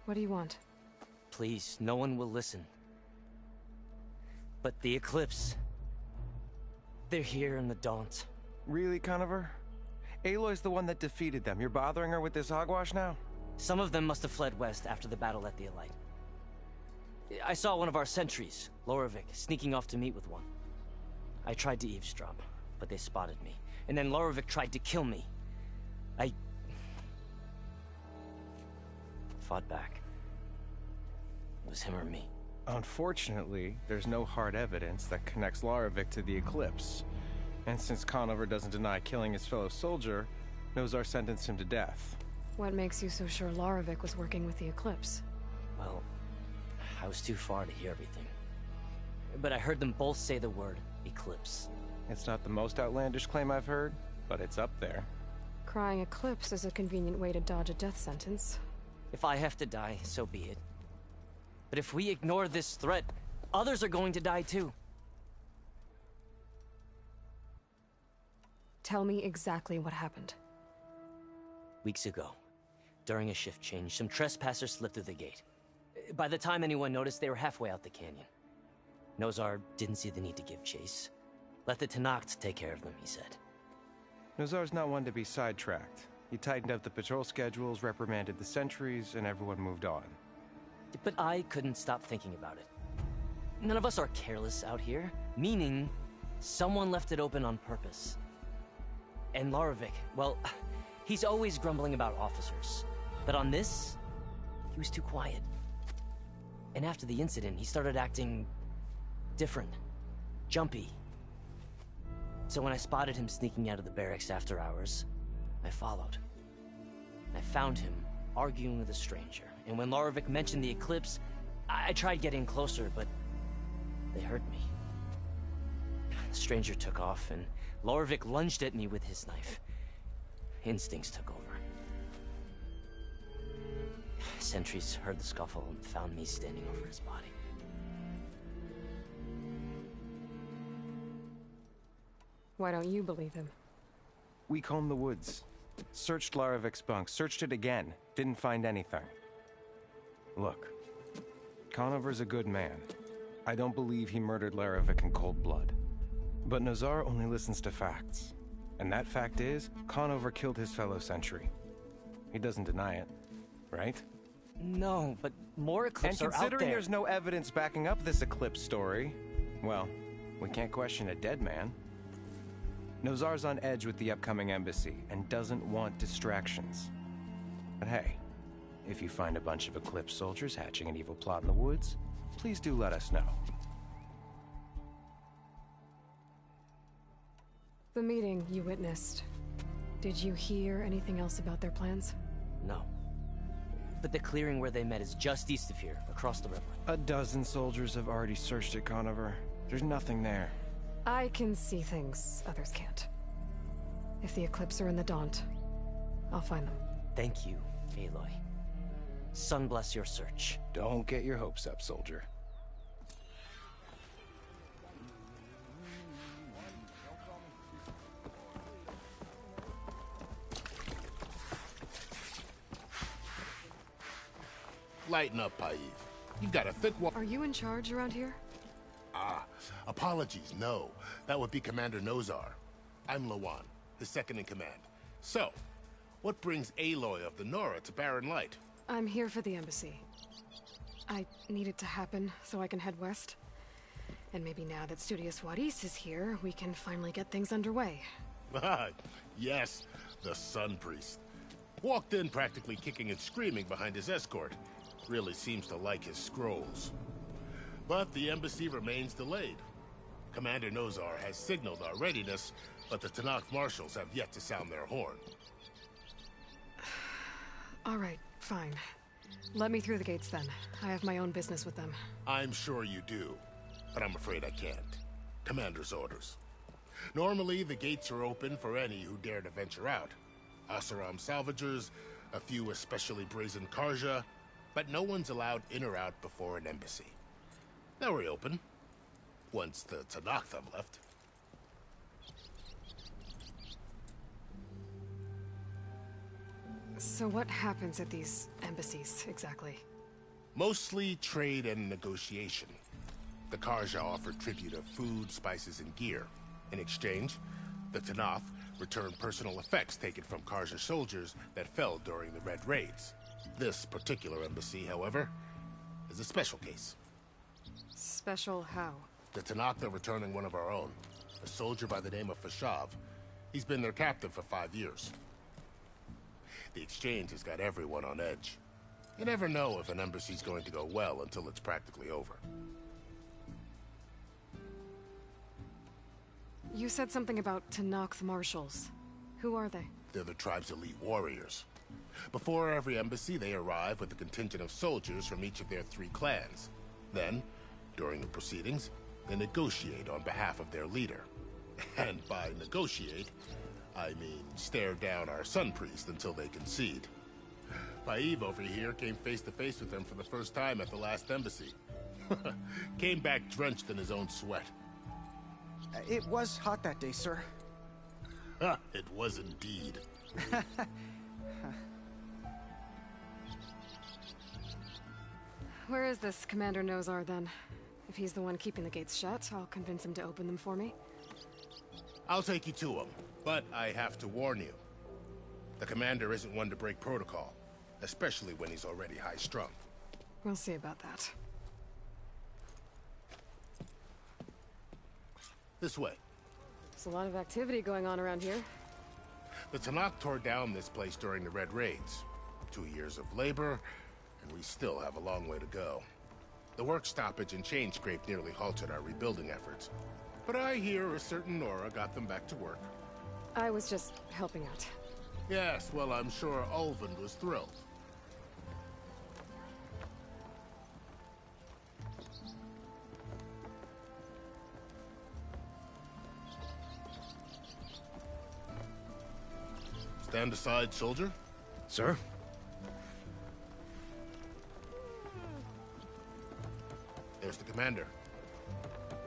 What do you want? Please, no one will listen. But the Eclipse... they're here in the Daunt. Really, Conover? Aloy's the one that defeated them. You're bothering her with this hogwash now? Some of them must have fled west after the battle at the Elite. I saw one of our sentries, Loravik, sneaking off to meet with one. I tried to eavesdrop, but they spotted me. And then Loravik tried to kill me. I fought back. It was him or me. Unfortunately, there's no hard evidence that connects Loravik to the Eclipse. And since Conover doesn't deny killing his fellow soldier, Nozar sentenced him to death. What makes you so sure Loravik was working with the Eclipse? Well, I was too far to hear everything. But I heard them both say the word Eclipse. It's not the most outlandish claim I've heard, but it's up there. Crying Eclipse is a convenient way to dodge a death sentence. If I have to die, so be it. But if we ignore this threat, others are going to die too. Tell me exactly what happened. Weeks ago, during a shift change, some trespassers slipped through the gate. By the time anyone noticed, they were halfway out the canyon. Nozar didn't see the need to give chase. Let the Tenakth take care of them, he said. Nozar's not one to be sidetracked. He tightened up the patrol schedules, reprimanded the sentries, and everyone moved on. But I couldn't stop thinking about it. None of us are careless out here, meaning someone left it open on purpose. And Loravik, well, he's always grumbling about officers. But on this, he was too quiet. And after the incident, he started acting different, jumpy. So when I spotted him sneaking out of the barracks after hours, I followed. I found him arguing with a stranger. And when Loravik mentioned the Eclipse, I tried getting closer, but they heard me. The stranger took off, and Loravik lunged at me with his knife. Instincts took over. Sentries heard the scuffle and found me standing over his body. Why don't you believe him? We combed the woods. Searched Laravik's bunk, searched it again. Didn't find anything. Look, Conover's a good man. I don't believe he murdered Loravik in cold blood. But Nozar only listens to facts. And that fact is, Conover killed his fellow sentry. He doesn't deny it, right? No, but more Eclipse are out there. And considering there's no evidence backing up this Eclipse story, well, we can't question a dead man. Nozar's on edge with the upcoming embassy and doesn't want distractions. But hey, if you find a bunch of Eclipse soldiers hatching an evil plot in the woods, please do let us know. The meeting you witnessed. Did you hear anything else about their plans? No. But the clearing where they met is just east of here, across the river. A dozen soldiers have already searched it, Conover. There's nothing there. I can see things others can't. If the Eclipse are in the Daunt, I'll find them. Thank you, Aloy. Sun bless your search. Don't get your hopes up, soldier. Lighten up, Paiv. You've got a thick wall. Are you in charge around here? Ah, apologies, no. That would be Commander Nozar. I'm Lawan, his second in command. So, what brings Aloy of the Nora to Barren Light? I'm here for the embassy. I need it to happen so I can head west. And maybe now that Studious Juarez is here, we can finally get things underway. Yes, the Sun Priest. Walked in practically kicking and screaming behind his escort. Really seems to like his scrolls. But the embassy remains delayed. Commander Nozar has signaled our readiness, but the Tenakth marshals have yet to sound their horn. All right, fine. Let me through the gates then. I have my own business with them. I'm sure you do, but I'm afraid I can't. Commander's orders. Normally, the gates are open for any who dare to venture out. Oseram salvagers, a few especially brazen Karja, but no one's allowed in or out before an embassy. They'll reopen, once the Tenakth have left. So what happens at these embassies, exactly? Mostly trade and negotiation. The Karja offer tribute of food, spices, and gear. In exchange, the Tenakth return personal effects taken from Karja soldiers that fell during the Red Raids. This particular embassy, however, is a special case. Special how? The Tenakth are returning one of our own, a soldier by the name of Fashav. He's been their captain for 5 years. The exchange has got everyone on edge. You never know if an embassy's going to go well until it's practically over. You said something about Tenakth marshals. Who are they? They're the tribe's elite warriors. Before every embassy, they arrive with a contingent of soldiers from each of their 3 clans. Then, during the proceedings, they negotiate on behalf of their leader. And by negotiate, I mean stare down our Sun Priest until they concede. Paiv over here came face to face with them for the first time at the last embassy. Came back drenched in his own sweat. It was hot that day, sir. It was indeed. Where is this Commander Nozar, then? If he's the one keeping the gates shut, I'll convince him to open them for me. I'll take you to him, but I have to warn you. The commander isn't one to break protocol, especially when he's already high-strung. We'll see about that. This way. There's a lot of activity going on around here. The Tenakth tore down this place during the Red Raids. 2 years of labor, and we still have a long way to go. The work stoppage and chain scrape nearly halted our rebuilding efforts. But I hear a certain Nora got them back to work. I was just helping out. Yes, well, I'm sure Ulvund was thrilled. Stand aside, soldier. Sir? There's the commander.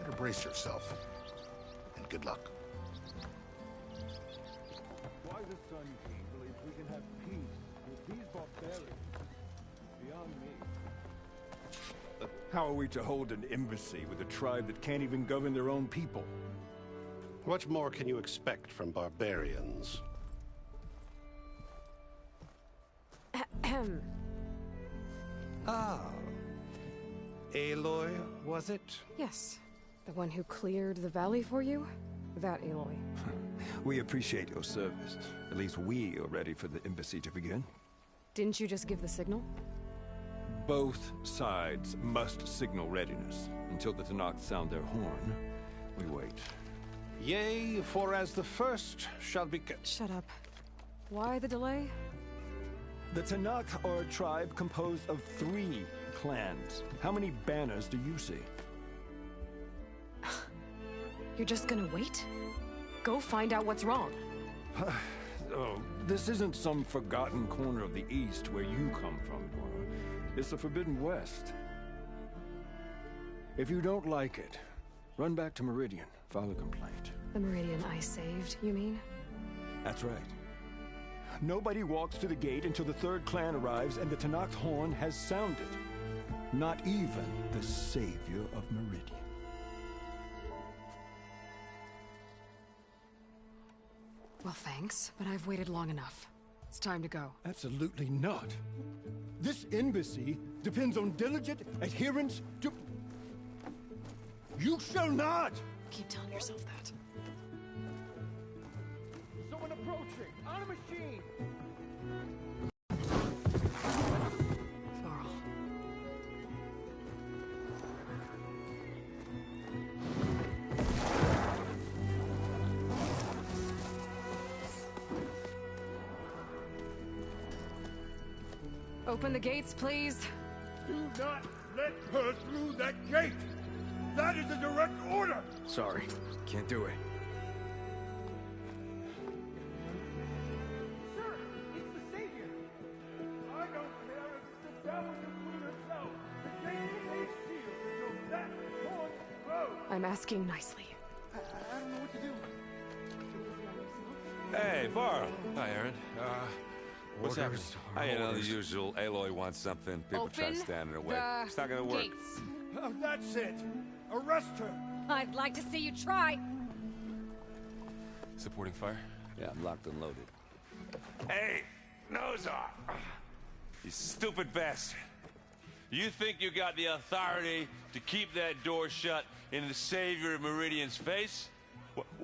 Better brace yourself. And good luck. Why the Sun King believes we can have peace with these barbarians is beyond me. How are we to hold an embassy with a tribe that can't even govern their own people? What more can you expect from barbarians? Ah. Aloy, was it? Yes. The one who cleared the valley for you? That Aloy. We appreciate your service. At least we are ready for the embassy to begin. Didn't you just give the signal? Both sides must signal readiness. Until the Tenakth sound their horn, we wait. Yea, for as the first shall be... Shut up. Why the delay? The Tenakth are a tribe composed of 3 clans. How many banners do you see? You're just gonna wait? Go find out what's wrong. Oh, this isn't some forgotten corner of the East where you come from, Nora. It's the Forbidden West. If you don't like it, run back to Meridian, file a complaint. The Meridian I saved, you mean? That's right. Nobody walks to the gate until the 3rd clan arrives and the Tenakth horn has sounded. Not even the savior of Meridian. Well, thanks, but I've waited long enough. It's time to go. Absolutely not. This embassy depends on diligent adherence to... You shall not! Keep telling yourself that. Someone approaching! On a machine! Varl. Open the gates, please. Do not let her through that gate! That is a direct order! Sorry, can't do it. Sir, it's the Savior! I don't care if the devil can queen herself! The gate is a shield until that horn blows! I'm asking nicely. I don't know what to do. Hey, Varl. Hi, Aaron. What's happening? You know, the usual. Aloy wants something. People try to stand in her way. It's not gonna work. Gates. Oh, that's it! Arrest her! I'd like to see you try. Supporting fire? Yeah, I'm locked and loaded. Hey, Nozar! You stupid bastard. You think you got the authority to keep that door shut in the savior of Meridian's face?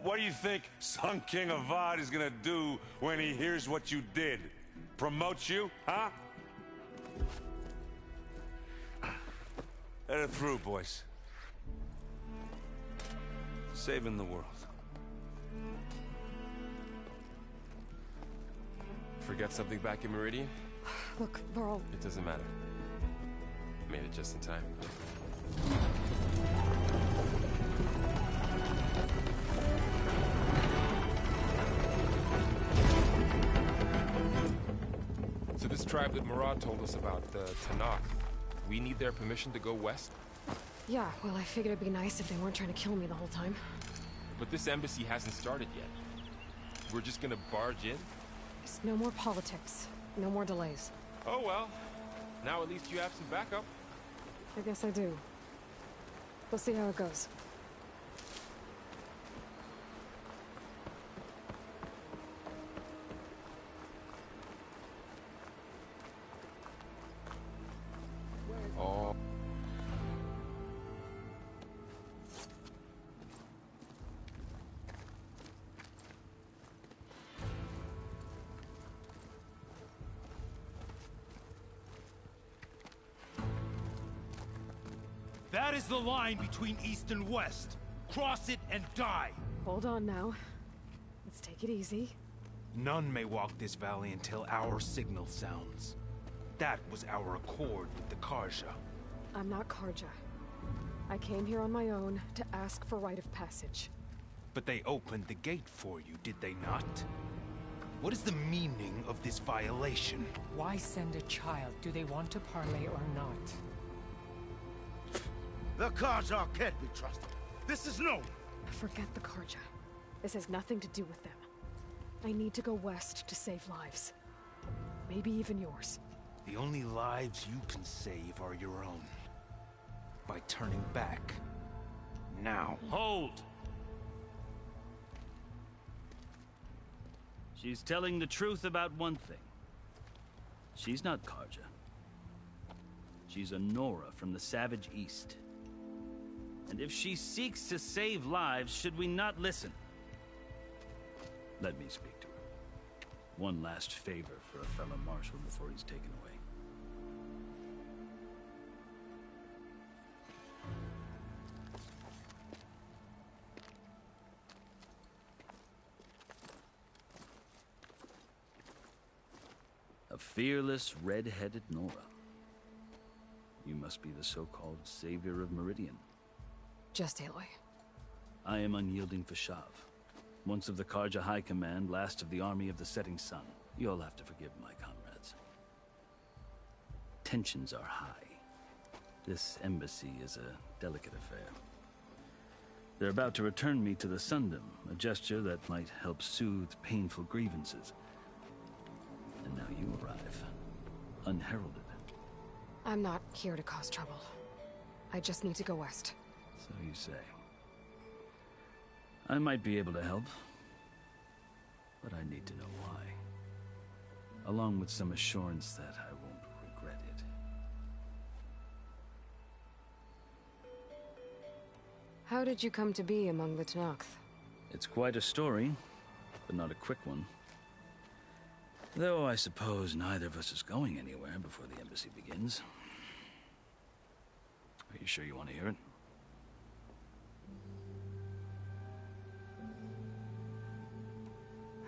What do you think Sun King Avad is gonna do when he hears what you did? Promote you, huh? Let it through, boys. Saving the world. Forget something back in Meridian? Look, Varl. It doesn't matter. Made it just in time. So this tribe that Murad told us about, the Tenakth, we need their permission to go west? Yeah, well, I figured it'd be nice if they weren't trying to kill me the whole time. But this embassy hasn't started yet. We're just gonna barge in? Just no more politics. No more delays. Oh well. Now at least you have some backup. I guess I do. We'll see how it goes. Oh. That is the line between East and West. Cross it and die. Hold on now. Let's take it easy. None may walk this valley until our signal sounds. That was our accord with the Carja. I'm not Carja. I came here on my own to ask for rite of passage. But they opened the gate for you, did they not? What is the meaning of this violation? Why send a child? Do they want to parley or not? The Carja can't be trusted. This is known. Forget the Carja. This has nothing to do with them. I need to go west to save lives. Maybe even yours. The only lives you can save are your own. By turning back. Now. Hold! She's telling the truth about one thing. She's not Carja. She's a Nora from the Savage East. And if she seeks to save lives, should we not listen? Let me speak to her. One last favor for a fellow marshal before he's taken away. A fearless, red-headed Nora. You must be the so-called savior of Meridian. Just Aloy. I am unyielding Fashav. Once of the Karja High Command, last of the army of the setting sun. You'll have to forgive my comrades. Tensions are high. This embassy is a delicate affair. They're about to return me to the Sundom, a gesture that might help soothe painful grievances. And now you arrive, unheralded. I'm not here to cause trouble. I just need to go west. So you say. I might be able to help, but I need to know why. Along with some assurance that I won't regret it. How did you come to be among the Tenakth? It's quite a story, but not a quick one. Though I suppose neither of us is going anywhere before the embassy begins. Are you sure you want to hear it?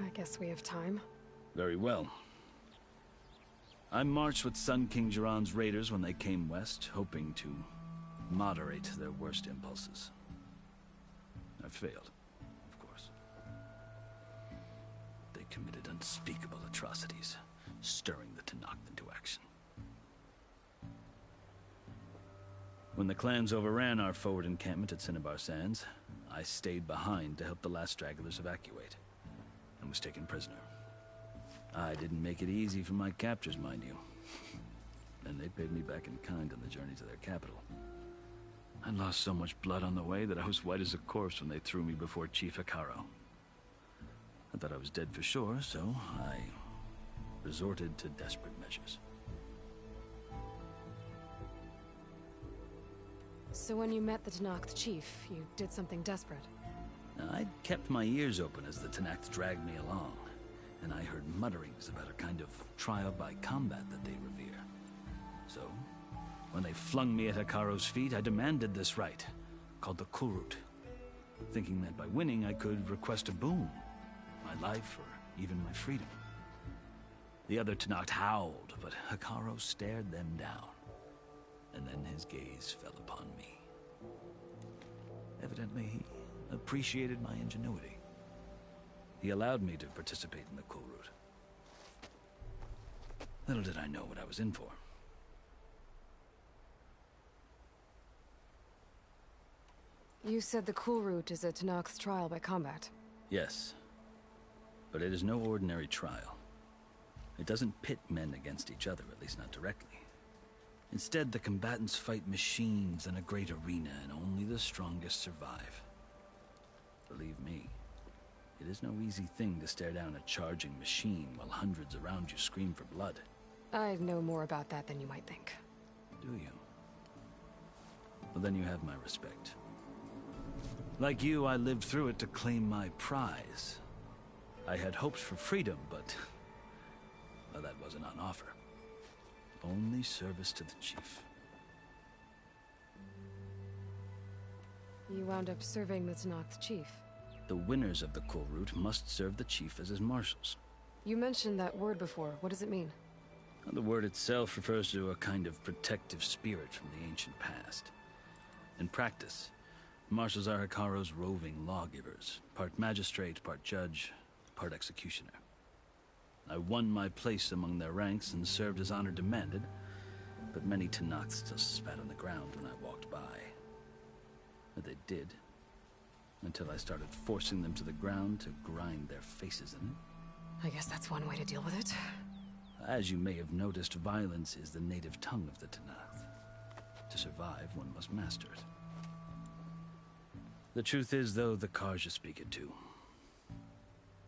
I guess we have time. Very well. I marched with Sun King Jiran's raiders when they came west, hoping to moderate their worst impulses. I failed, of course. They committed unspeakable atrocities, stirring the Tenakth into action. When the clans overran our forward encampment at Cinnabar Sands, I stayed behind to help the last stragglers evacuate, and was taken prisoner. I didn't make it easy for my captors, mind you. And they paid me back in kind on the journey to their capital. I lost so much blood on the way that I was white as a corpse when they threw me before Chief Hekarro. I thought I was dead for sure, so I resorted to desperate measures. So when you met the Tenakth chief, you did something desperate? I'd kept my ears open as the Tenakth dragged me along, and I heard mutterings about a kind of trial by combat that they revere. So, when they flung me at Hekarro's feet, I demanded this right, called the Kulrut, thinking that by winning I could request a boon, my life or even my freedom. The other Tenakth howled, but Hekarro stared them down, and then his gaze fell upon me. Evidently, he appreciated my ingenuity. He allowed me to participate in the Kulrut. Little did I know what I was in for. You said the Kulrut is a Tenakth's trial by combat. Yes, but it is no ordinary trial. It doesn't pit men against each other, at least not directly. Instead, the combatants fight machines in a great arena, and only the strongest survive. Believe me, it is no easy thing to stare down a charging machine while hundreds around you scream for blood. I know more about that than you might think. Do you? Well, then you have my respect. Like you, I lived through it to claim my prize. I had hopes for freedom, but well, that wasn't on offer. Only service to the chief. You wound up serving the Tenakth chief. The winners of the Kulrut must serve the chief as his marshals. You mentioned that word before. What does it mean? The word itself refers to a kind of protective spirit from the ancient past. In practice, marshals are Hekarro's roving lawgivers, part magistrate, part judge, part executioner. I won my place among their ranks and served as honor demanded, but many Tenakth still spat on the ground when I walked by. But they did, until I started forcing them to the ground to grind their faces in it. I guess that's one way to deal with it. As you may have noticed, violence is the native tongue of the Tenakth. To survive, one must master it. The truth is, though, the Karja speak it too.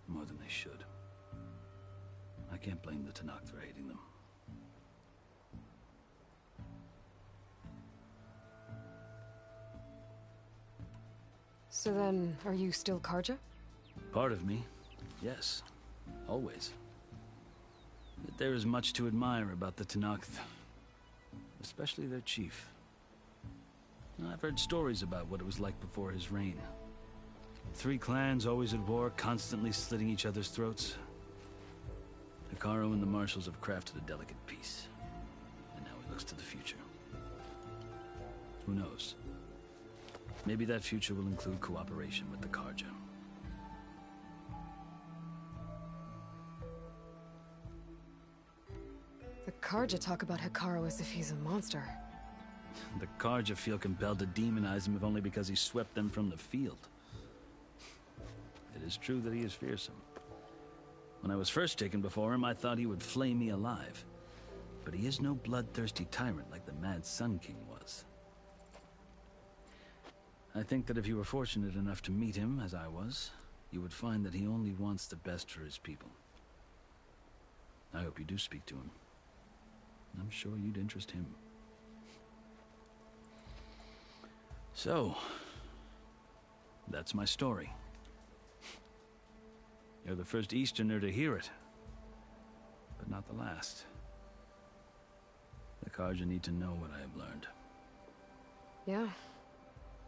More than they should. I can't blame the Tenakth for hating them. So then, are you still Karja? Part of me. Yes, always. But there is much to admire about the Tenakth, especially their chief. I've heard stories about what it was like before his reign. 3 clans always at war, constantly slitting each other's throats. Hekarro and the Marshals have crafted a delicate peace, and now he looks to the future. Who knows? Maybe that future will include cooperation with the Carja. The Carja talk about Hekarro as if he's a monster. The Carja feel compelled to demonize him if only because he swept them from the field. It is true that he is fearsome. When I was first taken before him, I thought he would flay me alive. But he is no bloodthirsty tyrant like the Mad Sun King was. I think that if you were fortunate enough to meet him, as I was, you would find that he only wants the best for his people. I hope you do speak to him. I'm sure you'd interest him. So, that's my story. You're the first Easterner to hear it, but not the last. The Carja need to know what I have learned. Yeah.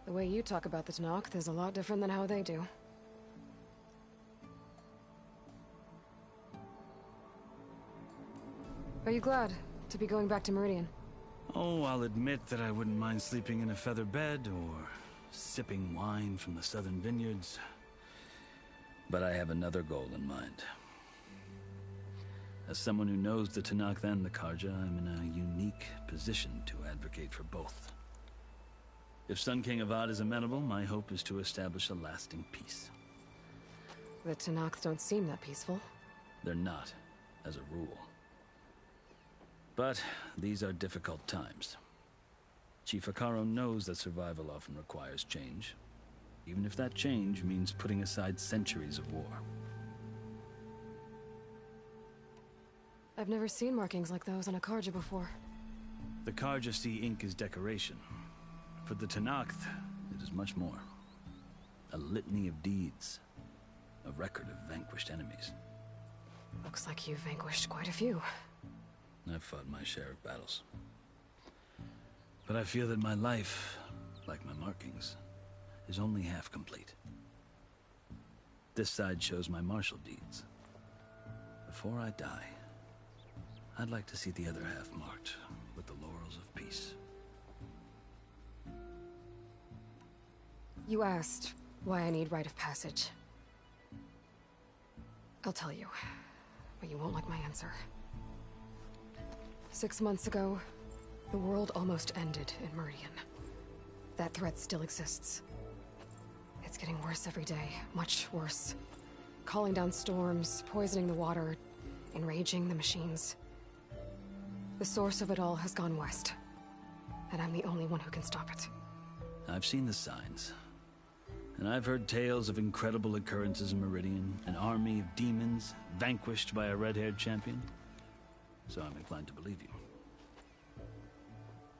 The way you talk about the Tenakth is a lot different than how they do. Are you glad to be going back to Meridian? Oh, I'll admit that I wouldn't mind sleeping in a feather bed or sipping wine from the southern vineyards. But I have another goal in mind. As someone who knows the Tenakth and the Carja, I'm in a unique position to advocate for both. If Sun King Avad is amenable, my hope is to establish a lasting peace. The Tenakth don't seem that peaceful. They're not, as a rule. But these are difficult times. Chief Hekarro knows that survival often requires change, even if that change means putting aside centuries of war. I've never seen markings like those on a Carja before. The Carja see ink as decoration. For the Tenakth, it is much more. A litany of deeds. A record of vanquished enemies. Looks like you've vanquished quite a few. I've fought my share of battles. But I feel that my life, like my markings, is only half complete. This side shows my martial deeds. Before I die, I'd like to see the other half marked with the laurels of peace. You asked why I need rite of passage. I'll tell you, but you won't like my answer. 6 months ago, the world almost ended in Meridian. That threat still exists. It's getting worse every day, much worse. Calling down storms, poisoning the water, enraging the machines. The source of it all has gone west, and I'm the only one who can stop it. I've seen the signs. And I've heard tales of incredible occurrences in Meridian, an army of demons vanquished by a red-haired champion. So I'm inclined to believe you.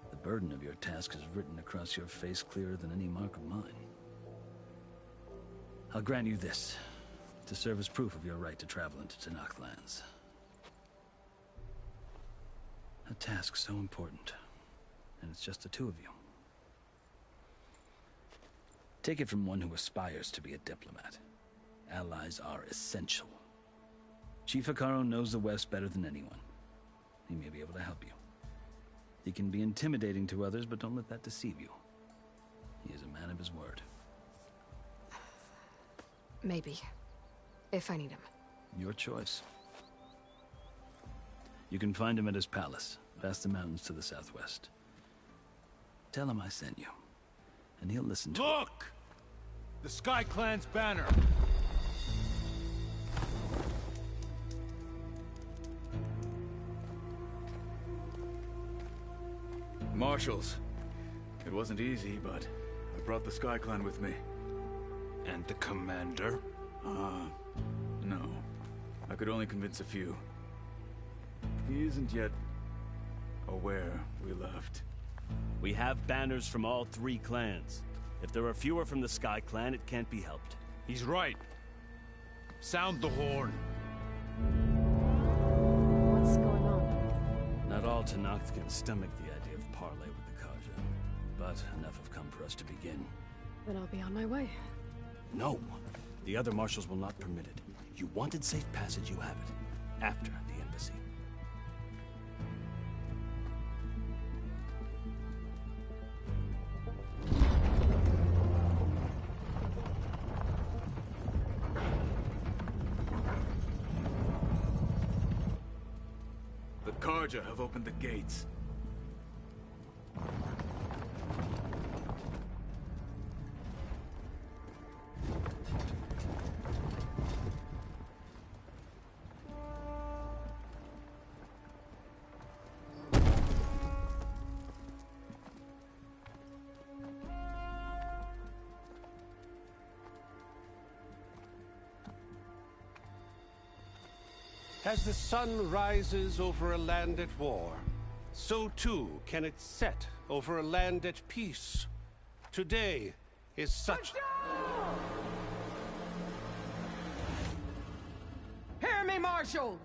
The burden of your task is written across your face clearer than any mark of mine. I'll grant you this, to serve as proof of your right to travel into Tenakth lands. A task so important, and it's just the two of you. Take it from one who aspires to be a diplomat. Allies are essential. Chief Hekarro knows the West better than anyone. He may be able to help you. He can be intimidating to others, but don't let that deceive you. He is a man of his word. Maybe. If I need him. Your choice. You can find him at his palace, past the mountains to the southwest. Tell him I sent you, and he'll listen to it. Look! The Sky Clan's banner! Marshals. It wasn't easy, but I brought the Sky Clan with me. And the commander? No. I could only convince a few. He isn't yet aware we left. We have banners from all 3 clans. If there are fewer from the Sky Clan, it can't be helped. He's right. Sound the horn. What's going on? Not all Tenakth can stomach the idea of parley with the Carja, but enough have come for us to begin. Then I'll be on my way. No! The other marshals will not permit it. You wanted safe passage, you have it. After the embassy. The Carja have opened the gates. As the sun rises over a land at war, so too can it set over a land at peace. Today is such... Hear me, marshals!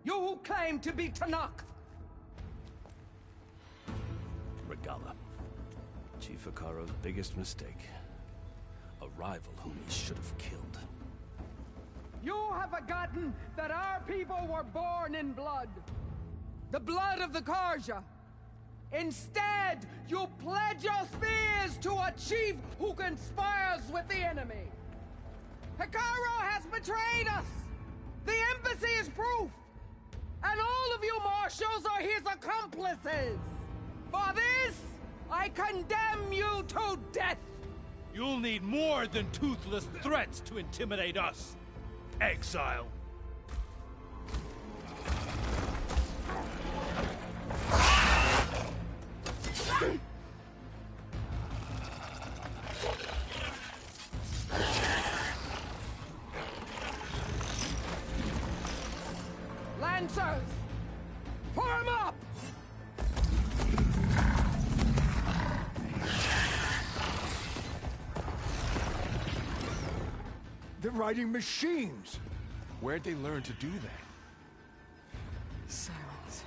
You who claim to be Tenakth! Regalla. Chief Hekarro's biggest mistake. A rival whom he should have killed. You have forgotten that our people were born in blood. The blood of the Carja. Instead, you pledge your spears to a chief who conspires with the enemy. Hekarro has betrayed us. The embassy is proof. And all of you marshals are his accomplices. For this, I condemn you to death. You'll need more than toothless threats to intimidate us. Exile. Lancers, form up! They're riding machines! Where'd they learn to do that? Silence.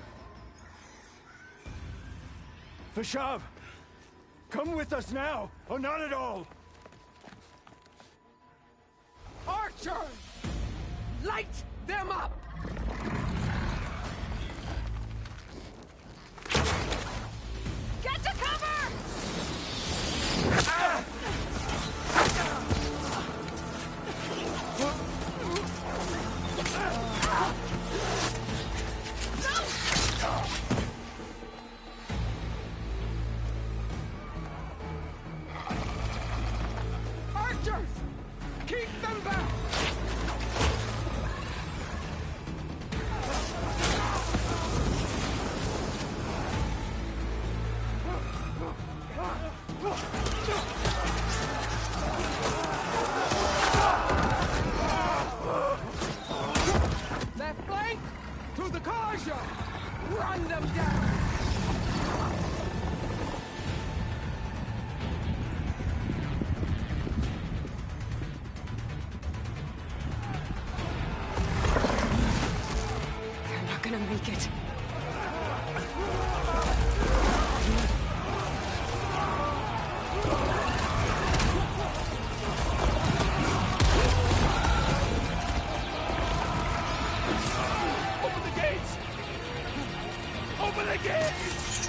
Vashav! Come with us now, or not at all! Archers! Light them up! Get to cover! Ah! Archers! Keep them back! Left flank! To the Carja! Run them down! They're not gonna make it. Open the gates! Open the gates!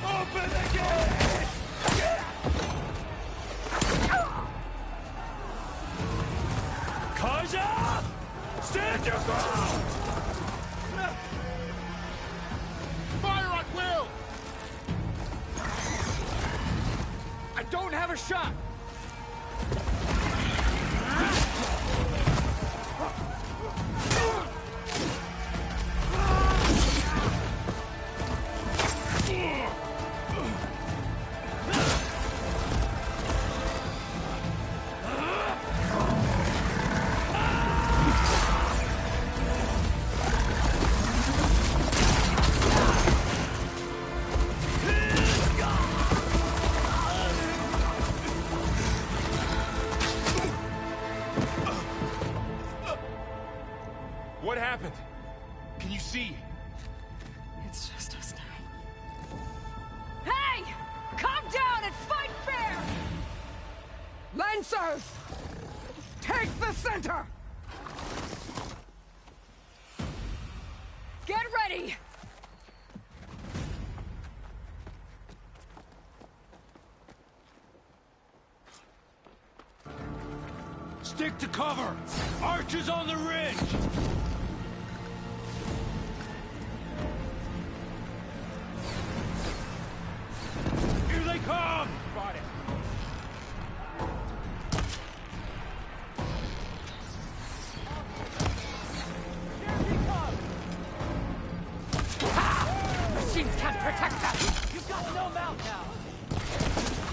Open the gates! Carja! Stand your ground! Fire at will! I don't have a shot! Lancers! Take the center! Get ready! Stick to cover! Archers on the ridge! Here they come! Got it. Machines can't protect us! You've got no mount now!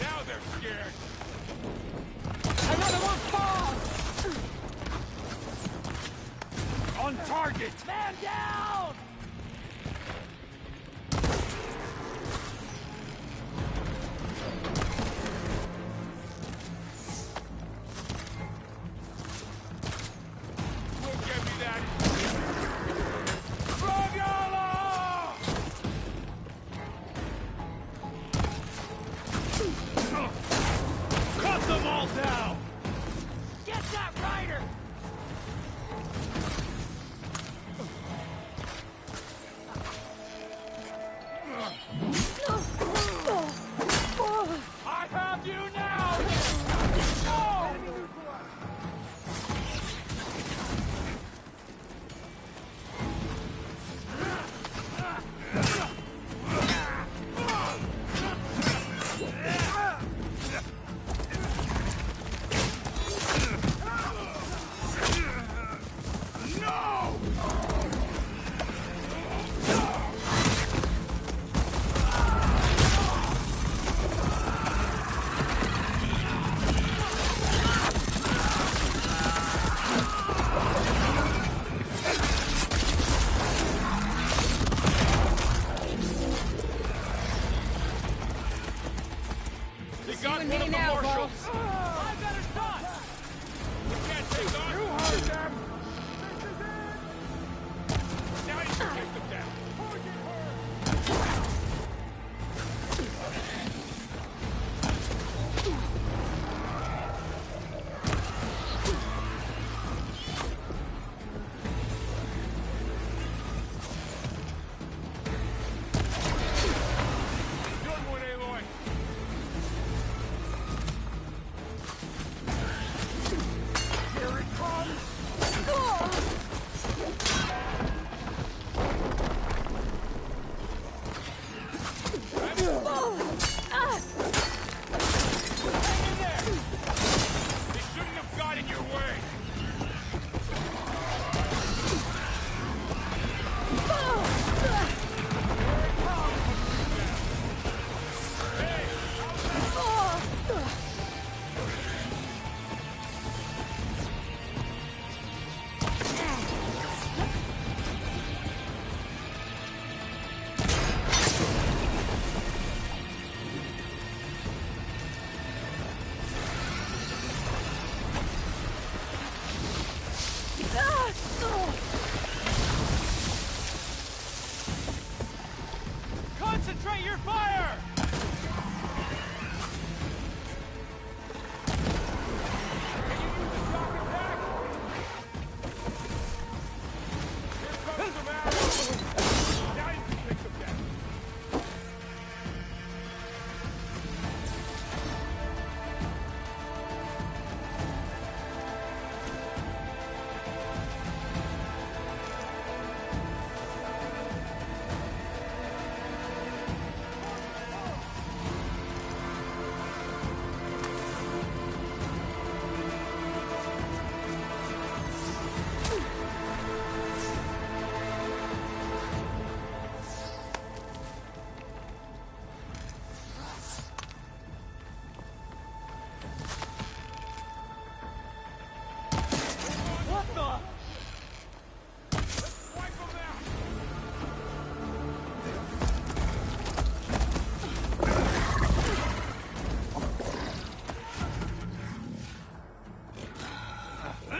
Now they're scared! Another one falls! On target! Man down! Go get me that! Raviolo! Cut them all down! Get that rider! I have you now! They got one of the marshals! I better stop! We can't take on! You heard them! Now you can take them down! Good one, Aloy! Here it comes! Hang in there! They shouldn't have got in your way! Concentrate your fire! Can you use the shock attack? Here comes the man! Now you can take them down. What the? Let's wipe them out!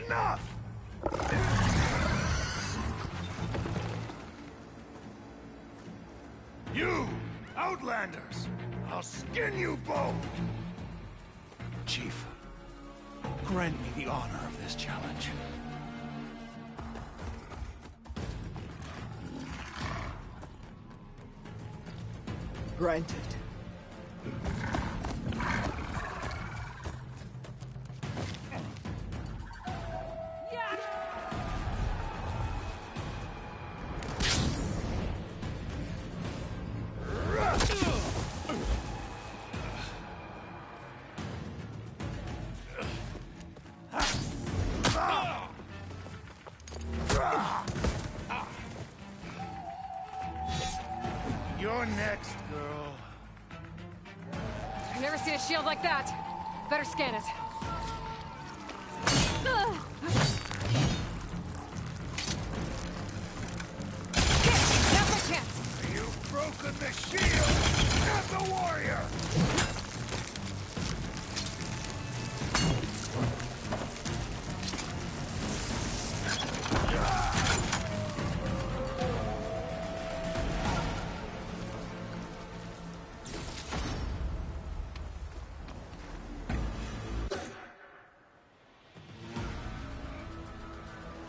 Enough! You, Outlanders! I'll skin you both! Chief, Grant me the honor of this challenge. Granted. You're next, girl. I've never seen a shield like that. Better scan it. Now's my chance. You've broken the shield, not the warrior.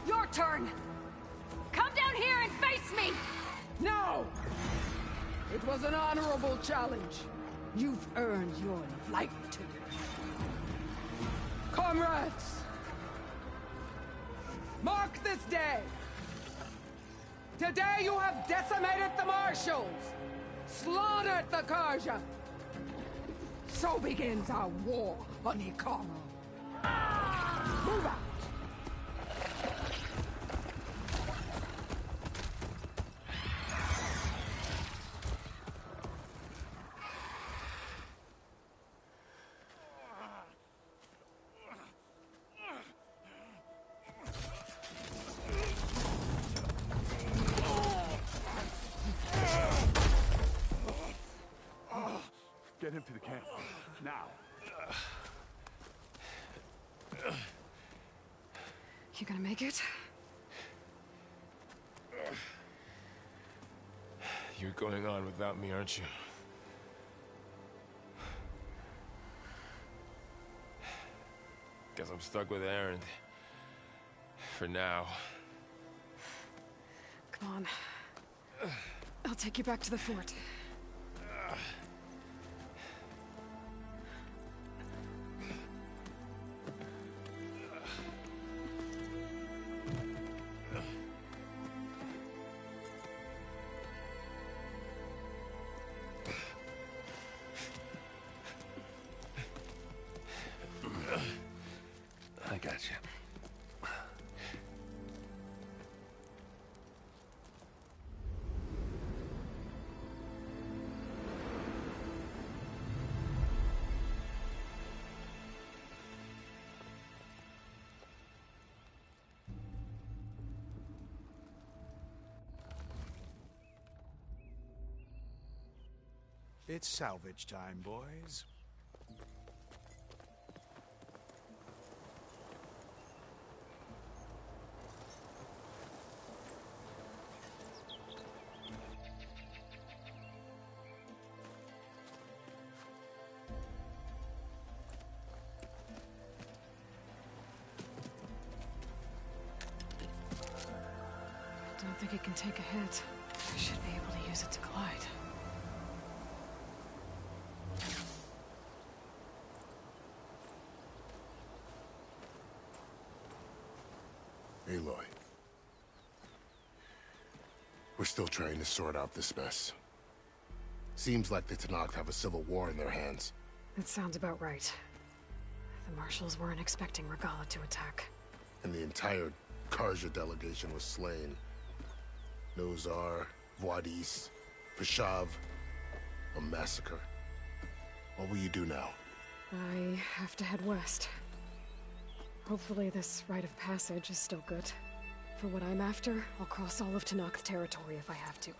Your turn. Come down here and face me. No! It was an honorable challenge. You've earned your life to it. Comrades! Mark this day! Today you have decimated the Marshals! Slaughtered the Karja! So begins our war on Hikaru. Move out! Get him to the camp. Now. You gonna make it? You're going on without me, aren't you? Guess I'm stuck with Erend. For now. Come on. I'll take you back to the fort. I got you. It's salvage time, boys. I don't think it can take a hit. I should be able to use it to glide. Aloy. We're still trying to sort out this mess. Seems like the Tenakth have a civil war in their hands. That sounds about right. The Marshals weren't expecting Regalla to attack. And the entire Karja delegation was slain. Nozar, Vuadis, Fashav. A massacre. What will you do now? I have to head west. Hopefully this rite of passage is still good. For what I'm after, I'll cross all of Tenakth territory if I have to.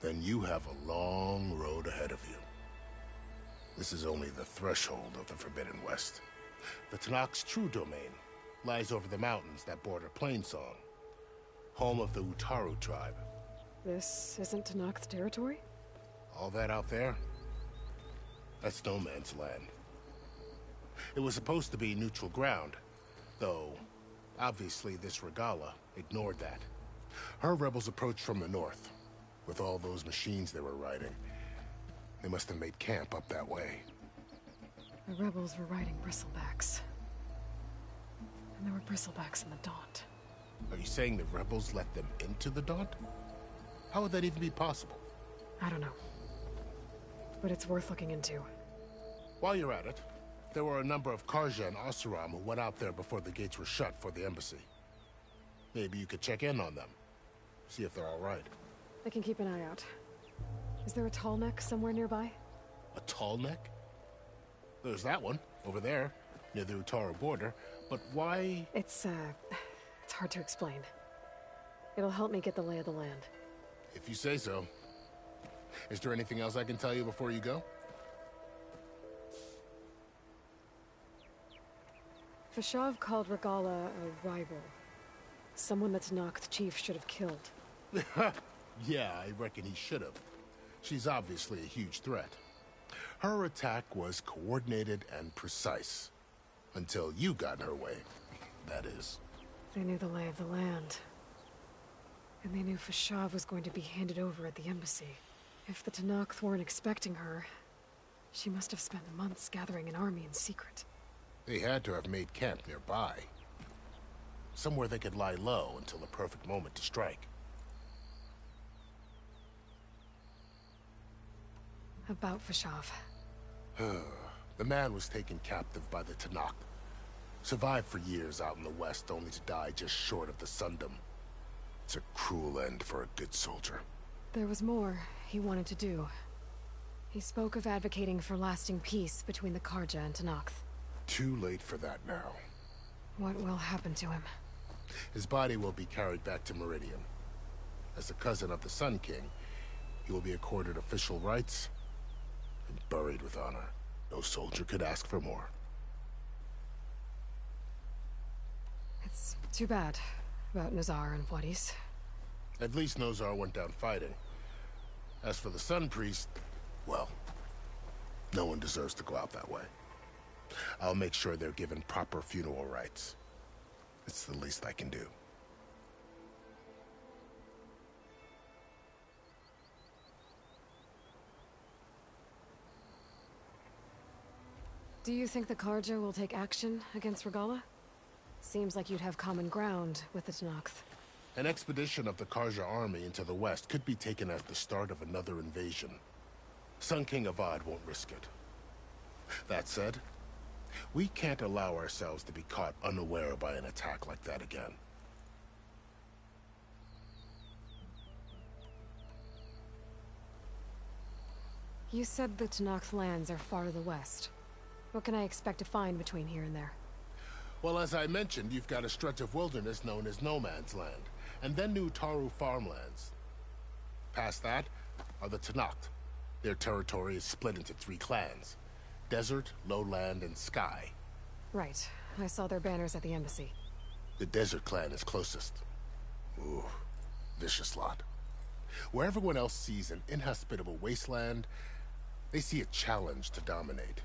Then you have a long road ahead of you. This is only the threshold of the Forbidden West. The Tenakth's true domain lies over the mountains that border Plainsong, home of the Utaru tribe. This isn't Tenakth territory? All that out there? That's no man's land. It was supposed to be neutral ground, though obviously this Regalla ignored that. Her rebels approached from the north, with all those machines they were riding. They must have made camp up that way. The rebels were riding bristlebacks. And there were bristlebacks in the Daunt. Are you saying the rebels let them into the Daunt? How would that even be possible? I don't know. But it's worth looking into. While you're at it, there were a number of Carja and Oseram who went out there before the gates were shut for the embassy. Maybe you could check in on them. See if they're all right. I can keep an eye out. Is there a tall neck somewhere nearby? A tall neck? There's that one, over there, near the Utaru border. But why? It's hard to explain. It'll help me get the lay of the land. If you say so. Is there anything else I can tell you before you go? Fashav called Regalla a rival. Someone that Tenakth chief should have killed. Yeah, I reckon he should have. She's obviously a huge threat. Her attack was coordinated and precise. Until you got in her way, that is. They knew the lay of the land. And they knew Fashav was going to be handed over at the embassy. If the Tenakth weren't expecting her, she must have spent months gathering an army in secret. They had to have made camp nearby. Somewhere they could lie low until the perfect moment to strike. About Fashav. The man was taken captive by the Tenakth. Survived for years out in the west, only to die just short of the Sundom. It's a cruel end for a good soldier. There was more he wanted to do. He spoke of advocating for lasting peace between the Carja and Tenakth. Too late for that now. What will happen to him? His body will be carried back to Meridian. As a cousin of the Sun King, he will be accorded official rights and buried with honor. No soldier could ask for more. It's too bad about Nazar and Wadis. At least Nozar went down fighting. As for the Sun Priest, well, no one deserves to go out that way. I'll make sure they're given proper funeral rites. It's the least I can do. Do you think the Carja will take action against Regalla? Seems like you'd have common ground with the Tenakth. An expedition of the Carja army into the west could be taken as the start of another invasion. Sun King Avad won't risk it. That said, we can't allow ourselves to be caught unaware by an attack like that again. You said the Tenakth lands are far to the west. What can I expect to find between here and there? Well, as I mentioned, you've got a stretch of wilderness known as No Man's Land, and then New Utaru farmlands. Past that are the Tenakth. Their territory is split into 3 clans: Desert, Lowland, and Sky. Right. I saw their banners at the embassy. The Desert clan is closest. Ooh, vicious lot. Where everyone else sees an inhospitable wasteland, they see a challenge to dominate.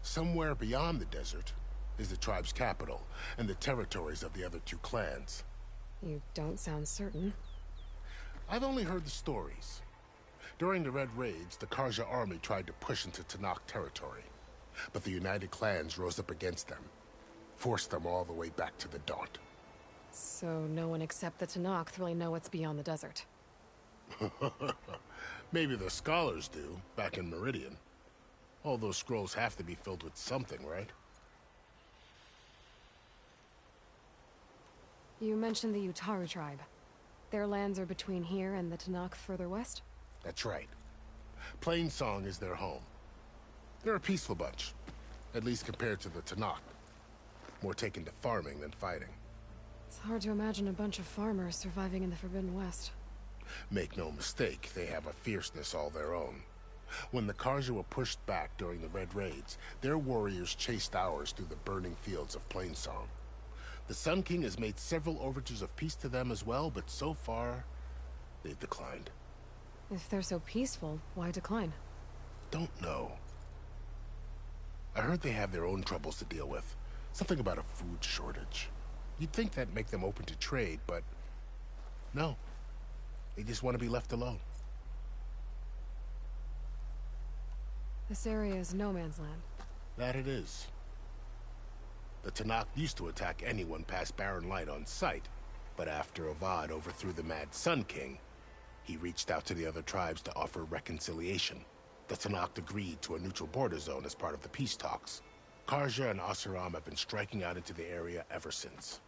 Somewhere beyond the desert is the tribe's capital, and the territories of the other 2 clans. You don't sound certain. I've only heard the stories. During the Red Raids, the Carja army tried to push into Tenakth territory, but the United Clans rose up against them, forced them all the way back to the Daunt. So no one except the Tenakth really know what's beyond the desert. Maybe the scholars do, back in Meridian. All those scrolls have to be filled with something, right? You mentioned the Utaru tribe. Their lands are between here and the Tenakth further west? That's right. Plainsong is their home. They're a peaceful bunch, at least compared to the Tenakth. More taken to farming than fighting. It's hard to imagine a bunch of farmers surviving in the Forbidden West. Make no mistake, they have a fierceness all their own. When the Carja were pushed back during the Red Raids, their warriors chased ours through the burning fields of Plainsong. The Sun King has made several overtures of peace to them as well, but so far, they've declined. If they're so peaceful, why decline? Don't know. I heard they have their own troubles to deal with. Something about a food shortage. You'd think that'd make them open to trade, but no. They just want to be left alone. This area is no man's land. That it is. The Tenakth used to attack anyone past Barren Light on sight, but after Avad overthrew the Mad Sun King, he reached out to the other tribes to offer reconciliation. The Tenakth agreed to a neutral border zone as part of the peace talks. Karja and Oseram have been striking out into the area ever since.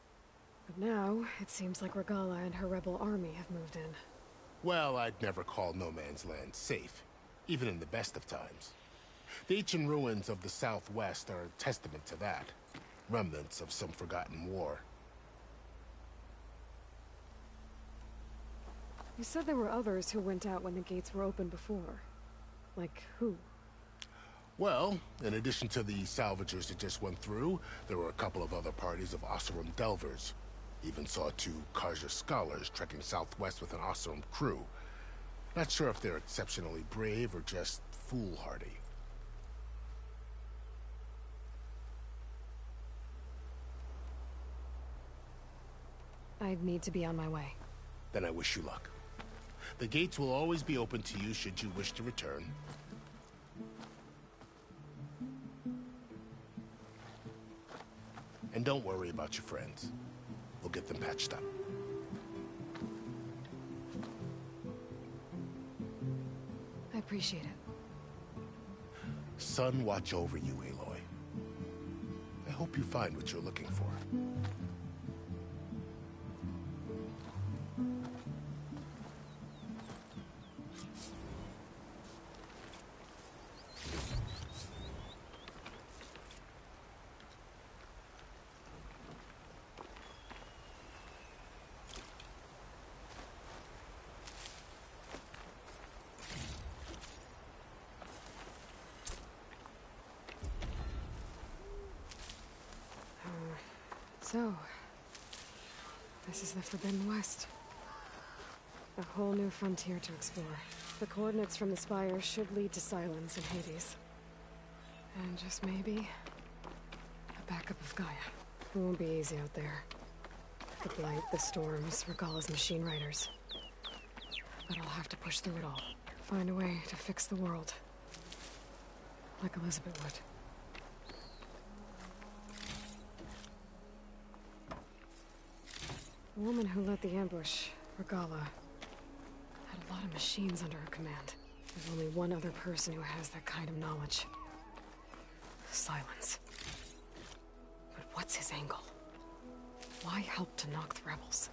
But now, it seems like Regalla and her rebel army have moved in. Well, I'd never call no man's land safe, even in the best of times. The ancient ruins of the Southwest are a testament to that. Remnants of some forgotten war. You said there were others who went out when the gates were open before. Like who? Well, in addition to the salvagers that just went through, there were a couple of other parties of Oseram Delvers. Even saw 2 Karja scholars trekking southwest with an Oseram crew. Not sure if they're exceptionally brave or just foolhardy. I'd need to be on my way. Then I wish you luck. The gates will always be open to you should you wish to return. And don't worry about your friends. We'll get them patched up. I appreciate it. Sun watch over you, Aloy. I hope you find what you're looking for. So, this is the Forbidden West. A whole new frontier to explore. The coordinates from the spire should lead to Silence and Hades. And just maybe, a backup of Gaia. It won't be easy out there. The Blight, the Storms, Regalla's machine riders. But I'll have to push through it all. Find a way to fix the world. Like Elizabeth would. The woman who led the ambush, Regalla, had a lot of machines under her command. There's only one other person who has that kind of knowledge. Silence. But what's his angle? Why help Tenakth rebels?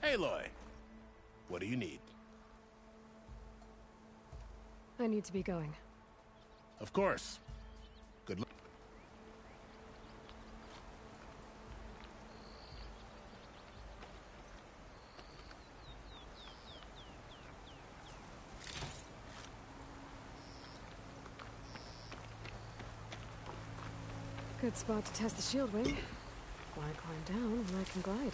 Aloy, what do you need? I need to be going. Of course. Good luck. Good spot to test the shield wing. Why climb down when I can glide?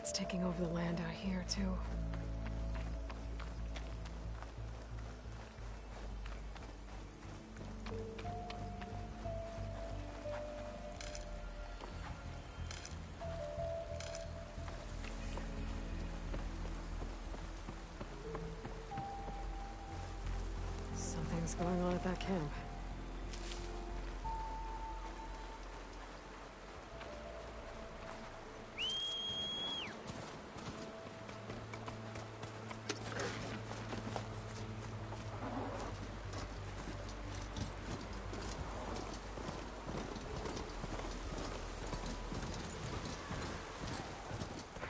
It's taking over the land out here, too. Something's going on at that camp.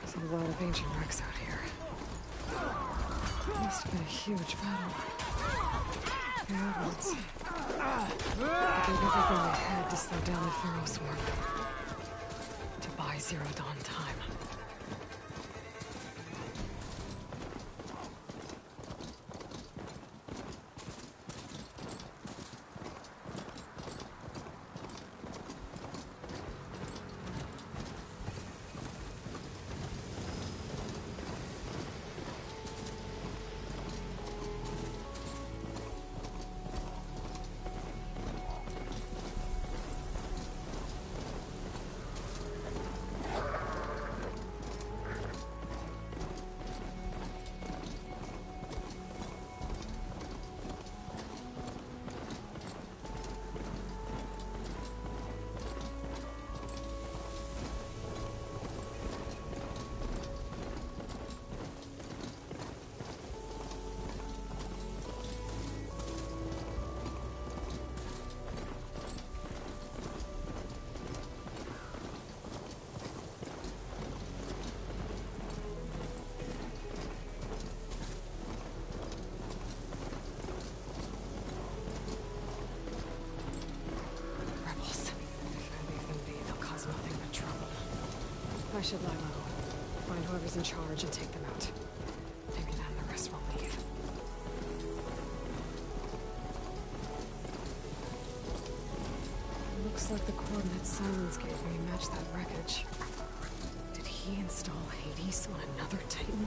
There's a lot of ancient wrecks out here. Must have been a huge battle. The old ones. They gave everything they had to slow down the Pharaoh swarm. To buy Zero Dawn time. I should lie low. Find whoever's in charge and take them out. Maybe then the rest will leave. Looks like the coordinates Simons gave me match that wreckage. Did he install Hades on another Titan?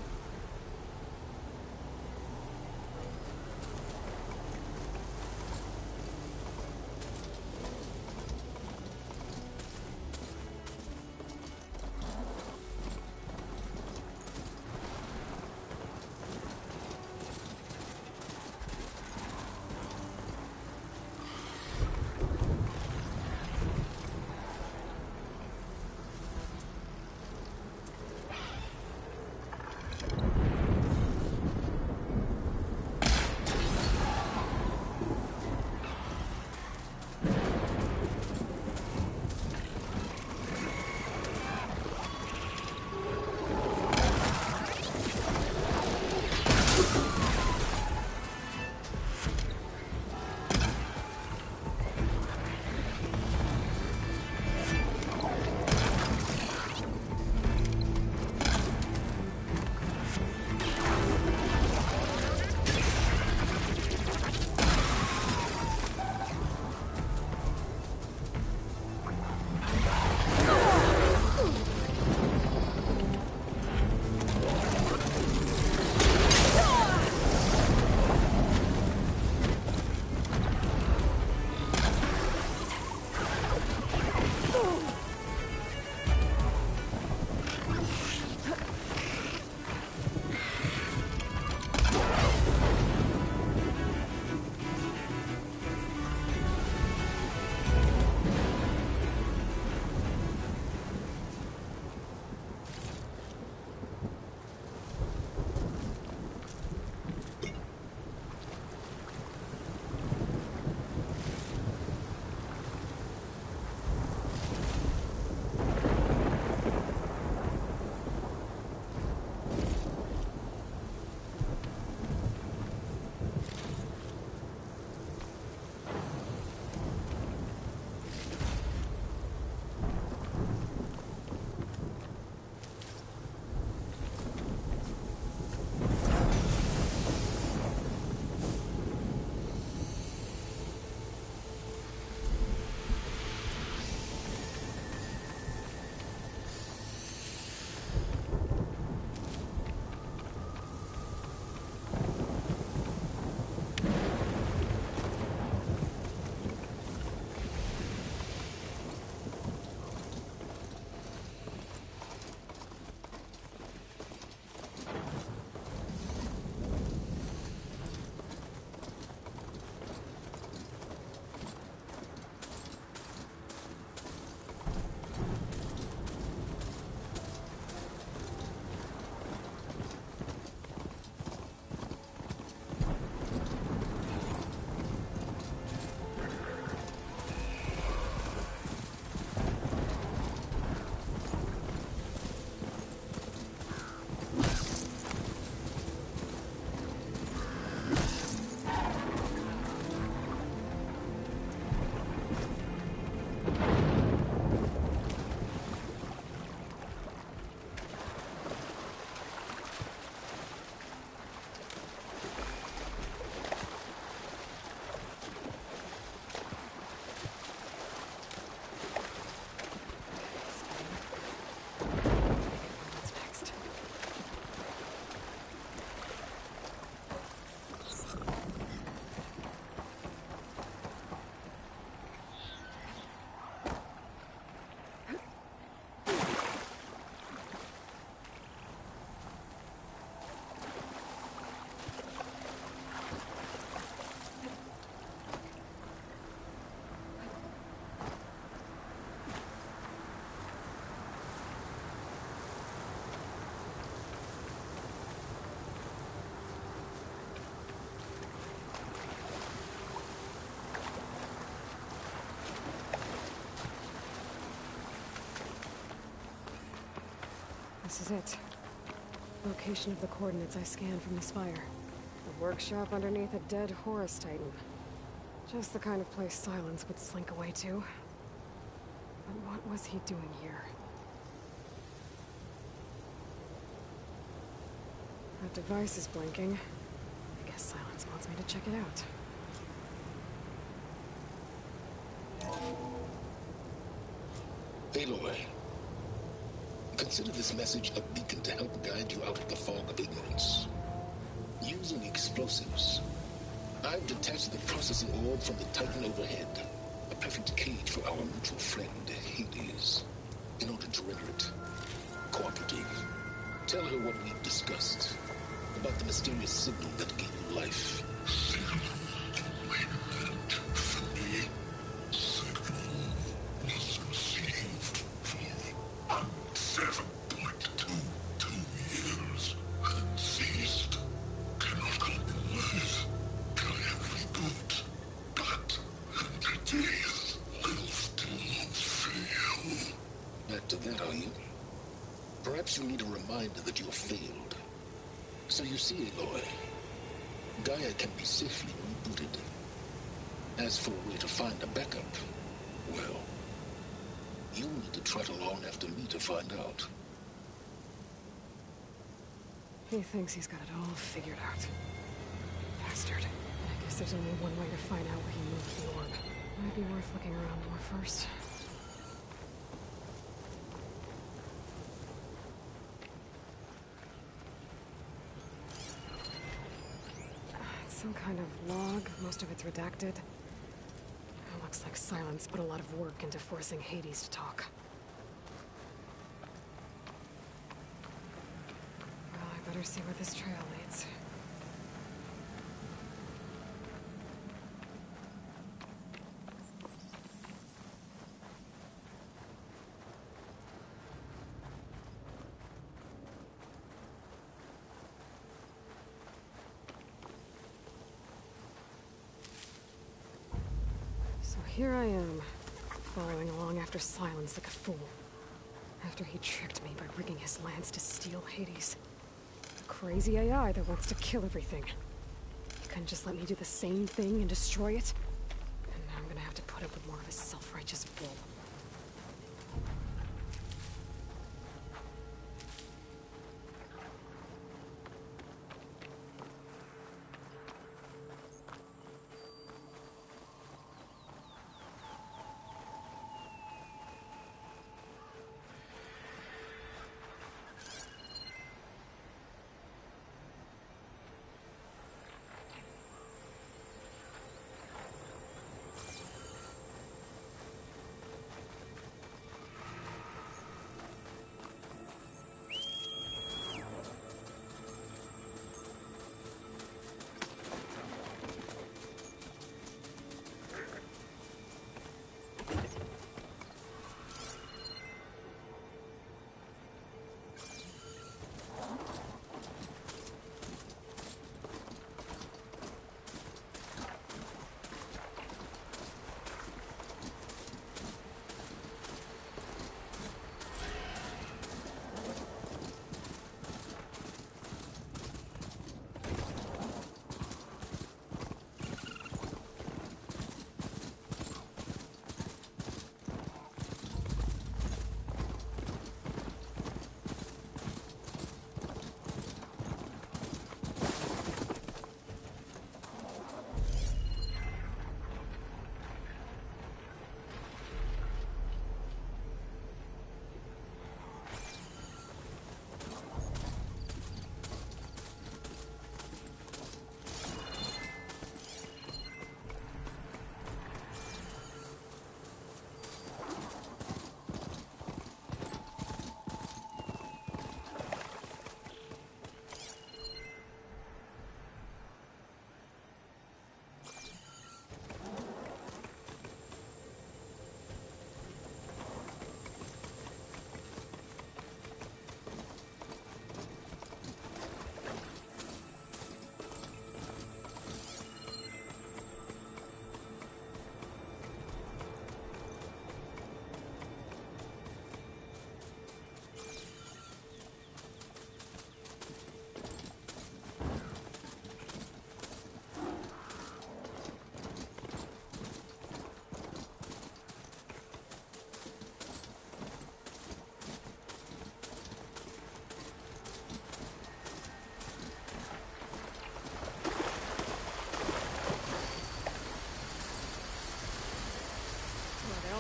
This is it. Location of the coordinates I scanned from the spire. A workshop underneath a dead Horus Titan. Just the kind of place Silence would slink away to. But what was he doing here? That device is blinking. I guess Silence wants me to check it out. Aloy, consider this message a beacon to help guide you out of the fog of ignorance. Using explosives, I've detached the processing orb from the Titan overhead. A perfect cage for our mutual friend, Hades. In order to render it cooperative, tell her what we've discussed about the mysterious signal that gave you life. You need a reminder that you have failed. So you see, Aloy, Gaia can be safely rebooted. As for a way to find a backup, well, you'll need to trot along after me to find out. He thinks he's got it all figured out. Bastard. I guess there's only one way to find out where he moved the orb. Might be worth looking around more first. Some kind of log, most of it's redacted. It looks like Silence put a lot of work into forcing Hades to talk. Well, I better see where this trail leads. Here I am, following along after Silence like a fool. After he tricked me by rigging his lance to steal Hades. A crazy AI that wants to kill everything. He couldn't just let me do the same thing and destroy it? And now I'm gonna have to put up with more of his self-righteous bull.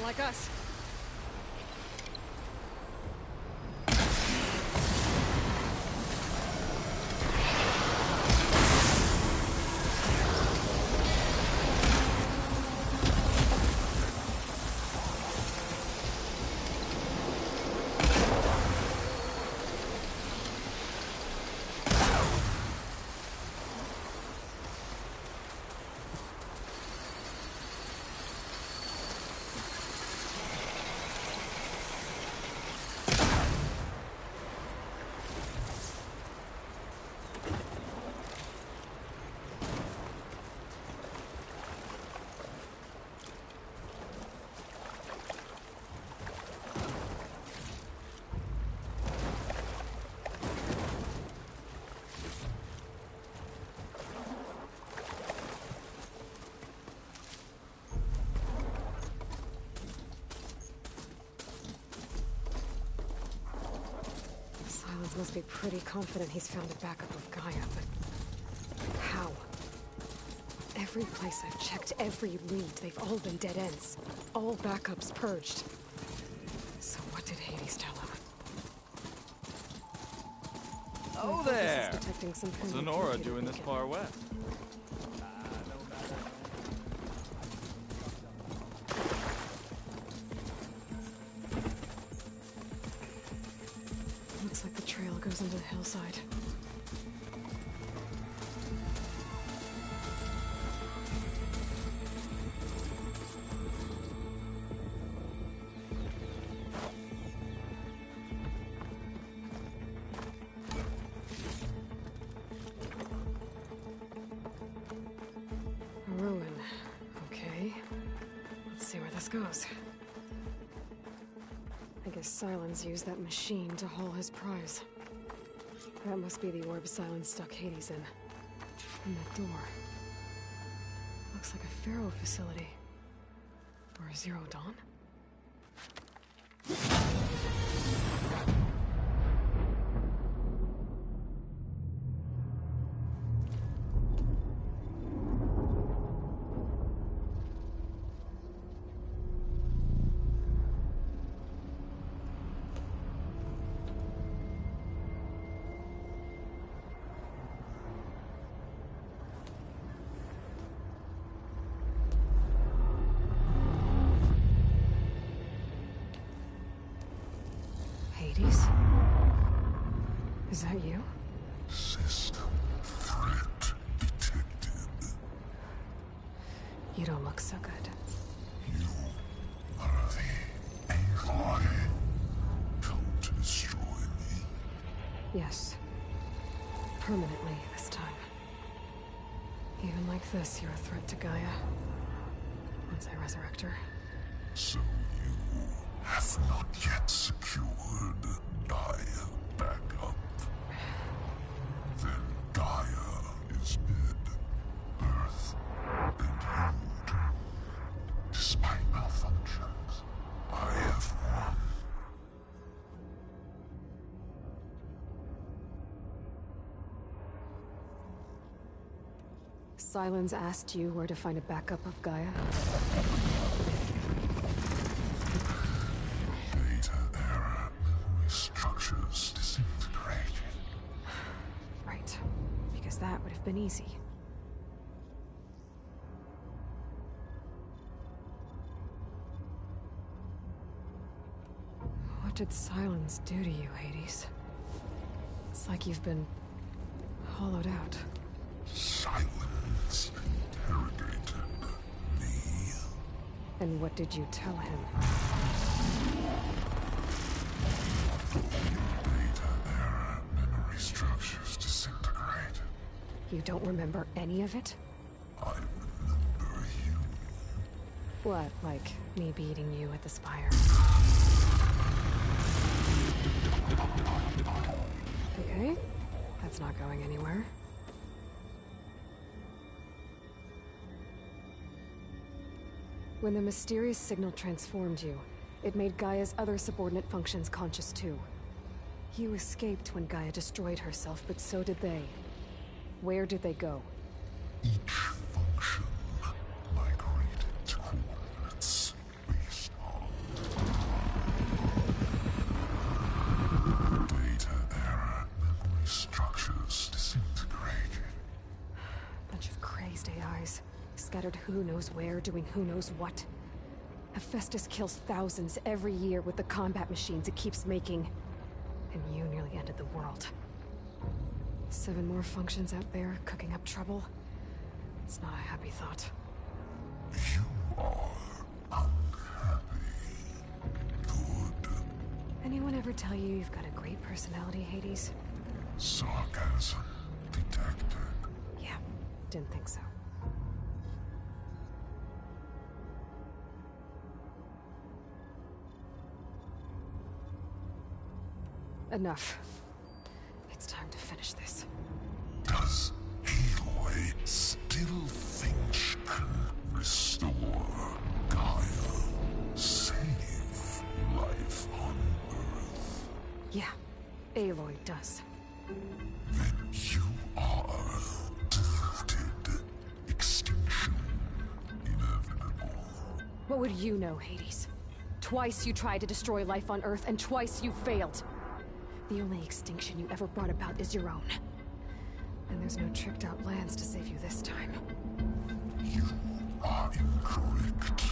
like us. Silence must be pretty confident he's found a backup of Gaia, but how? Every place I've checked, every lead, they've all been dead ends. All backups purged. So what did Hades tell him? Oh there! What's Sonora doing this far west? Looks like the trail goes into the hillside. A ruin. Okay. Let's see where this goes. I guess Silence used that machine to haul his prize. That must be the orb Silence stuck Hades in. And that door. Looks like a Pharaoh facility. Or a Zero Dawn? Hades? Is that you? System threat detected. You don't look so good. You are the Aloy. Come to destroy me. Yes. Permanently this time. Even like this, you're a threat to Gaia. Once I resurrect her. So you have not yet secured Gaia back up. Then Gaia is dead. Earth and you. Despite malfunctions, I have won. Silence asked you where to find a backup of Gaia? Data error. Memory structures disintegrated. Right. Because that would have been easy. What did Silence do to you, Hades? It's like you've been hollowed out. Silence interrogated me. And what did you tell him? Data error. Memory structures disintegrated. You don't remember any of it? I remember you. What, like me beating you at the Spire? Okay, that's not going anywhere. When the mysterious signal transformed you, it made Gaia's other subordinate functions conscious too. You escaped when Gaia destroyed herself, but so did they. Where did they go? Each function migrated to coordinates based on scattered who knows where, doing who knows what. Hephaestus kills thousands every year with the combat machines it keeps making. And you nearly ended the world. 7 more functions out there, cooking up trouble. It's not a happy thought. You are unhappy. Good. Anyone ever tell you you've got a great personality, Hades? Sarcasm detected. Yeah, didn't think so. Enough. It's time to finish this. Does Aloy still think she can restore Gaia? Save life on Earth? Yeah, Aloy does. Then you are deluded. Extinction inevitable. What would you know, Hades? Twice you tried to destroy life on Earth, and twice you failed. The only extinction you ever brought about is your own. And there's no tricked-out plans to save you this time. You are incorrect.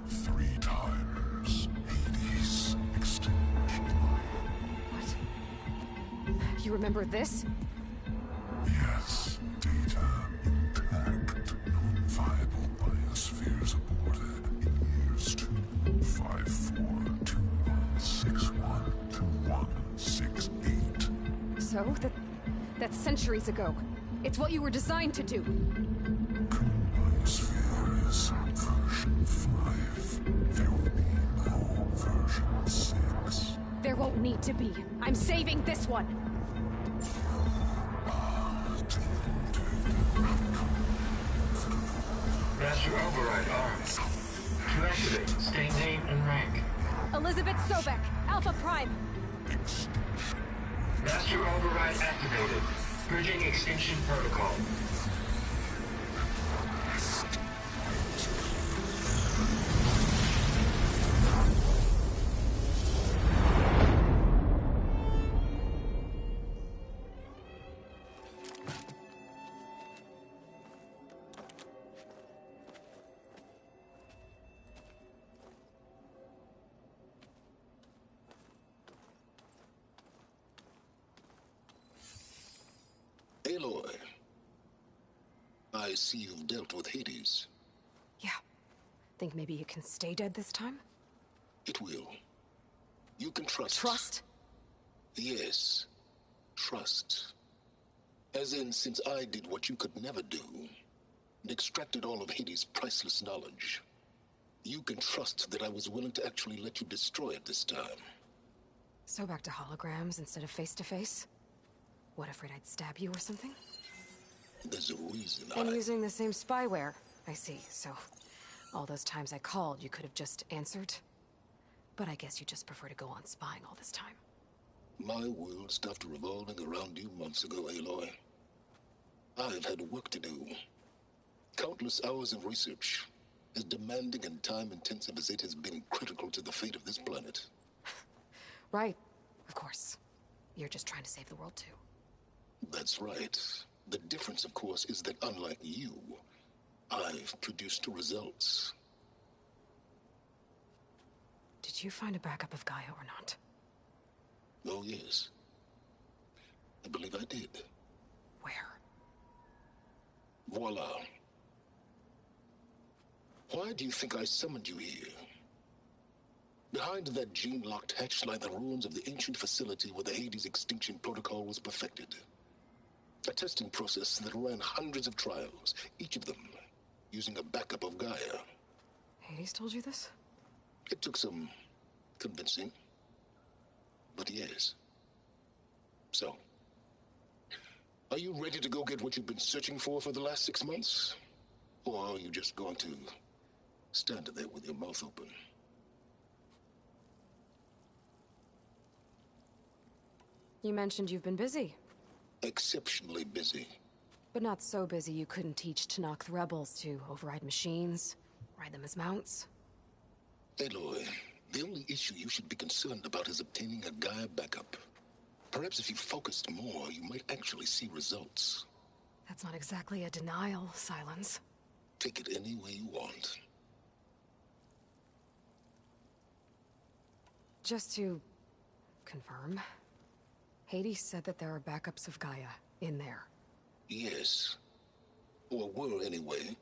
3 times. Hades extinction. What? You remember this? Yes. Data intact. Non-viable biospheres aborted in years 254, 2161, 2168. So? That's centuries ago. It's what you were designed to do. Biosphere is version 5. There will be no version 6. There won't need to be. I'm saving this one. Master Override arms. To activate, state name and rank. Elizabeth Sobek, Alpha Prime. Master Override activated. Bridging extinction protocol. Aloy, I see you've dealt with Hades. Yeah. Think maybe you can stay dead this time? It will. You can trust. Trust? Yes. Trust. As in, since I did what you could never do, and extracted all of Hades' priceless knowledge, you can trust that I was willing to actually let you destroy it this time. So back to holograms instead of face-to-face? What, afraid I'd stab you or something? There's a reason And using the same spyware. I see, so all those times I called, you could have just answered? But I guess you just prefer to go on spying all this time. My world stopped revolving around you months ago, Aloy. I've had work to do. Countless hours of research, as demanding and time-intensive as it has been critical to the fate of this planet. Right, of course. You're just trying to save the world, too. That's right. The difference, of course, is that unlike you, I've produced results. Did you find a backup of Gaia or not? Oh, yes. I believe I did. Where? Voila. Why do you think I summoned you here? Behind that gene-locked hatch lie the ruins of the ancient facility where the Hades extinction protocol was perfected. A testing process that ran hundreds of trials, each of them using a backup of Gaia. Hades told you this? It took some convincing, but yes. So, are you ready to go get what you've been searching for the last 6 months? Or are you just going to stand there with your mouth open? You mentioned you've been busy. Exceptionally busy. But not so busy you couldn't teach Tenakth the rebels to override machines, ride them as mounts. Aloy, the only issue you should be concerned about is obtaining a Gaia backup. Perhaps if you focused more, you might actually see results. That's not exactly a denial, Silence. Take it any way you want. Just to confirm, Hades said that there are backups of Gaia in there. Yes. Or were anyway.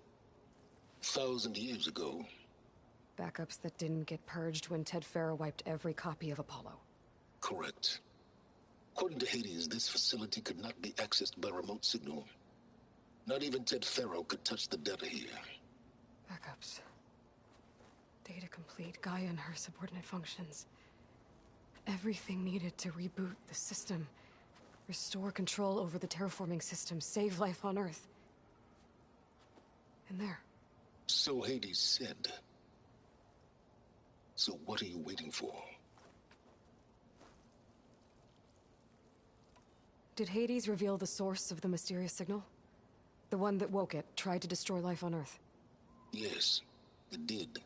1,000 years ago. Backups that didn't get purged when Ted Faro wiped every copy of Apollo. Correct. According to Hades, this facility could not be accessed by remote signal. Not even Ted Faro could touch the data here. Backups. Data complete, Gaia and her subordinate functions. Everything needed to reboot the system. Restore control over the terraforming system, save life on Earth. And there. So Hades said. So what are you waiting for? Did Hades reveal the source of the mysterious signal? The one that woke it, tried to destroy life on Earth? Yes, it did.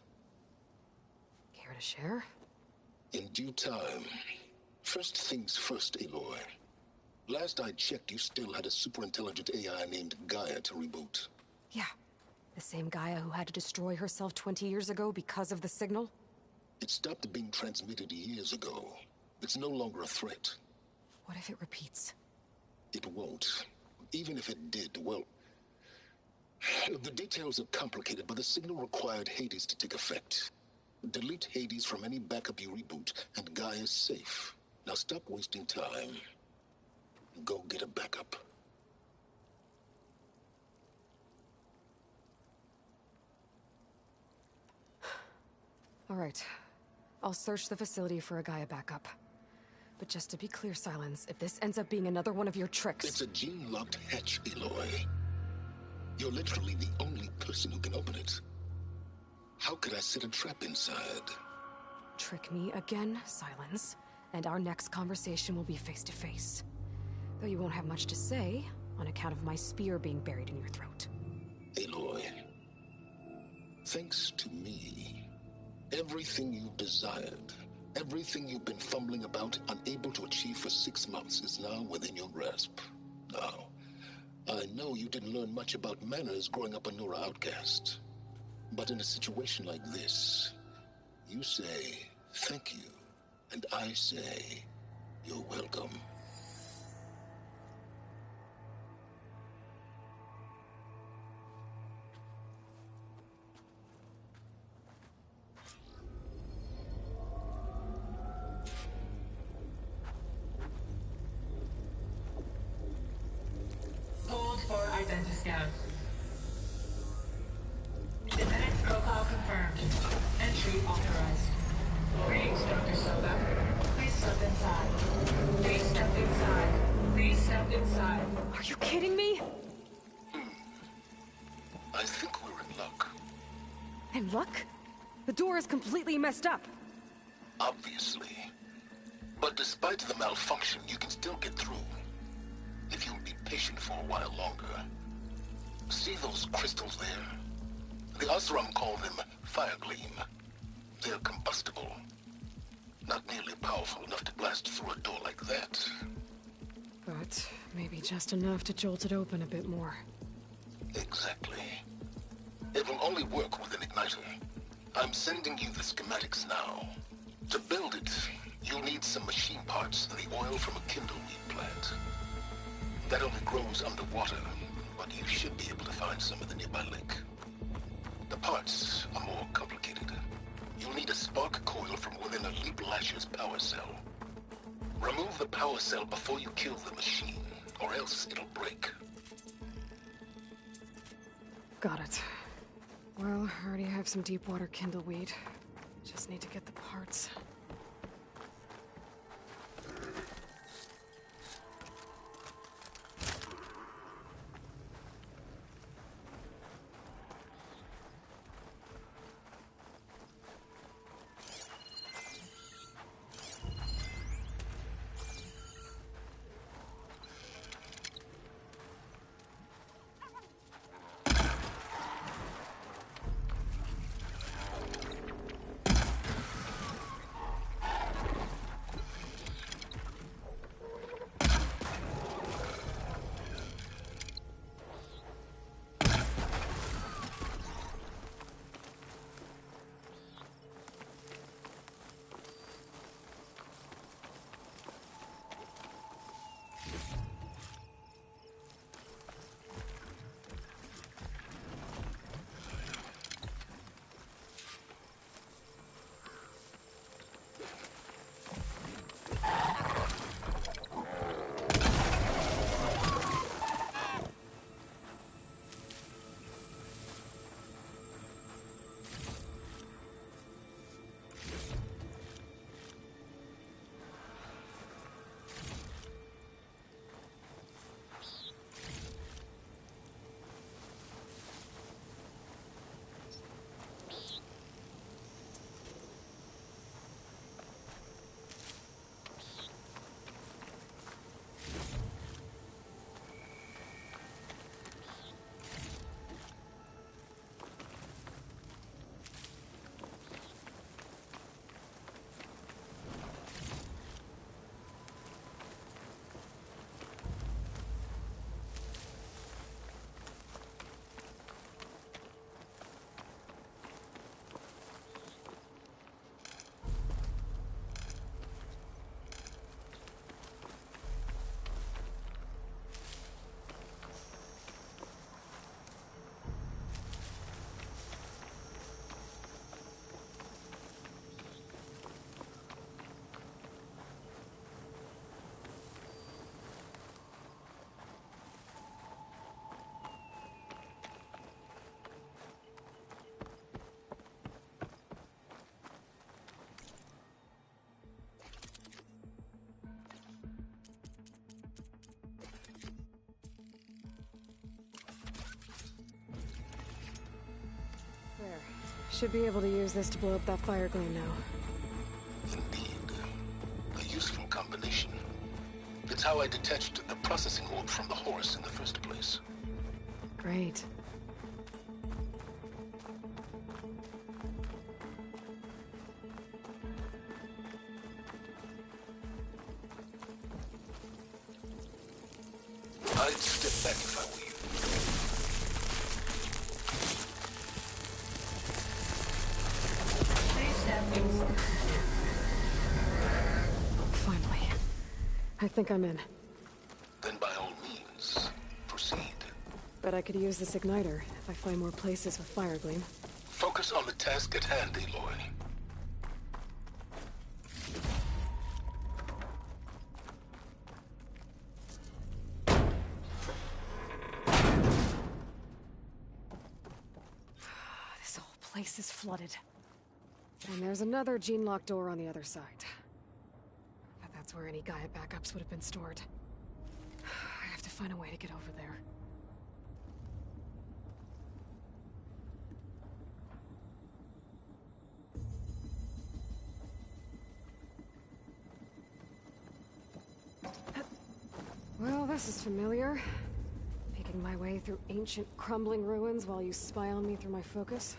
Care to share? In due time. First things first, Aloy. Last I checked, you still had a super-intelligent AI named Gaia to reboot. Yeah. The same Gaia who had to destroy herself 20 years ago because of the signal? It stopped being transmitted years ago. It's no longer a threat. What if it repeats? It won't. Even if it did, well... The details are complicated, but the signal required Hades to take effect. Delete Hades from any backup you reboot, and Gaia's safe. Now stop wasting time. Go get a backup. All right. I'll search the facility for a Gaia backup. But just to be clear, Silence, if this ends up being another one of your tricks... It's a gene-locked hatch, Aloy. You're literally the only person who can open it. How could I set a trap inside? Trick me again, Silence, and our next conversation will be face-to-face. Though you won't have much to say, on account of my spear being buried in your throat. Aloy, thanks to me, everything you've desired, everything you've been fumbling about, unable to achieve for 6 months, is now within your grasp. Now, I know you didn't learn much about manners growing up a Nora outcast. But in a situation like this, you say, thank you, and I say, you're welcome. Hold for identiscan. Genetic profile confirmed. Entry authorized. Greetings, Dr. Soga. Please step inside. Please step inside. Please step inside. Are you kidding me? I think we're in luck. In luck? The door is completely messed up. Obviously. But despite the malfunction, you can still get through. If you'll be patient for a while longer. See those crystals there? The Oseram call them Firegleam. They're combustible. Not nearly powerful enough to blast through a door like that. But maybe just enough to jolt it open a bit more. Exactly. It will only work with an igniter. I'm sending you the schematics now. To build it, you'll need some machine parts and the oil from a kindleweed plant. That only grows underwater, but you should be able to find some in the nearby lake. The parts are more complicated. You'll need a spark coil from within a Leap Lasher's power cell. Remove the power cell before you kill the machine, or else it'll break. Got it. Well, I already have some deep water kindleweed. Just need to get the parts. Should be able to use this to blow up that fire gleam now. Indeed. A useful combination. It's how I detached the processing orb from the Horus in the first place. Great. I'd step back if I were you. Finally. I think I'm in. Then by all means, proceed. But I could use this igniter if I find more places with fire gleam. Focus on the task at hand, Aloy. This whole place is flooded. And there's another gene-locked door on the other side. But that's where any Gaia backups would have been stored. I have to find a way to get over there. Well, this is familiar. Making my way through ancient, crumbling ruins while you spy on me through my focus.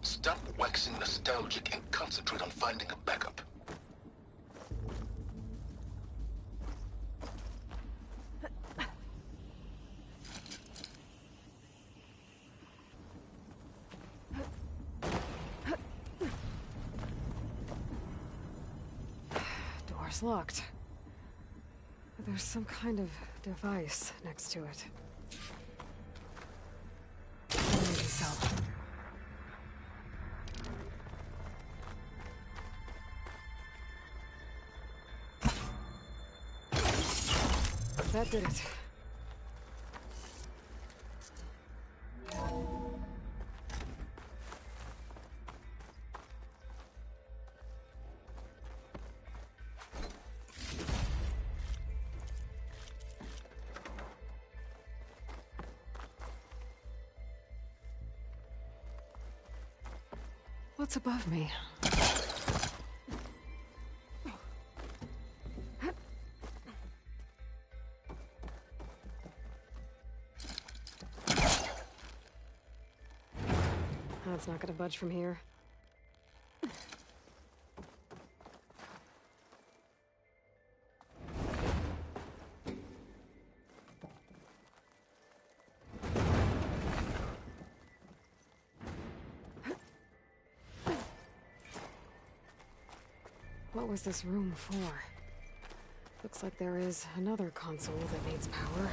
Stop waxing nostalgic and concentrate on finding a backup. Door's locked. But there's some kind of device next to it. Maybe so. That did it. What's above me? That's not gonna budge from here. What was this room for? Looks like there is another console that needs power.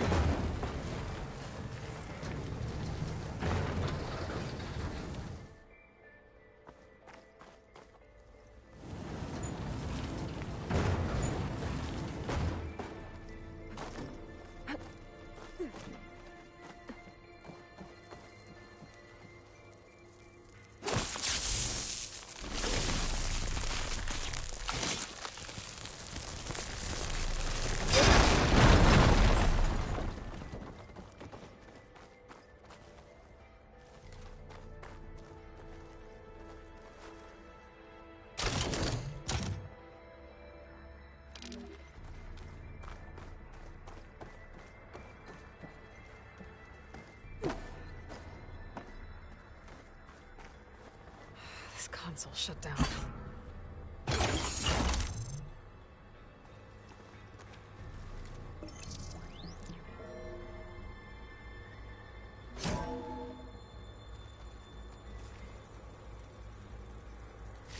Console shut down.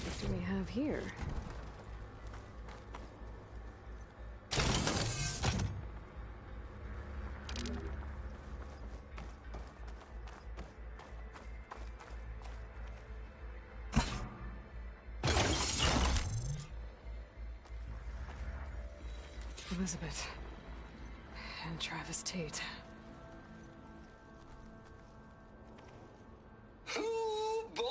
What do we have here? Elizabeth and Travis Tate. Ooh, boy!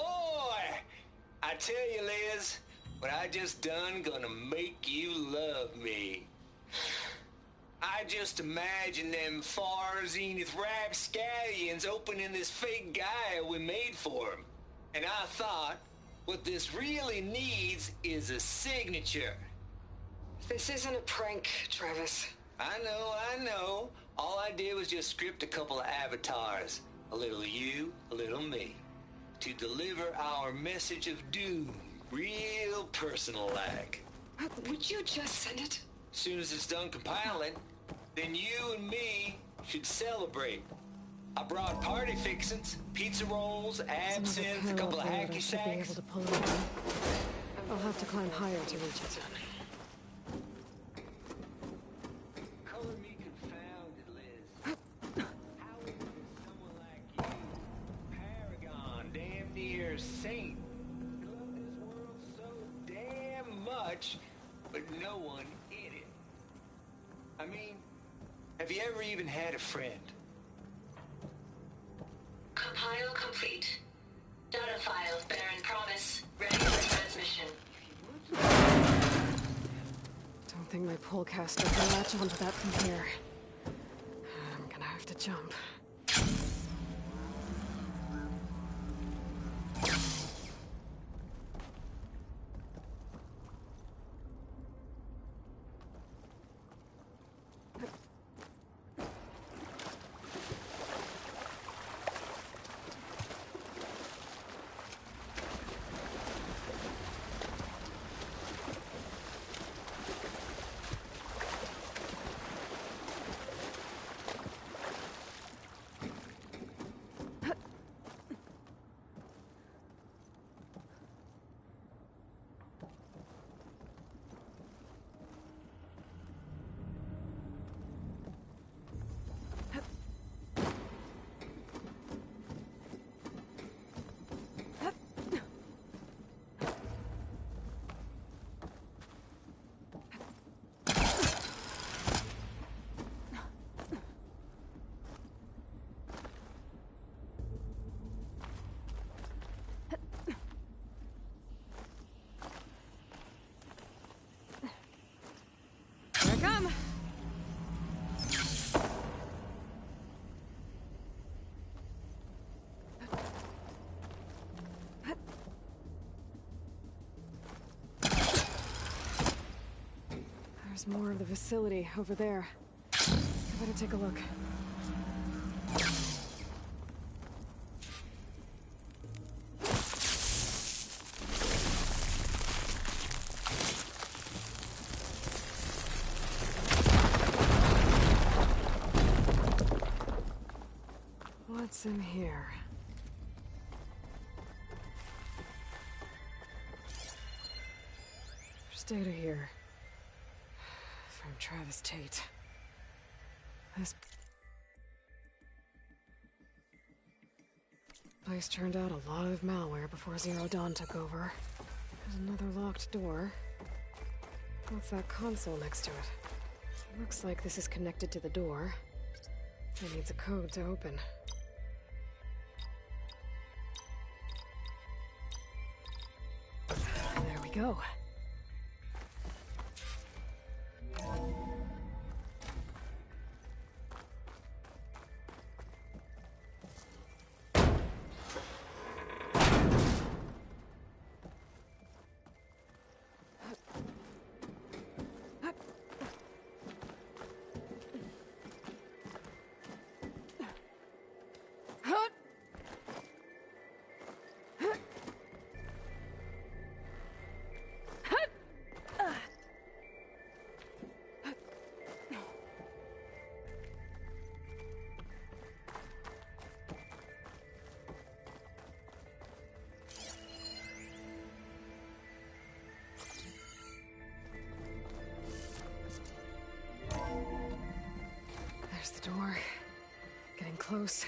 I tell you, Liz, what I just done gonna make you love me. I just imagine them far zenith rapscallions opening this fake Gaia we made for them. And I thought, what this really needs is a signature. This isn't a prank, Travis. I know. All I did was just script a couple of avatars. A little you, a little me. To deliver our message of doom. Real personal-like. Would you just send it? As soon as it's done compiling, then you and me should celebrate. I brought party fixins, pizza rolls, absinthe, a couple of hacky sacks. I'll have to climb higher to reach it. Color me confounded, Liz. How is it someone like you, paragon, damn near saint, who love this world so damn much, but no one in it? I mean, have you ever even had a friend? Compile complete. Data files bearing promise ready for transmission. Don't think my polecaster can latch onto that from here. I'm gonna have to jump. Come. There's more of the facility over there. I better take a look. What's in here? There's data here. From Travis Tate. This place turned out a lot of malware before Zero Dawn took over. There's another locked door. What's that console next to it? Looks like this is connected to the door. It needs a code to open. There we go. There's the door. Getting close.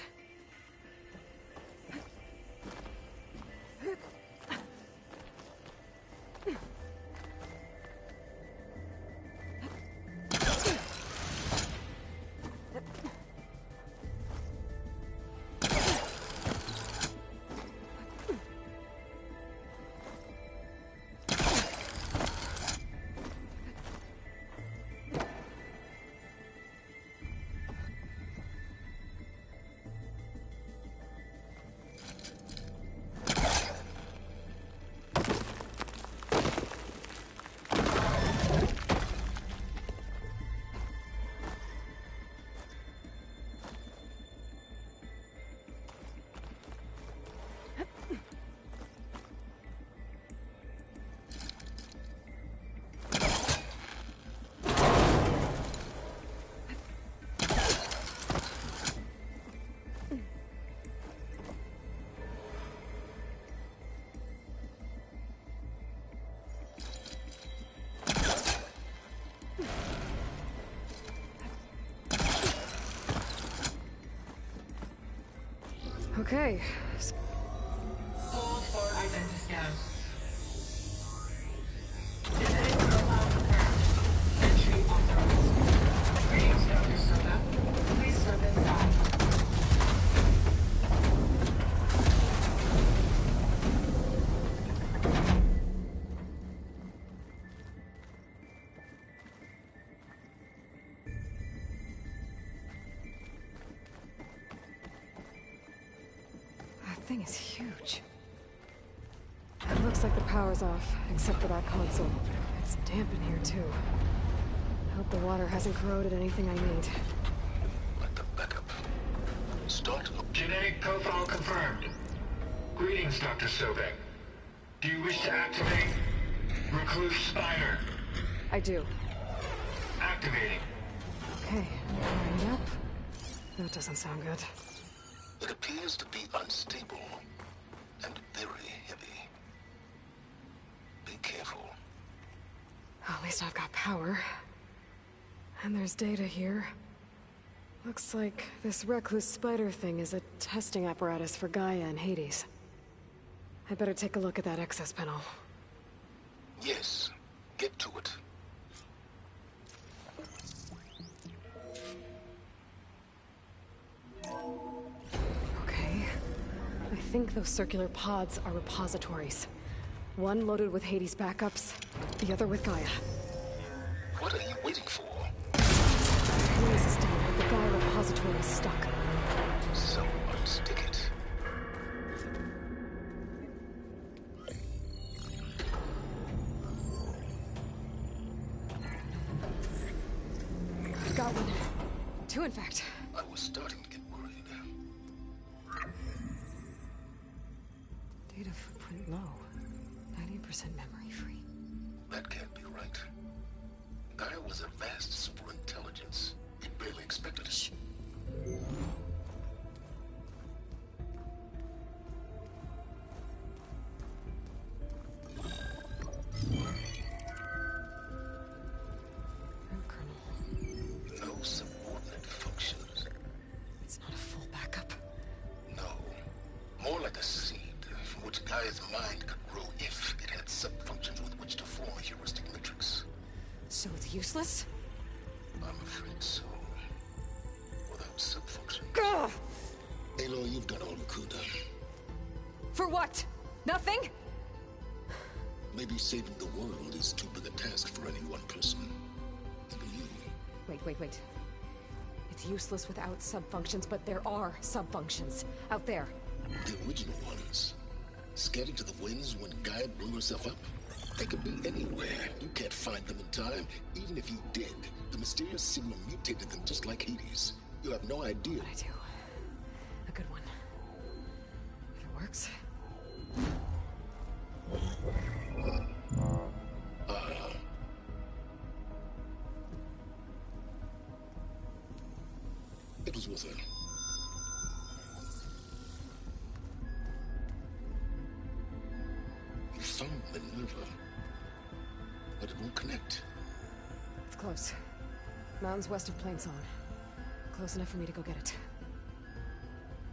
Okay. Hold for identiscan. Genetic profile confirmed. Entry authorized. Greetings, Dr. Soda. Please step inside. That thing is huge. It looks like the power's off, except for that console. It's damp in here, too. I hope the water hasn't corroded anything I need. Let the backup start. Genetic profile confirmed. Greetings, Dr. Sobek. Do you wish to activate Recluse Spiner? I do. Activating. Okay, wind up. That doesn't sound good. It appears to be unstable and very heavy. Be careful. At least I've got power. And there's data here. Looks like this Recluse Spider thing is a testing apparatus for Gaia and Hades. I'd better take a look at that access panel. Yes, get to it. Okay. I think those circular pods are repositories. One loaded with Hades backups, the other with Gaia. What are you waiting for? Hades is down, but the Gaia repository is stuck. So unstick it. I've got one. Two, in fact. I was starting to get worried. Data footprint low. 90% memory free. That can't be right. Gaia was a vast superintelligence. We barely expected it. Shh. No subordinate functions. It's not a full backup. No. More like a seed from which Gaia's mind could grow if it had sub-functions with which to form a heuristic matrix. So it's useless? I'm afraid so. Without sub-functions. Gah! Aloy, you've done all you could. For what? Nothing? Maybe saving the world is too big a task for any one person. Even you. Wait. It's useless without sub-functions, but there are sub-functions out there. The original ones. Scattered to the winds when Gaia blew herself up? They could be anywhere. You can't find them in time. Even if you did, the mysterious signal mutated them just like Hades. You have no idea. But I do. A good one. If it works. It was with her. You found Minerva, but it won't connect. It's close. Mountains west of Plainsong. Close enough for me to go get it.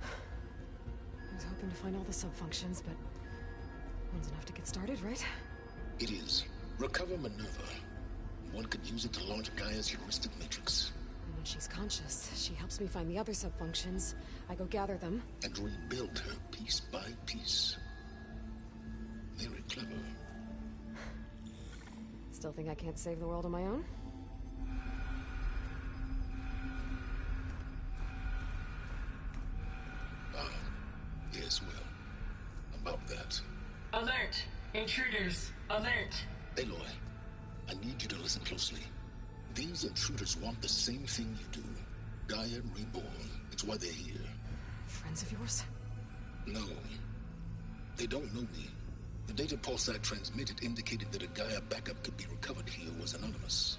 I was hoping to find all the sub-functions, but one's enough to get started, right? It is. Recover Minerva. One could use it to launch Gaia's heuristic matrix. And when she's conscious, she helps me find the other sub-functions. I go gather them. And rebuild her piece by piece. Very clever. Still think I can't save the world on my own? Yes, well, about that. Alert! Intruders! Alert! Aloy, I need you to listen closely. These intruders want the same thing you do. Gaia reborn. It's why they're here. Friends of yours? No. They don't know me. The data Pulsar transmitted indicated that a Gaia backup could be recovered here was anonymous.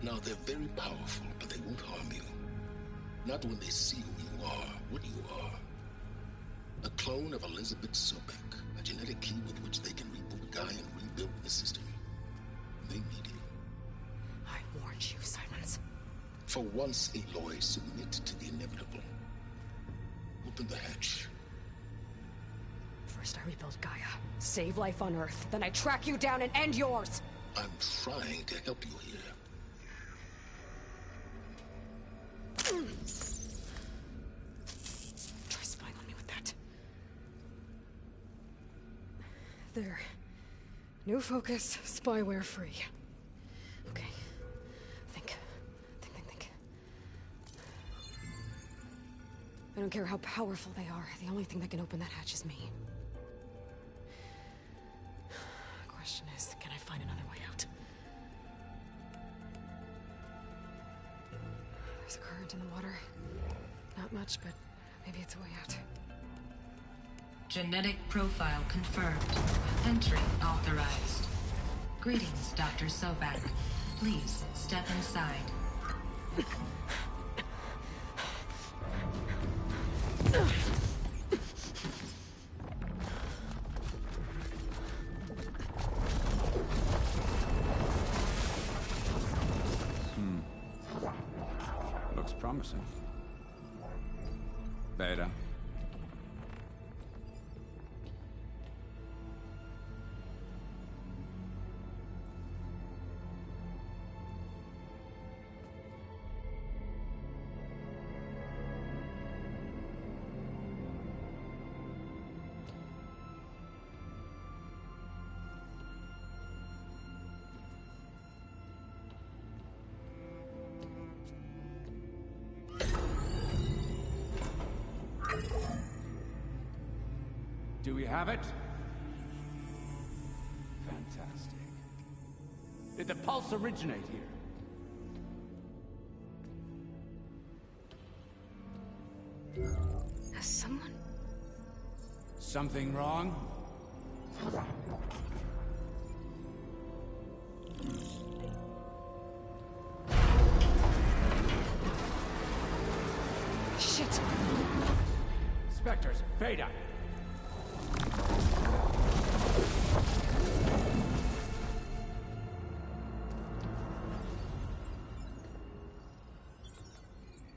Now, they're very powerful, but they won't harm you. Not when they see who you are, what you are. A clone of Elizabeth Sobek, a genetic key with which they can reboot Gaia and rebuild the system. They need you. I warned you, Silence. For once, Aloy, submit to the inevitable. We'll open the hatch. First I rebuild Gaia, save life on Earth, then I track you down and end yours! I'm trying to help you here. Try spying on me with that. There. New focus, spyware free. Okay. Think. I don't care how powerful they are. The only thing that can open that hatch is me. The question is, can I find another way out? There's a current in the water. Not much, but maybe it's a way out. Genetic profile confirmed. Entry authorized. Greetings, Dr. Sobek. Please step inside. Looks promising. Beta. Do we have it? Fantastic. Did the pulse originate here? Has someone... Something wrong? Shit! Spectres, Beta!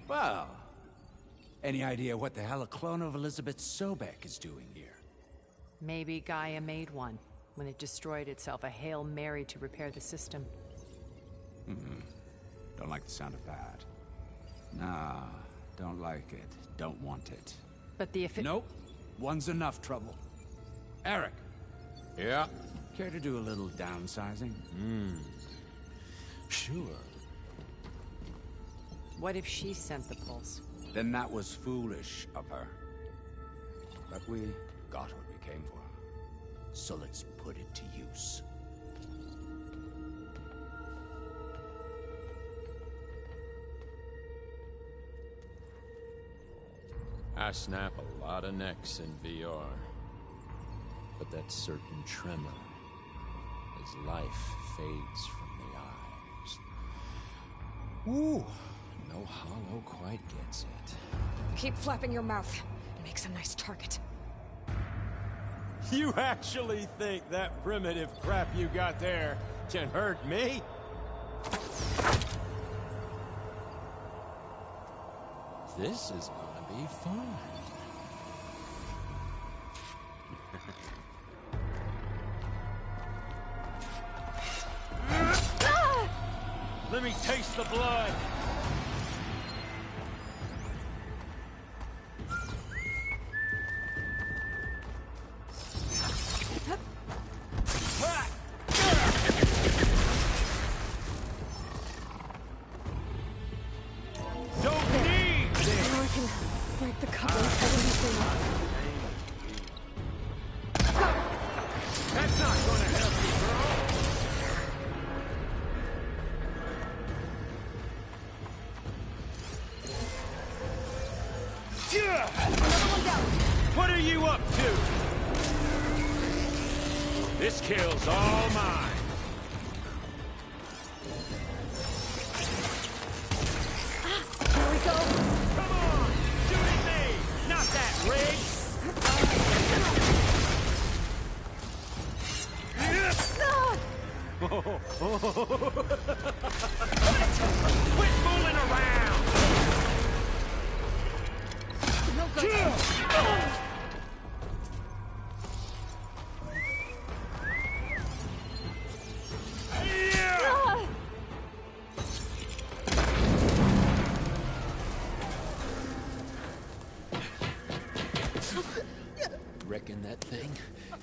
Well, any idea what the hell a clone of Elizabeth Sobek is doing here? Maybe Gaia made one when it destroyed itself, a Hail Mary to repair the system. Don't like the sound of that. Nah, don't like it. Don't want it. But the Nope. One's enough trouble. Eric. Yeah? Care to do a little downsizing? Sure. What if she sent the pulse? Then that was foolish of her. But we got what we came for. So let's put it to use. I snap a lot of necks in VR. But that certain tremor as life fades from the eyes. Ooh, no hollow quite gets it. Keep flapping your mouth. It makes a nice target. You actually think that primitive crap you got there can hurt me? This is gonna be fun. Let me taste the blood! What are you up to? This kill's all mine. Here we go. Come on, shooting me, not that rig. Quit fooling around. No good. Reckon that thing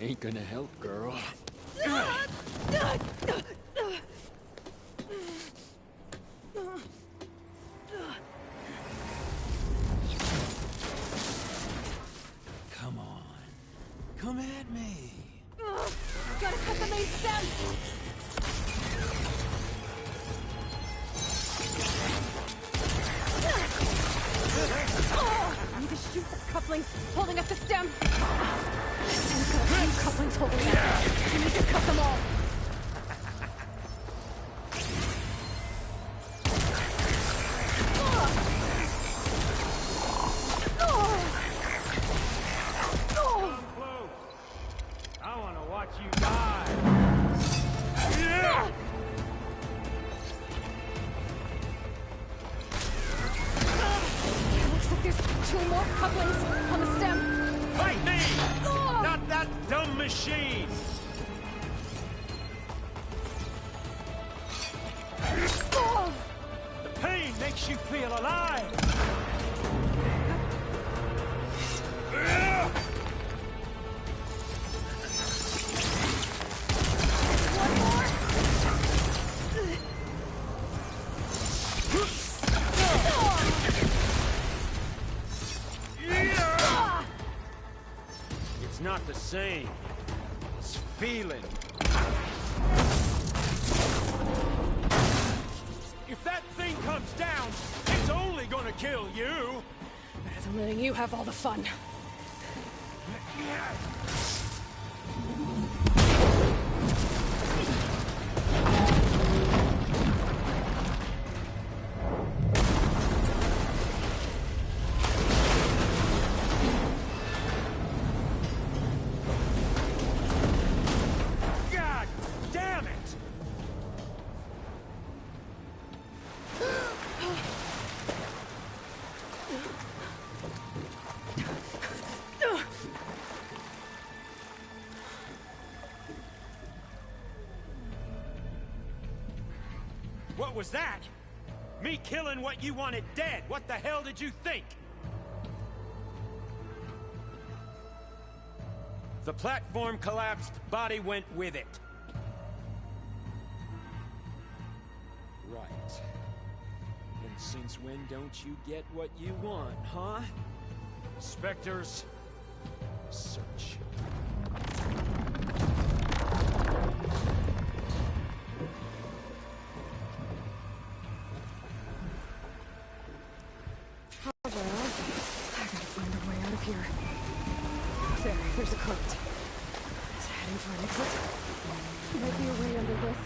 ain't gonna help, girl. Come on. Come at me. Gotta cut the main stem! I need to shoot the couplings holding up the stem. Stem's got a few couplings holding it. I need to cut them all. I want to watch you die. Looks like there's 2 more couplings on the stem. Fight me! Not that dumb machine! The pain makes you feel alive! It's not the same. It's feeling. If that thing comes down, it's only gonna kill you! Better than letting you have all the fun. God damn it! What was that? Me killing what you wanted dead. What the hell did you think? The platform collapsed, body went with it. Right. And since when don't you get what you want, huh? Spectres, search. Oh, well, I gotta find a way out of here. There's a cart. It's heading for an exit. Might be a way under this.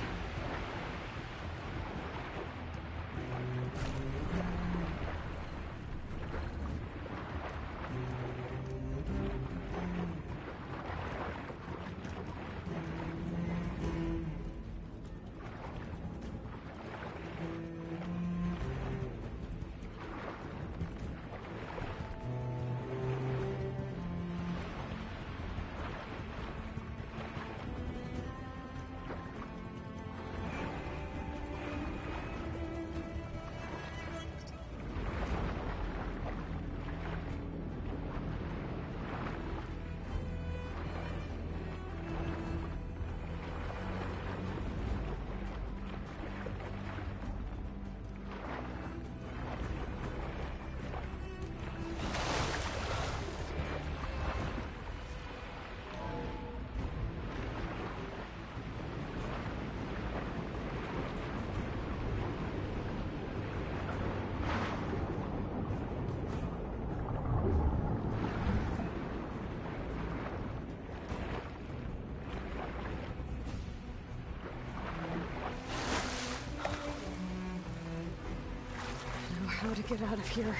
How to get out of here.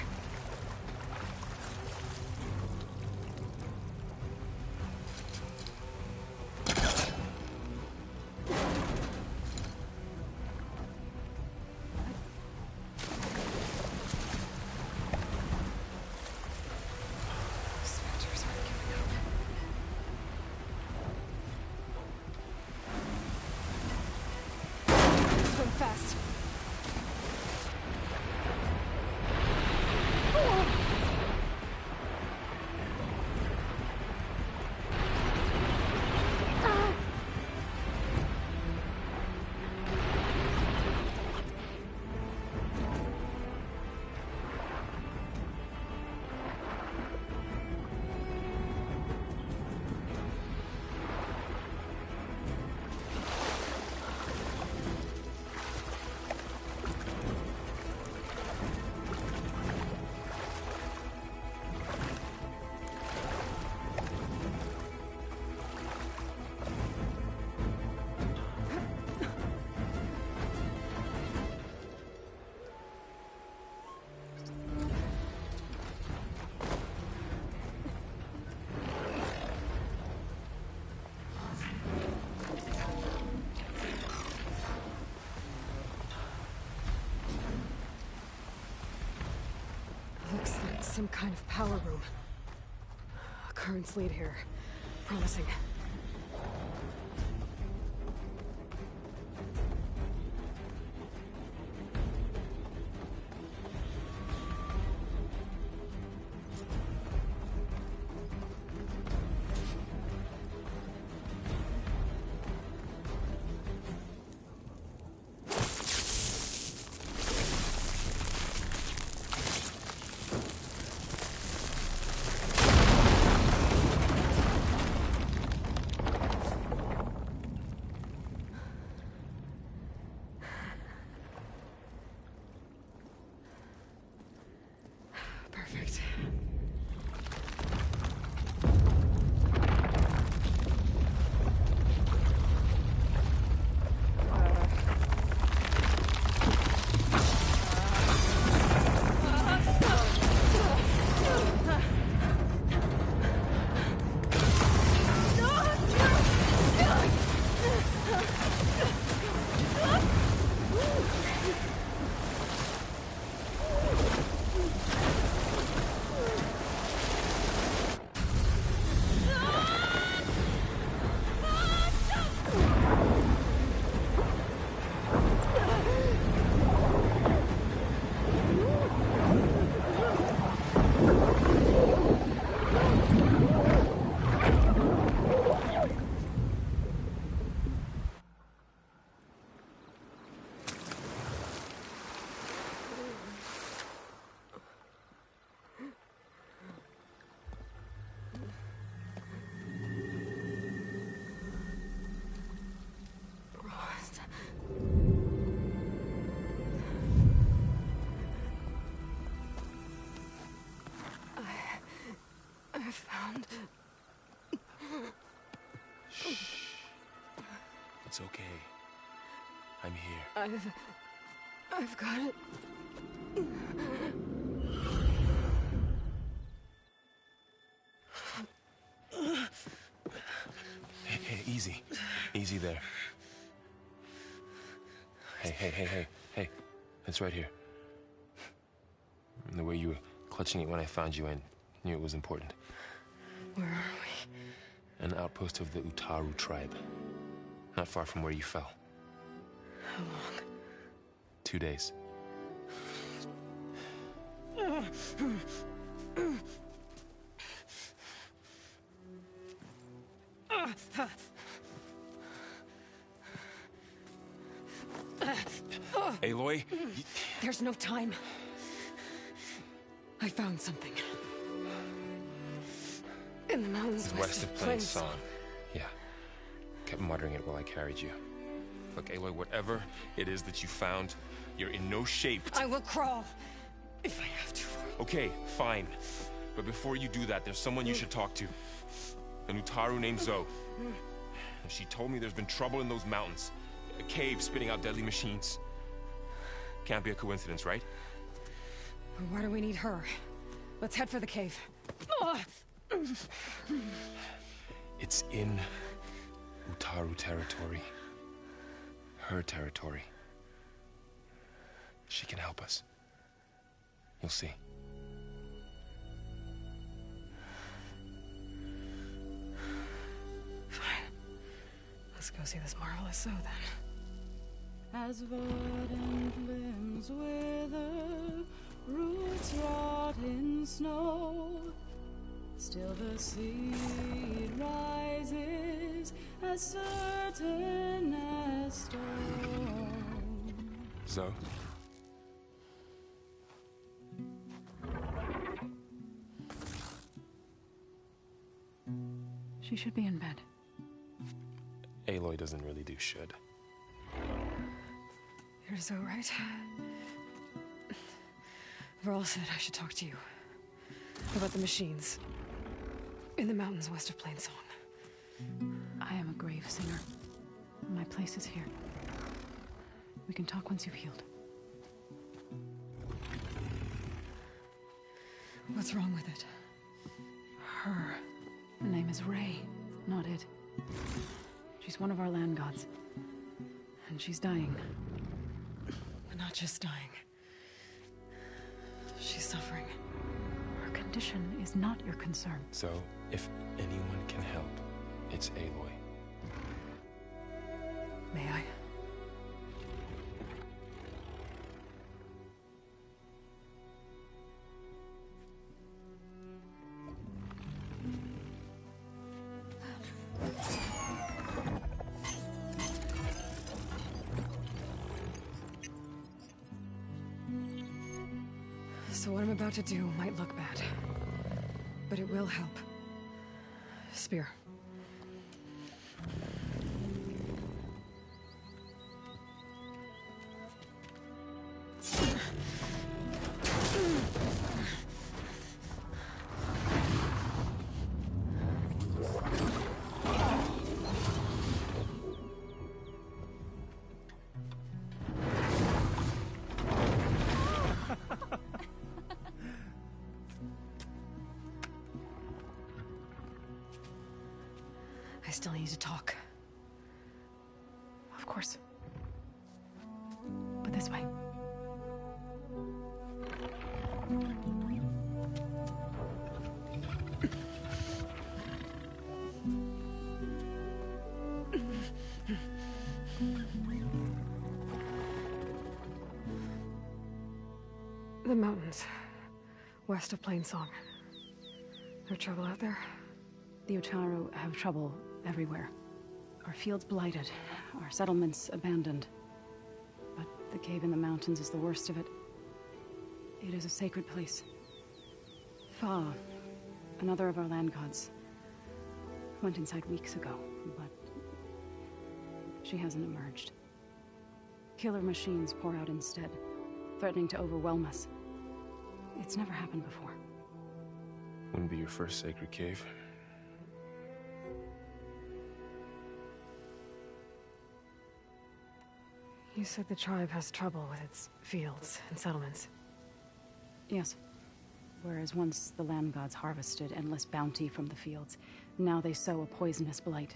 some kind of power room. Currents lead here. Promising. Perfect. I found... Shh. It's okay. I'm here. I've got it. Hey, easy. Easy there. Hey. It's right here. And the way you were clutching it when I found you, I knew it was important. Where are we? An outpost of the Utaru tribe. Not far from where you fell. How long? 2 days. Aloy? There's no time. I found something. In the mountains west of Plain Song. Yeah. Kept muttering it while I carried you. Look, Aloy, whatever it is that you found, you're in no shape to... I will crawl, if I have to. Okay, fine. But before you do that, there's someone you should talk to. An Utaru named Zoe. She told me there's been trouble in those mountains. A cave spitting out deadly machines. Can't be a coincidence, right? Why do we need her? Let's head for the cave. It's in Utaru territory. Her territory. She can help us. You'll see. Fine. Let's go see this marvelous Zoe then. As verdant limbs wither, roots rot in snow, still the seed rises as certain as stone. Zoe? She should be in bed. Aloy doesn't really do should. You're so right. Varl said I should talk to you about the machines in the mountains west of Plain Song. I am a grave singer. My place is here. We can talk once you've healed. What's wrong with it? Her name is Ray, not it. She's one of our land gods. And she's dying. Not just dying. She's suffering. Her condition is not your concern. So, if anyone can help, it's Aloy. May I? So what I'm about to do might look bad, but it will help. Spear. I still need to talk. Of course. But this way. The mountains, west of Plainsong. There trouble out there? The Utaru have trouble everywhere. Our fields blighted, our settlements abandoned. But the cave in the mountains is the worst of it. It is a sacred place. Fa, another of our land gods, went inside weeks ago, but she hasn't emerged. Killer machines pour out instead, threatening to overwhelm us. It's never happened before. Wouldn't be your first sacred cave. You said the tribe has trouble with its fields and settlements. Yes. Whereas once the land gods harvested endless bounty from the fields, now they sow a poisonous blight.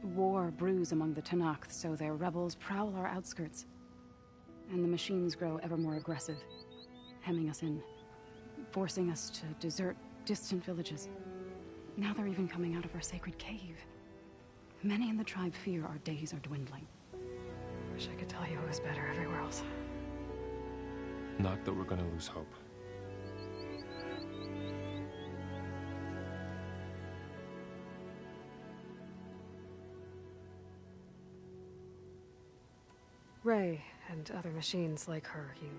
War brews among the Tenakth, so their rebels prowl our outskirts. And the machines grow ever more aggressive, hemming us in, forcing us to desert distant villages. Now they're even coming out of our sacred cave. Many in the tribe fear our days are dwindling. Wish I could tell you it was better everywhere else. Not that we're gonna lose hope. Ray and other machines like her, you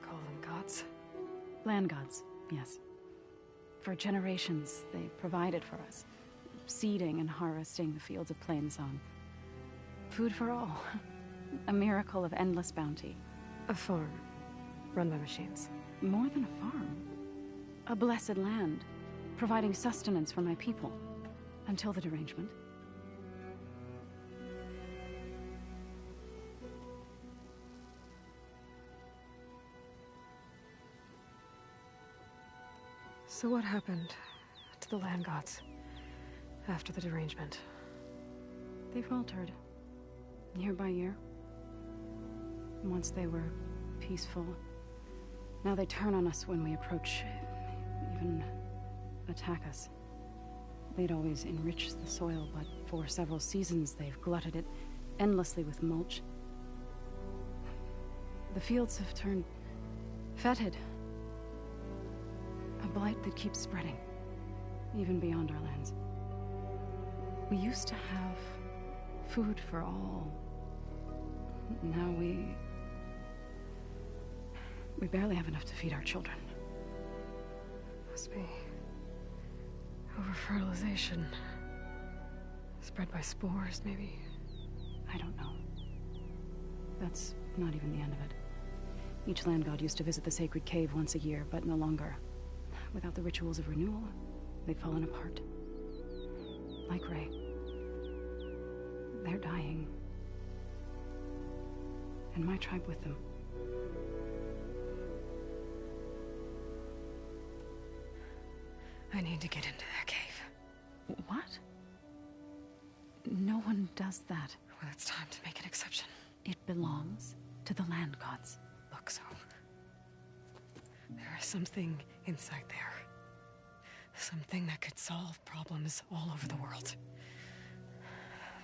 call them gods? Land gods, yes. For generations, they provided for us, seeding and harvesting the fields of Plainsong. Food for all. A miracle of endless bounty. A farm, run by machines. More than a farm. A blessed land, providing sustenance for my people. Until the derangement. So what happened to the land gods after the derangement? They faltered, year by year. Once they were peaceful. Now they turn on us when we approach, even attack us. They'd always enriched the soil, but for several seasons they've glutted it endlessly with mulch. The fields have turned fetid. A blight that keeps spreading, even beyond our lands. We used to have food for all. Now we barely have enough to feed our children. Must be over-fertilization. Spread by spores, maybe? I don't know. That's not even the end of it. Each land god used to visit the sacred cave once a year, but no longer. Without the rituals of renewal, they've fallen apart. Like Ray. They're dying. And my tribe with them. I need to get into that cave. What? No one does that. Well, it's time to make an exception. It belongs to the land gods. Look, so there is something inside there. Something that could solve problems all over the world.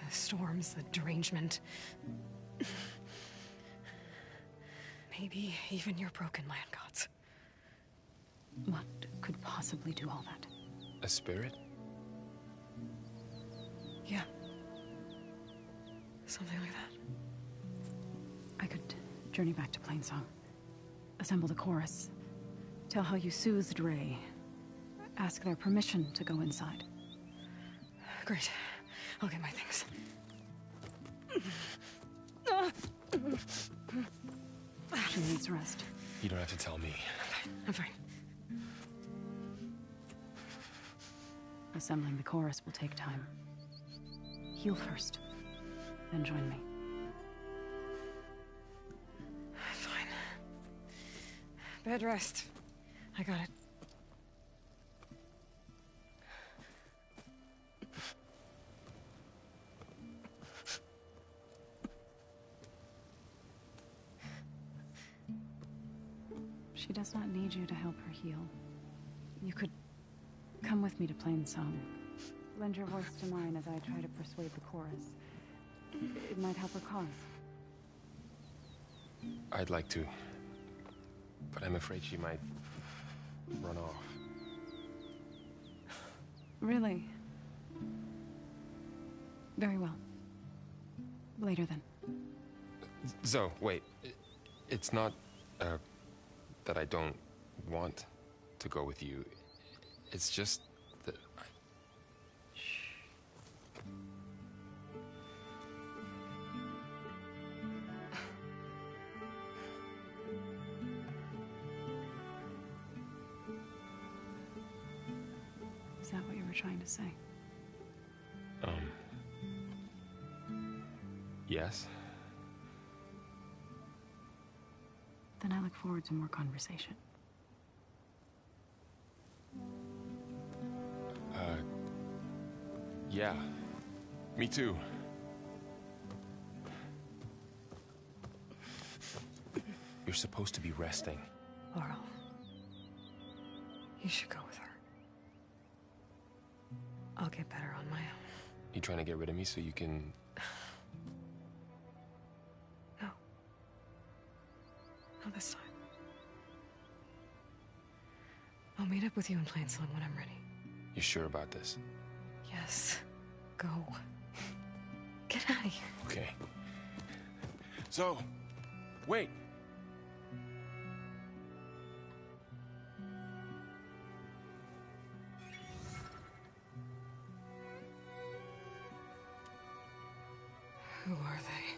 The storms, the derangement. Maybe even your broken land gods. What could possibly do all that? A spirit? Yeah. Something like that. I could journey back to Plainsong. Assemble the chorus. Tell how you soothed Ray. Ask their permission to go inside. Great. I'll get my things. She needs rest. You don't have to tell me. I'm fine. Assembling the chorus will take time. Heal first, then join me. Fine. Bed rest. I got it. She does not need you to help her heal. You could come with me to Plainsong. Lend your voice to mine as I try to persuade the chorus. It might help her cause. I'd like to. But I'm afraid she might run off. Really? Very well. Later then. Zoe, wait. It's not, that I don't want to go with you. It's just that Is that what you were trying to say? Yes? Then I look forward to more conversation. Yeah. Me too. You're supposed to be resting. Laurel. You should go with her. I'll get better on my own. You trying to get rid of me so you can... No. Not this time. I'll meet up with you in Plainsong when I'm ready. You sure about this? Yes. Go. Get out of here. Okay. So, wait. Who are they?